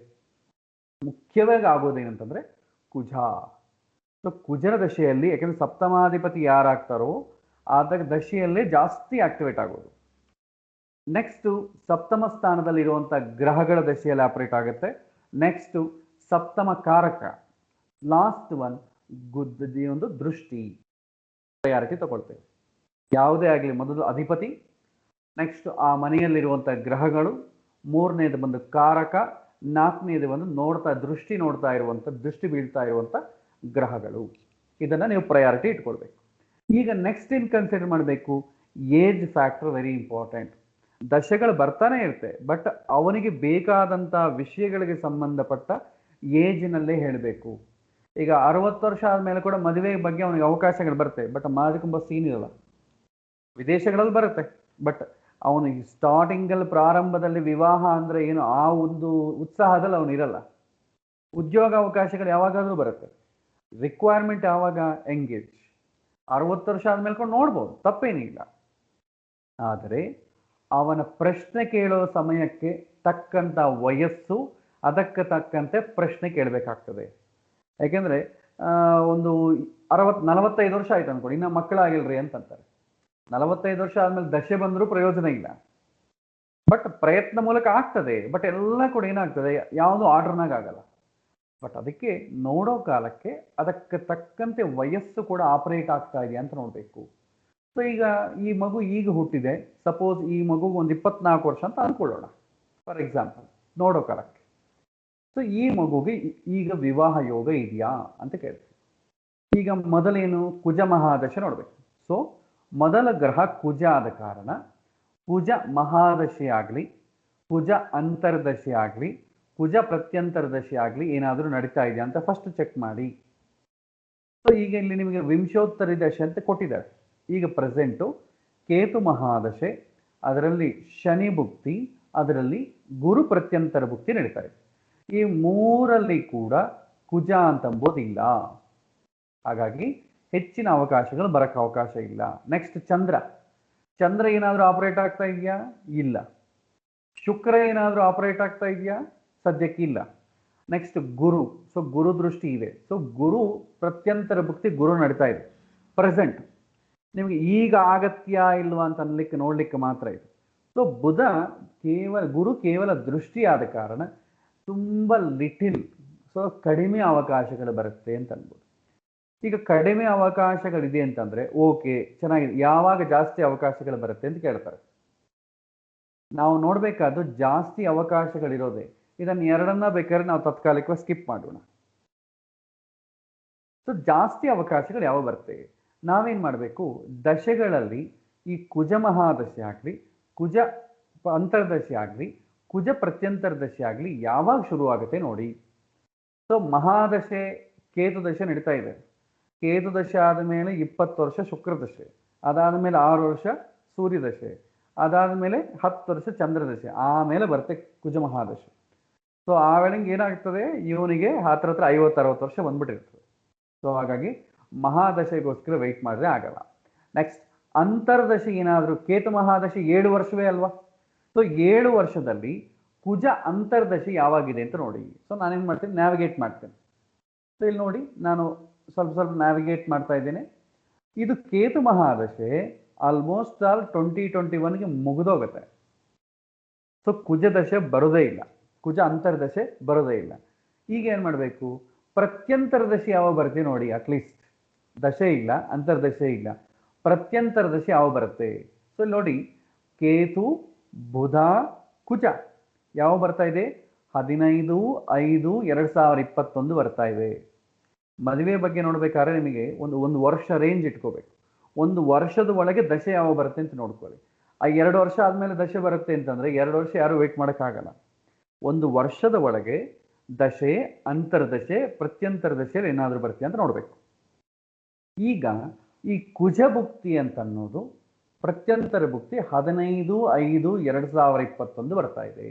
ಮುಖ್ಯವಾಗಿ ಆಗೋದೇನಂತಂದ್ರೆ ಕುಜ. ಸೊ ಕುಜನ ದಶೆಯಲ್ಲಿ, ಯಾಕಂದ್ರೆ ಸಪ್ತಮಾಧಿಪತಿ ಯಾರಾಗ್ತಾರೋ ಆದಾಗ ದಶೆಯಲ್ಲೇ ಜಾಸ್ತಿ ಆಕ್ಟಿವೇಟ್ ಆಗೋದು. ನೆಕ್ಸ್ಟ್ ಸಪ್ತಮ ಸ್ಥಾನದಲ್ಲಿ ಇರುವಂಥ ಗ್ರಹಗಳ ದಶೆಯಲ್ಲಿ ಆಪರೇಟ್ ಆಗುತ್ತೆ. ನೆಕ್ಸ್ಟ್ ಸಪ್ತಮ ಕಾರಕ, ಲಾಸ್ಟ್ ಒಂದು ದೃಷ್ಟಿ ಪ್ರಯಾರಿಟಿ ತಗೊಳ್ತೇವೆ. ಯಾವುದೇ ಆಗಲಿ ಮೊದಲು ಅಧಿಪತಿ, ನೆಕ್ಸ್ಟ್ ಆ ಮನೆಯಲ್ಲಿರುವಂಥ ಗ್ರಹಗಳು, 3ನೇದು ಬಂದು ಕಾರಕ, 4ನೇದು ಬಂದು ದೃಷ್ಟಿ ಬೀಳ್ತಾ ಇರುವಂಥ ಗ್ರಹಗಳು. ಇದನ್ನು ನೀವು ಪ್ರಯಾರಿಟಿ ಇಟ್ಕೊಳ್ಬೇಕು. ಈಗ ನೆಕ್ಸ್ಟ್ ಏನು ಕನ್ಸಿಡರ್ ಮಾಡಬೇಕು? Age factor very important. ದಶೆಗಳು ಬರ್ತಾನೆ ಇರುತ್ತೆ, ಬಟ್ ಅವನಿಗೆ ಬೇಕಾದಂಥ ವಿಷಯಗಳಿಗೆ ಸಂಬಂಧಪಟ್ಟ ಏಜ್ನಲ್ಲೇ ಹೇಳಬೇಕು. ಈಗ 60 ವರ್ಷ ಆದಮೇಲೆ ಕೂಡ ಮದುವೆ ಬಗ್ಗೆ ಅವನಿಗೆ ಅವಕಾಶಗಳು ಬರುತ್ತೆ, ಬಟ್ ತುಂಬ ಸೀನ್ ಇರಲ್ಲ. ವಿದೇಶಗಳಲ್ಲಿ ಬರುತ್ತೆ, ಬಟ್ ಅವನಿಗೆ ಸ್ಟಾರ್ಟಿಂಗಲ್ಲಿ ಪ್ರಾರಂಭದಲ್ಲಿ ವಿವಾಹ ಅಂದರೆ ಏನು ಆ ಒಂದು ಉತ್ಸಾಹದಲ್ಲಿ ಅವನಿರಲ್ಲ. ಉದ್ಯೋಗ ಅವಕಾಶಗಳು ಯಾವಾಗಾದರೂ ಬರುತ್ತೆ. ರಿಕ್ವೈರ್ಮೆಂಟ್ ಯಾವಾಗ? ಎಂಗೇಜ್. 60 ವರ್ಷ ಆದಮೇಲೆ ಕೂಡ ನೋಡ್ಬೋದು, ತಪ್ಪೇನಿಲ್ಲ. ಆದರೆ ಅವನ ಪ್ರಶ್ನೆ ಕೇಳೋ ಸಮಯಕ್ಕೆ ತಕ್ಕಂಥ ವಯಸ್ಸು, ಅದಕ್ಕೆ ತಕ್ಕಂತೆ ಪ್ರಶ್ನೆ ಕೇಳಬೇಕಾಗ್ತದೆ. ಯಾಕೆಂದರೆ ಒಂದು 45 ವರ್ಷ ಆಯ್ತು ಅಂದ್ಕೊಂಡು ಇನ್ನು ಮಕ್ಕಳಾಗಿಲ್ರಿ ಅಂತಂತಾರೆ. 45 ವರ್ಷ ಆದಮೇಲೆ ದಶೆ ಬಂದರೂ ಪ್ರಯೋಜನ ಇಲ್ಲ. ಬಟ್ ಪ್ರಯತ್ನ ಮೂಲಕ ಆಗ್ತದೆ. ಬಟ್ ಎಲ್ಲ ಕೂಡ ಏನಾಗ್ತದೆ, ಯಾವುದು ಆರ್ಡರ್ನಾಗ ಆಗಲ್ಲ. ಬಟ್ ಅದಕ್ಕೆ ನೋಡೋ ಕಾಲಕ್ಕೆ ಅದಕ್ಕೆ ತಕ್ಕಂತೆ ವಯಸ್ಸು ಕೂಡ ಆಪರೇಟ್ ಆಗ್ತಾ ಇದೆಯಾ ಅಂತ ನೋಡಬೇಕು. ಸೊ ಈಗ ಈ ಮಗು ಈಗ ಹುಟ್ಟಿದೆ, ಸಪೋಸ್ ಈ ಮಗುಗೆ ಒಂದು 24 ವರ್ಷ ಅಂತ ಅಂದ್ಕೊಳ್ಳೋಣ ಫಾರ್ ಎಕ್ಸಾಂಪಲ್, ನೋಡೋ ಕಾಲಕ್ಕೆ. ಸೊ ಈ ಮಗುಗೆ ಈಗ ವಿವಾಹ ಯೋಗ ಇದೆಯಾ ಅಂತ ಕೇಳ್ತೀವಿ. ಈಗ ಮೊದಲೇನು ಕುಜ ಮಹಾದಶೆ ನೋಡಬೇಕು. ಸೊ ಮೊದಲ ಗ್ರಹ ಕುಜ ಆದ ಕಾರಣ ಕುಜ ಮಹಾದಶೆ ಆಗಲಿ, ಕುಜ ಅಂತರ್ದಶೆ ಆಗಲಿ, ಕುಜ ಪ್ರತ್ಯಂತರದಶೆ ಆಗಲಿ ಏನಾದರೂ ನಡೀತಾ ಇದೆಯಾ ಅಂತ ಫಸ್ಟ್ ಚೆಕ್ ಮಾಡಿ. ಸೊ ಈಗ ಇಲ್ಲಿ ನಿಮಗೆ ವಿಂಶೋತ್ತರಿ ದಶೆ ಅಂತ ಕೊಟ್ಟಿದ್ದಾರೆ. ಈಗ ಪ್ರೆಸೆಂಟು ಕೇತು ಮಹಾದಶೆ, ಅದರಲ್ಲಿ ಶನಿ ಭುಕ್ತಿ, ಅದರಲ್ಲಿ ಗುರು ಪ್ರತ್ಯಂತರ ಭುಕ್ತಿ ನಡೀತಾ ಇದೆ. ಈ 3ರಲ್ಲಿ ಕೂಡ ಕುಜ ಅಂತಂಬೋದಿಲ್ಲ. ಹಾಗಾಗಿ ಹೆಚ್ಚಿನ ಅವಕಾಶಗಳು ಬರಕ್ಕೆ ಅವಕಾಶ ಇಲ್ಲ. ನೆಕ್ಸ್ಟ್ ಚಂದ್ರ ಏನಾದರೂ ಆಪರೇಟ್ ಆಗ್ತಾ ಇದೆಯಾ? ಇಲ್ಲ. ಶುಕ್ರ ಏನಾದರೂ ಆಪರೇಟ್ ಆಗ್ತಾ ಇದೆಯಾ? ಸದ್ಯಕ್ಕೆ ಇಲ್ಲ. ನೆಕ್ಸ್ಟ್ ಗುರು. ಸೊ ಗುರು ದೃಷ್ಟಿ ಇದೆ. ಸೊ ಗುರು ಪ್ರತ್ಯಂತರ ಭುಕ್ತಿ ಗುರು ನಡೀತಾ ಇದೆ ಪ್ರೆಸೆಂಟ್. ನಿಮಗೆ ಈಗ ಆಗತ್ಯ ಇಲ್ವಾ ಅಂತ ನೋಡ್ಲಿಕ್ಕೆ ಮಾತ್ರ ಇದೆ. ಸೊ ಗುರು ಕೇವಲ ದೃಷ್ಟಿ ಆದ ಕಾರಣ ತುಂಬ ಲಿಟಿಲ್ ಸೊ ಕಡಿಮೆ ಅವಕಾಶಗಳು ಬರುತ್ತೆ ಅಂತ ಅನ್ಬೋದು. ಈಗ ಕಡಿಮೆ ಅವಕಾಶಗಳಿದೆ ಅಂತಂದ್ರೆ ಓಕೆ ಚೆನ್ನಾಗಿದೆ, ಯಾವಾಗ ಜಾಸ್ತಿ ಅವಕಾಶಗಳು ಬರುತ್ತೆ ಅಂತ ಕೇಳ್ತಾರೆ. ನಾವು ನೋಡ್ಬೇಕಾದ್ದು ಜಾಸ್ತಿ ಅವಕಾಶಗಳಿರೋದೆ, ಇದನ್ನ ಎರಡನ್ನ ಬೇಕಾದ್ರೆ ನಾವು ತಾತ್ಕಾಲಿಕವಾಗಿ ಸ್ಕಿಪ್ ಮಾಡೋಣ. ಸೊ ಜಾಸ್ತಿ ಅವಕಾಶಗಳು ಯಾವ ಬರುತ್ತೆ, ನಾವೇನ್ ಮಾಡಬೇಕು, ದಶೆಗಳಲ್ಲಿ ಈ ಕುಜ ಮಹಾದಶೆ ಆಗ್ಲಿ, ಕುಜ ಅಂತರ್ದಶೆ ಆಗ್ಲಿ, ಕುಜ ಪ್ರತ್ಯಂತರ ದಶೆ ಆಗ್ಲಿ ಯಾವಾಗ ಶುರು ಆಗುತ್ತೆ ನೋಡಿ. ಸೊ ಮಹಾದಶೆ ಕೇತು ದಶೆ ನಡೀತಾ ಇದೆ. ಕೇತು ದಶೆ ಆದಮೇಲೆ 20 ವರ್ಷ ಶುಕ್ರ ದಶೆ, ಅದಾದಮೇಲೆ 6 ವರ್ಷ ಸೂರ್ಯ ದಶೆ, ಅದಾದಮೇಲೆ 10 ವರ್ಷ ಚಂದ್ರ ದಶೆ, ಆಮೇಲೆ ಬರುತ್ತೆ ಕುಜ ಮಹಾದಶೆ. ಸೊ ಆ ವೇಳೆಗೆ ಏನಾಗ್ತದೆ, ಇವನಿಗೆ ಹತ್ರ 50-60 ವರ್ಷ ಬಂದ್ಬಿಟ್ಟಿರ್ತದೆ. ಸೊ ಹಾಗಾಗಿ ಮಹಾದಶೆಗೋಸ್ಕರ ವೆಯ್ಟ್ ಮಾಡಿದ್ರೆ ಆಗಲ್ಲ. ನೆಕ್ಸ್ಟ್ ಅಂತರ್ದಶೆ ಏನಾದರೂ, ಕೇತು ಮಹಾದಶೆ 7 ವರ್ಷವೇ ಅಲ್ವಾ. ಸೊ 7 ವರ್ಷದಲ್ಲಿ ಕುಜ ಅಂತರ್ದಶೆ ಯಾವಾಗಿದೆ ಅಂತ ನೋಡಿ. ಸೊ ನಾನೇನು ಮಾಡ್ತೀನಿ, ನ್ಯಾವಿಗೇಟ್ ಮಾಡ್ತೇನೆ. ಸೊ ಇಲ್ಲಿ ನೋಡಿ, ನಾನು ಸ್ವಲ್ಪ ಸ್ವಲ್ಪ ನ್ಯಾವಿಗೇಟ್ ಮಾಡ್ತಾ ಇದ್ದೇನೆ. ಇದು ಕೇತು ಮಹಾದಶೆ ಆಲ್ಮೋಸ್ಟ್ ಆಲ್ 2021ಗೆ ಮುಗಿದೋಗುತ್ತೆ. ಸೊ ಕುಜ ದಶೆ ಬರೋದೇ ಇಲ್ಲ, ಕುಜ ಅಂತರ್ದಶೆ ಬರೋದೇ ಇಲ್ಲ. ಈಗ ಏನು ಮಾಡಬೇಕು, ಪ್ರತ್ಯಂತರ ದಶೆ ಯಾವ ಬರುತ್ತೆ ನೋಡಿ. ಅಟ್ಲೀಸ್ಟ್ ದಶೆ ಇಲ್ಲ, ಅಂತರ್ದಶೆ ಇಲ್ಲ, ಪ್ರತ್ಯಂತರ ದಶೆ ಯಾವ ಬರುತ್ತೆ. ಸೊ ಇಲ್ಲಿ ನೋಡಿ, ಕೇತು ಬುಧ ಕುಜ ಯಾವ ಬರ್ತಾ ಇದೆ, 15/5/2021 ಬರ್ತಾ ಇದೆ. ಮದುವೆ ಬಗ್ಗೆ ನೋಡ್ಬೇಕಾದ್ರೆ ನಿಮಗೆ ಒಂದು ವರ್ಷ ರೇಂಜ್ ಇಟ್ಕೋಬೇಕು. ಒಂದು ವರ್ಷದ ಒಳಗೆ ದಶೆ ಯಾವ ಬರುತ್ತೆ ಅಂತ ನೋಡ್ಕೊಳ್ಳಿ. ಆ 2 ವರ್ಷ ಆದ್ಮೇಲೆ ದಶೆ ಬರುತ್ತೆ ಅಂತಂದ್ರೆ 2 ವರ್ಷ ಯಾರು ವೇಟ್ ಮಾಡೋಕ್ಕಾಗಲ್ಲ. ಒಂದು ವರ್ಷದ ಒಳಗೆ ದಶೆ, ಅಂತರ್ದಶೆ, ಪ್ರತ್ಯಂತರ ದಶೆಯಲ್ಲಿ ಏನಾದರೂ ಬರುತ್ತೆ ಅಂತ ನೋಡ್ಬೇಕು. ಈಗ ಈ ಕುಜ ಭುಕ್ತಿ ಅಂತ ಅನ್ನೋದು, ಪ್ರತ್ಯಂತರ ಭುಕ್ತಿ 15/5/2021 ಬರ್ತಾ ಇದೆ.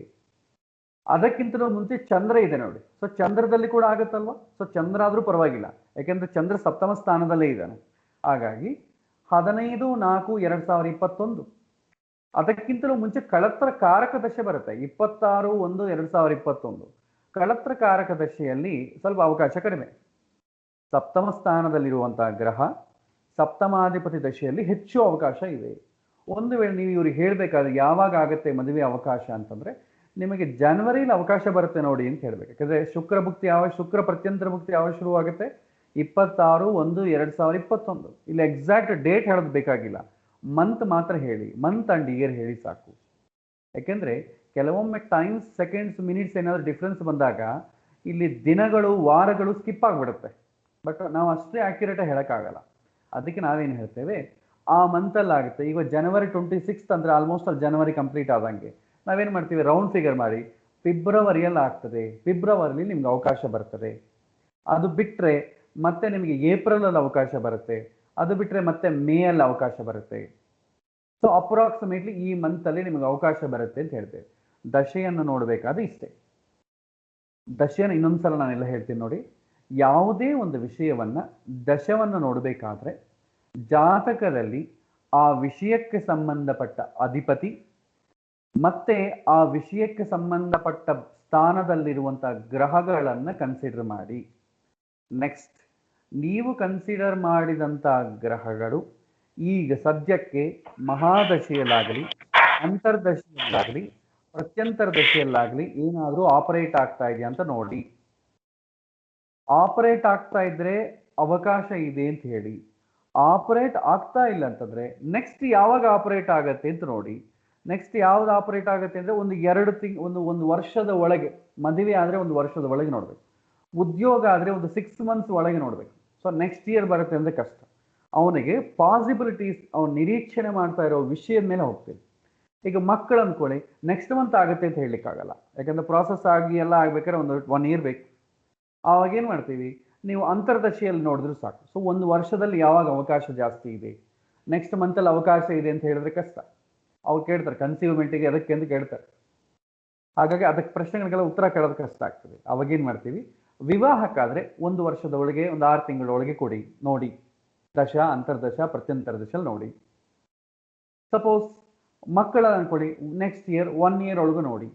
ಅದಕ್ಕಿಂತಲೂ ಮುಂಚೆ ಚಂದ್ರ ಇದೆ ನೋಡಿ. ಸೊ ಚಂದ್ರದಲ್ಲಿ ಕೂಡ ಆಗುತ್ತಲ್ವಾ. ಸೊ ಚಂದ್ರ ಆದ್ರೂ ಪರವಾಗಿಲ್ಲ, ಯಾಕೆಂದ್ರೆ ಚಂದ್ರ ಸಪ್ತಮ ಸ್ಥಾನದಲ್ಲೇ ಇದ್ದಾನೆ. ಹಾಗಾಗಿ 15/4/2021. ಅದಕ್ಕಿಂತಲೂ ಮುಂಚೆ ಕಳತ್ರ ಕಾರಕ ದಶೆ ಬರುತ್ತೆ, 26/1/2021. ಕಳತ್ರ ಕಾರಕ ದಶೆಯಲ್ಲಿ ಸ್ವಲ್ಪ ಅವಕಾಶ ಕಡಿಮೆ. ಸಪ್ತಮ ಸ್ಥಾನದಲ್ಲಿರುವಂತಹ ಗ್ರಹ ಸಪ್ತಮಾಧಿಪತಿ ದಶೆಯಲ್ಲಿ ಹೆಚ್ಚು ಅವಕಾಶ ಇದೆ. ಒಂದು ವೇಳೆ ನೀವು ಇವ್ರಿಗೆ ಹೇಳಬೇಕಾದ್ರೆ ಯಾವಾಗ ಆಗುತ್ತೆ ಮದುವೆ ಅವಕಾಶ ಅಂತಂದ್ರೆ, ನಿಮಗೆ ಜನವರಿಲಿ ಅವಕಾಶ ಬರುತ್ತೆ ನೋಡಿ ಅಂತ ಹೇಳ್ಬೇಕು. ಯಾಕಂದ್ರೆ ಶುಕ್ರ ಪ್ರತ್ಯಂತರ ಭುಕ್ತಿ ಯಾವಾಗ ಶುರು ಆಗುತ್ತೆ, 26/1/2021. ಇಲ್ಲಿ ಎಕ್ಸಾಕ್ಟ್ ಡೇಟ್ ಹೇಳೋದು ಬೇಕಾಗಿಲ್ಲ, ಮಂತ್ ಮಾತ್ರ ಹೇಳಿ, ಮಂತ್ ಅಂಡ್ ಇಯರ್ ಹೇಳಿ ಸಾಕು. ಯಾಕೆಂದ್ರೆ ಕೆಲವೊಮ್ಮೆ ಟೈಮ್ಸ್, ಸೆಕೆಂಡ್ಸ್, ಮಿನಿಟ್ಸ್ ಏನಾದರೂ ಡಿಫ್ರೆನ್ಸ್ ಬಂದಾಗ ಇಲ್ಲಿ ದಿನಗಳು, ವಾರಗಳು ಸ್ಕಿಪ್ ಆಗಿಬಿಡುತ್ತೆ. ಬಟ್ ನಾವು ಅಷ್ಟೇ ಆಕ್ಯುರೇಟ್ ಹೇಳೋಕ್ಕಾಗಲ್ಲ. ಅದಕ್ಕೆ ನಾವೇನು ಹೇಳ್ತೇವೆ, ಆ ಮಂತಲ್ಲಿ ಆಗುತ್ತೆ. ಈಗ ಜನವರಿ 26 ಅಂದರೆ ಆಲ್ಮೋಸ್ಟ್ ಅಲ್ಲಿ ಜನವರಿ ಕಂಪ್ಲೀಟ್ ಆದಂಗೆ. ನಾವೇನು ಮಾಡ್ತೀವಿ, ರೌಂಡ್ ಫಿಗರ್ ಮಾಡಿ ಫೆಬ್ರವರಿಯಲ್ಲಿ ಆಗ್ತದೆ, ಫೆಬ್ರವರಿಲಿ ನಿಮ್ಗೆ ಅವಕಾಶ ಬರ್ತದೆ. ಅದು ಬಿಟ್ಟರೆ ಮತ್ತೆ ನಿಮಗೆ ಏಪ್ರಿಲಲ್ಲಿ ಅವಕಾಶ ಬರುತ್ತೆ, ಅದು ಬಿಟ್ಟರೆ ಮತ್ತೆ ಮೇ ಅಲ್ಲಿ ಅವಕಾಶ ಬರುತ್ತೆ. ಸೊ ಅಪ್ರಾಕ್ಸಿಮೇಟ್ಲಿ ಈ ಮಂತಲ್ಲಿ ನಿಮಗೆ ಅವಕಾಶ ಬರುತ್ತೆ ಅಂತ ಹೇಳ್ತೇವೆ. ದಶೆಯನ್ನು ನೋಡಬೇಕಾದ್ರೆ ಇಷ್ಟೇ. ದಶೆಯನ್ನು ಇನ್ನೊಂದ್ಸಲ ನಾನೆಲ್ಲ ಹೇಳ್ತೀನಿ ನೋಡಿ. ಯಾವುದೇ ಒಂದು ವಿಷಯವನ್ನ ದಶವನ್ನು ನೋಡಬೇಕಾದ್ರೆ ಜಾತಕದಲ್ಲಿ ಆ ವಿಷಯಕ್ಕೆ ಸಂಬಂಧಪಟ್ಟ ಅಧಿಪತಿ ಮತ್ತೆ ಆ ವಿಷಯಕ್ಕೆ ಸಂಬಂಧಪಟ್ಟ ಸ್ಥಾನದಲ್ಲಿರುವಂತಹ ಗ್ರಹಗಳನ್ನು ಕನ್ಸಿಡರ್ ಮಾಡಿ. ನೆಕ್ಸ್ಟ್ ನೀವು ಕನ್ಸಿಡರ್ ಮಾಡಿದಂತಹ ಗ್ರಹಗಳು ಈಗ ಸದ್ಯಕ್ಕೆ ಮಹಾದಶೆಯಲ್ಲಾಗಲಿ, ಅಂತರ್ದಶೆಯಲ್ಲಾಗಲಿ, ಪ್ರತ್ಯಂತರ ದಶೆಯಲ್ಲಾಗಲಿ ಏನಾದರೂ ಆಪರೇಟ್ ಆಗ್ತಾ ಇದೆಯಾ ಅಂತ ನೋಡಿ. ಆಪರೇಟ್ ಆಗ್ತಾ ಇದ್ರೆ ಅವಕಾಶ ಇದೆ ಅಂತ ಹೇಳಿ. ಆಪರೇಟ್ ಆಗ್ತಾ ಇಲ್ಲ ಅಂತಂದ್ರೆ ನೆಕ್ಸ್ಟ್ ಯಾವಾಗ ಆಪರೇಟ್ ಆಗತ್ತೆ ಅಂತ ನೋಡಿ. ನೆಕ್ಸ್ಟ್ ಯಾವ್ದು ಆಪರೇಟ್ ಆಗುತ್ತೆ ಅಂದ್ರೆ ಒಂದು ವರ್ಷದ ಒಳಗೆ, ಮದುವೆ ಆದ್ರೆ 1 ವರ್ಷದ ಒಳಗೆ ನೋಡ್ಬೇಕು, ಉದ್ಯೋಗ ಆದ್ರೆ 6 ಮಂತ್ಸ್ ಒಳಗೆ ನೋಡ್ಬೇಕು. ಸೊ ನೆಕ್ಸ್ಟ್ ಇಯರ್ ಬರುತ್ತೆ ಅಂದ್ರೆ ಕಷ್ಟ. ಅವನಿಗೆ ಪಾಸಿಬಿಲಿಟೀಸ್, ಅವ್ನು ನಿರೀಕ್ಷಣೆ ಮಾಡ್ತಾ ಇರೋ ವಿಷಯದ ಮೇಲೆ ಹೋಗ್ತೀವಿ. ಈಗ ಮಕ್ಕಳು ಅನ್ಕೊಳ್ಳಿ, ನೆಕ್ಸ್ಟ್ ಮಂತ್ ಆಗುತ್ತೆ ಅಂತ ಹೇಳಲಿಕ್ಕಾಗಲ್ಲ, ಯಾಕಂದ್ರೆ ಪ್ರಾಸೆಸ್ ಆಗಿ ಎಲ್ಲ ಆಗ್ಬೇಕಾದ್ರೆ 1 ಇಯರ್ ಬೇಕು. ಆವಾಗ ಏನು ಮಾಡ್ತೀವಿ, ನೀವು ಅಂತರ್ದಶೆಯಲ್ಲಿ ನೋಡಿದ್ರು ಸಾಕು. ಸೊ 1 ವರ್ಷದಲ್ಲಿ ಯಾವಾಗ ಅವಕಾಶ ಜಾಸ್ತಿ ಇದೆ, ನೆಕ್ಸ್ಟ್ ಮಂತಲ್ಲಿ ಅವಕಾಶ ಇದೆ ಅಂತ ಹೇಳಿದ್ರೆ ಕಷ್ಟ. ಅವ್ರು ಕೇಳ್ತಾರೆ ಕನ್ಸೀವ್ಮೆಂಟಿಗೆ ಅದಕ್ಕೆ ಅಂತ ಕೇಳ್ತಾರೆ. ಹಾಗಾಗಿ ಅದಕ್ಕೆ ಪ್ರಶ್ನೆಗಳಿಗೆಲ್ಲ ಉತ್ತರ ಕೇಳೋದು ಕಷ್ಟ ಆಗ್ತದೆ. ಅವಾಗೇನು ಮಾಡ್ತೀವಿ, ವಿವಾಹಕ್ಕಾದ್ರೆ 1 ವರ್ಷದ ಒಳಗೆ, 6 ತಿಂಗಳ ಒಳಗೆ ಕೊಡಿ ನೋಡಿ. ದಶ, ಅಂತರ್ದಶ, ಪ್ರತ್ಯಂತರ ದಶಲ್ಲಿ ನೋಡಿ. ಸಪೋಸ್ ಮಕ್ಕಳ ಅನ್ಕೊಳ್ಳಿ, ನೆಕ್ಸ್ಟ್ ಇಯರ್ 1 ಇಯರ್ ಒಳಗೆ ನೋಡಿ.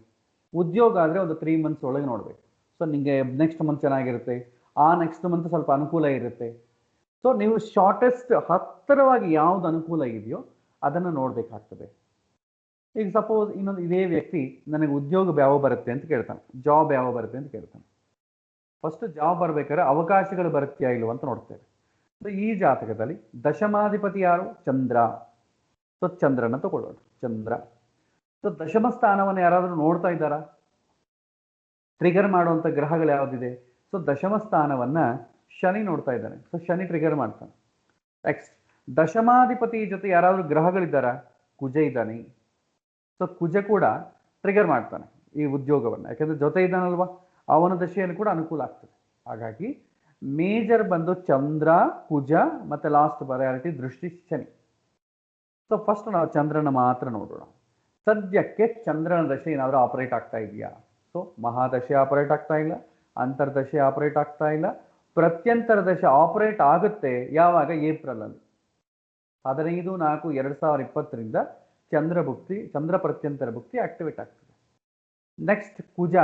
ಉದ್ಯೋಗ ಆದರೆ 3 ಮಂತ್ಸ್ ಒಳಗೆ ನೋಡಬೇಕು. ಸೊ ನಿಮಗೆ ನೆಕ್ಸ್ಟ್ ಮಂತ್ ಚೆನ್ನಾಗಿರುತ್ತೆ, ಆ ನೆಕ್ಸ್ಟ್ ಮಂತ್ ಸ್ವಲ್ಪ ಅನುಕೂಲ ಇರುತ್ತೆ. ಸೊ ನೀವು ಶಾರ್ಟೆಸ್ಟ್ ಹತ್ತಿರವಾಗಿ ಯಾವ್ದು ಅನುಕೂಲ ಇದೆಯೋ ಅದನ್ನು ನೋಡಬೇಕಾಗ್ತದೆ. ಈಗ ಸಪೋಸ್ ಇನ್ನೊಂದು ಇದೇ ವ್ಯಕ್ತಿ ನನಗೆ ಉದ್ಯೋಗ ಯಾವ ಬರುತ್ತೆ ಅಂತ ಕೇಳ್ತಾನೆ, ಜಾಬ್ ಯಾವ ಬರುತ್ತೆ ಅಂತ ಕೇಳ್ತಾನೆ. ಫಸ್ಟ್ ಜಾಬ್ ಬರ್ಬೇಕಾದ್ರೆ ಅವಕಾಶಗಳು ಬರುತ್ತಾ ಇಲ್ವ ಅಂತ ನೋಡ್ತೇವೆ. ಸೊ ಈ ಜಾತಕದಲ್ಲಿ ದಶಮಾಧಿಪತಿ ಯಾರು? ಚಂದ್ರ. ಸೊ ಚಂದ್ರನ ತಗೊಳ್ಳೋಣ. ಚಂದ್ರ. ಸೊ ದಶಮ ಸ್ಥಾನವನ್ನು ಯಾರಾದರೂ ನೋಡ್ತಾ ಇದ್ದಾರಾ? ಟ್ರಿಗರ್ ಮಾಡುವಂಥ ಗ್ರಹಗಳು ಯಾವುದಿದೆ? ಸೊ ದಶಮ ಸ್ಥಾನವನ್ನ ಶನಿ ನೋಡ್ತಾ ಇದ್ದಾನೆ. ಸೊ ಶನಿ ಟ್ರಿಗರ್ ಮಾಡ್ತಾನೆ. ನೆಕ್ಸ್ಟ್ ದಶಮಾಧಿಪತಿ ಜೊತೆ ಯಾರಾದರೂ ಗ್ರಹಗಳಿದ್ದಾರಾ? ಕುಜ ಇದ್ದಾನೆ. ಸೊ ಕುಜ ಕೂಡ ಟ್ರಿಗರ್ ಮಾಡ್ತಾನೆ ಈ ಉದ್ಯೋಗವನ್ನು, ಯಾಕಂದ್ರೆ ಜೊತೆ ಇದ್ದಾನಲ್ವಾ, ಅವನ ದಶೆಯನ್ನು ಕೂಡ ಅನುಕೂಲ ಆಗ್ತದೆ. ಹಾಗಾಗಿ ಮೇಜರ್ ಬಂದು ಚಂದ್ರ, ಕುಜ, ಮತ್ತೆ ಲಾಸ್ಟ್ ಪ್ರಯಾರಿಟಿ ದೃಷ್ಟಿ ಶನಿ. ಸೊ ಫಸ್ಟ್ ನಾವು ಚಂದ್ರನ ಮಾತ್ರ ನೋಡೋಣ. ಸದ್ಯಕ್ಕೆ ಚಂದ್ರನ ದಶೆ ಏನಾದರೂ ಆಪರೇಟ್ ಆಗ್ತಾ ಇದೆಯಾ? ಸೊ ಮಹಾದಶೆ ಆಪರೇಟ್ ಆಗ್ತಾ ಇಲ್ಲ, ಅಂತರ್ದಶೆ ಆಪರೇಟ್ ಆಗ್ತಾ ಇಲ್ಲ. ಪ್ರತ್ಯಂತರ ದಶೆ ಆಪರೇಟ್ ಆಗುತ್ತೆ ಯಾವಾಗ? ಏಪ್ರಿಲ್ ಅಲ್ಲಿ 15/4/2020 ಚಂದ್ರ ಪ್ರತ್ಯಂತರ ಭುಕ್ತಿ ಆಕ್ಟಿವೇಟ್ ಆಗ್ತದೆ. ನೆಕ್ಸ್ಟ್ ಕುಜ.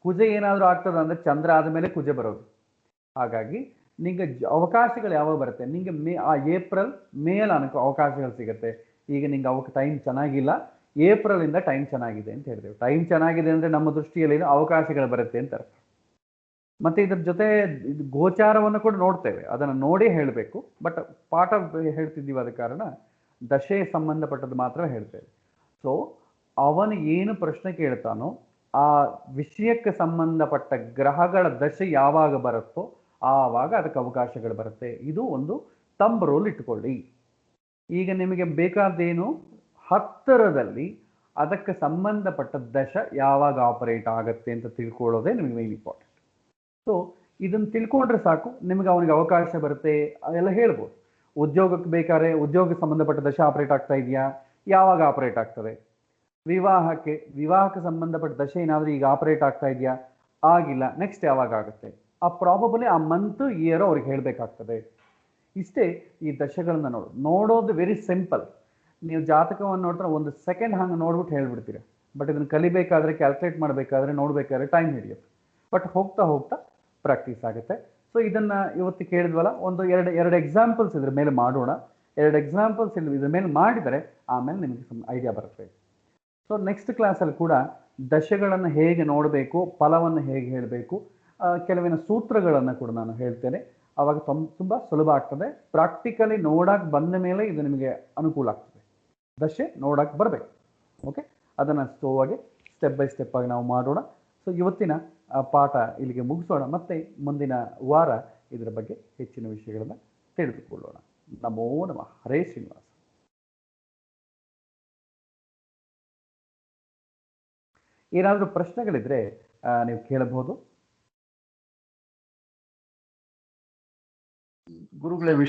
ಕುಜ ಏನಾದರೂ ಆಗ್ತದೆ ಅಂದ್ರೆ ಚಂದ್ರ ಆದಮೇಲೆ ಕುಜ ಬರೋದು. ಹಾಗಾಗಿ ನಿಂಗೆ ಅವಕಾಶಗಳು ಯಾವಾಗ ಬರುತ್ತೆ? ನಿಂಗೆ ಏಪ್ರಿಲ್ ಮೇಲ್ ಅವಕಾಶಗಳು ಸಿಗುತ್ತೆ. ಈಗ ನಿಂಗೆ ಟೈಮ್ ಚೆನ್ನಾಗಿಲ್ಲ, ಏಪ್ರಿಲ್ ಇಂದ ಟೈಮ್ ಚೆನ್ನಾಗಿದೆ ಅಂತ ಹೇಳ್ತೇವೆ. ಟೈಮ್ ಚೆನ್ನಾಗಿದೆ ಅಂದ್ರೆ ನಮ್ಮ ದೃಷ್ಟಿಯಲ್ಲಿ ಅವಕಾಶಗಳು ಬರುತ್ತೆ ಅಂತ ಅರ್ಥ. ಮತ್ತೆ ಇದ್ರ ಜೊತೆ ಗೋಚಾರವನ್ನು ಕೂಡ ನೋಡ್ತೇವೆ, ಅದನ್ನು ನೋಡಿ ಹೇಳಬೇಕು. ಬಟ್ ಪಾಠ ಹೇಳ್ತಿದ್ದೀವಿ, ಆದ ಕಾರಣ ದಶೆ ಸಂಬಂಧಪಟ್ಟದ್ದು ಮಾತ್ರ ಹೇಳ್ತೇವೆ. ಸೊ ಅವನು ಏನು ಪ್ರಶ್ನೆ ಕೇಳ್ತಾನೋ ಆ ವಿಷಯಕ್ಕೆ ಸಂಬಂಧಪಟ್ಟ ಗ್ರಹಗಳ ದಶೆ ಯಾವಾಗ ಬರುತ್ತೋ ಆವಾಗ ಅದಕ್ಕೆ ಅವಕಾಶಗಳು ಬರುತ್ತೆ. ಇದು ಒಂದು ತಂಬ್ ರೋಲ್ ಇಟ್ಕೊಳ್ಳಿ. ಈಗ ನಿಮಗೆ ಬೇಕಾದ್ದೇನು? ಹತ್ತಿರದಲ್ಲಿ ಅದಕ್ಕೆ ಸಂಬಂಧಪಟ್ಟ ದಶ ಯಾವಾಗ ಆಪರೇಟ್ ಆಗುತ್ತೆ ಅಂತ ತಿಳ್ಕೊಳ್ಳೋದೇ ನಿಮಗೆ ಮೇನ್ ಇಂಪಾರ್ಟೆಂಟ್. ಸೊ ಇದನ್ನು ತಿಳ್ಕೊಂಡ್ರೆ ಸಾಕು, ನಿಮಗೆ ಅವನಿಗೆ ಅವಕಾಶ ಬರುತ್ತೆ ಎಲ್ಲ ಹೇಳ್ಬೋದು. ಉದ್ಯೋಗಕ್ಕೆ ಬೇಕಾದ್ರೆ ಉದ್ಯೋಗಕ್ಕೆ ಸಂಬಂಧಪಟ್ಟ ದಶ ಆಪರೇಟ್ ಆಗ್ತಾ ಇದೆಯಾ? ಯಾವಾಗ ಆಪರೇಟ್ ಆಗ್ತದೆ? ವಿವಾಹಕ್ಕೆ ಸಂಬಂಧಪಟ್ಟ ದಶೆ ಏನಾದರೂ ಈಗ ಆಪರೇಟ್ ಆಗ್ತಾ ಇದೆಯಾ? ಆಗಿಲ್ಲ, ನೆಕ್ಸ್ಟ್ ಯಾವಾಗ ಆಗುತ್ತೆ? ಆ ಪ್ರಾಬಬಲಿ ಆ ಮಂತ್ ಇಯರ್ ಅವ್ರಿಗೆ ಹೇಳಬೇಕಾಗ್ತದೆ. ಇಷ್ಟೇ ಈ ದಶೆಗಳನ್ನ ನೋಡೋದು ವೆರಿ ಸಿಂಪಲ್. ನೀವು ಜಾತಕವನ್ನು ನೋಡಿದ್ರೆ ಒಂದು ಸೆಕೆಂಡ್ ಹಂಗೆ ನೋಡ್ಬಿಟ್ಟು ಹೇಳ್ಬಿಡ್ತೀರ. ಬಟ್ ಇದನ್ನು ಕಲಿಬೇಕಾದ್ರೆ, ಕ್ಯಾಲ್ಕುಲೇಟ್ ಮಾಡಬೇಕಾದ್ರೆ, ನೋಡಬೇಕಾದ್ರೆ ಟೈಮ್ ಹಿಡಿಯುತ್ತೆ. ಬಟ್ ಹೋಗ್ತಾ ಹೋಗ್ತಾ ಪ್ರಾಕ್ಟೀಸ್ ಆಗುತ್ತೆ. ಸೊ ಇದನ್ನ ಇವತ್ತು ಕೇಳಿದ್ವಲ್ಲ, ಒಂದು ಎರಡು ಎಕ್ಸಾಂಪಲ್ಸ್ ಇದ್ರ ಮೇಲೆ ಮಾಡೋಣ. 2 ಎಕ್ಸಾಂಪಲ್ಸ್ ಇದ್ರ ಮೇಲೆ ಮಾಡಿದರೆ ಆಮೇಲೆ ನಿಮಗೆ ಐಡಿಯಾ ಬರುತ್ತೆ. ಸೊ ನೆಕ್ಸ್ಟ್ ಕ್ಲಾಸಲ್ಲಿ ಕೂಡ ದಶೆಗಳನ್ನು ಹೇಗೆ ನೋಡಬೇಕು, ಫಲವನ್ನು ಹೇಗೆ ಹೇಳಬೇಕು, ಕೆಲವಿನ ಸೂತ್ರಗಳನ್ನು ಕೂಡ ನಾನು ಹೇಳ್ತೇನೆ. ಆವಾಗ ತುಂಬ ಸುಲಭ ಆಗ್ತದೆ. ಪ್ರಾಕ್ಟಿಕಲಿ ನೋಡಕ್ಕೆ ಬಂದ ಮೇಲೆ ಇದು ನಿಮಗೆ ಅನುಕೂಲ ಆಗ್ತದೆ. ದಶೆ ನೋಡಕ್ಕೆ ಬರಬೇಕು. ಓಕೆ, ಅದನ್ನು ಸ್ಲೋವಾಗಿ ಸ್ಟೆಪ್ ಬೈ ಸ್ಟೆಪ್ ಆಗಿ ನಾವು ಮಾಡೋಣ. ಸೊ ಇವತ್ತಿನ ಪಾಠ ಇಲ್ಲಿಗೆ ಮುಗಿಸೋಣ. ಮತ್ತೆ ಮುಂದಿನ ವಾರ ಇದರ ಬಗ್ಗೆ ಹೆಚ್ಚಿನ ವಿಷಯಗಳನ್ನು ತಿಳಿದುಕೊಳ್ಳೋಣ. ನಮೋ ನಮಃ. ಹರೇ ಶ್ರೀನಿವಾಸ. ಏನಾದರೂ ಪ್ರಶ್ನೆಗಳಿದ್ರೆ ನೀವು ಕೇಳಬಹುದು. ಗುರುಗಳೇ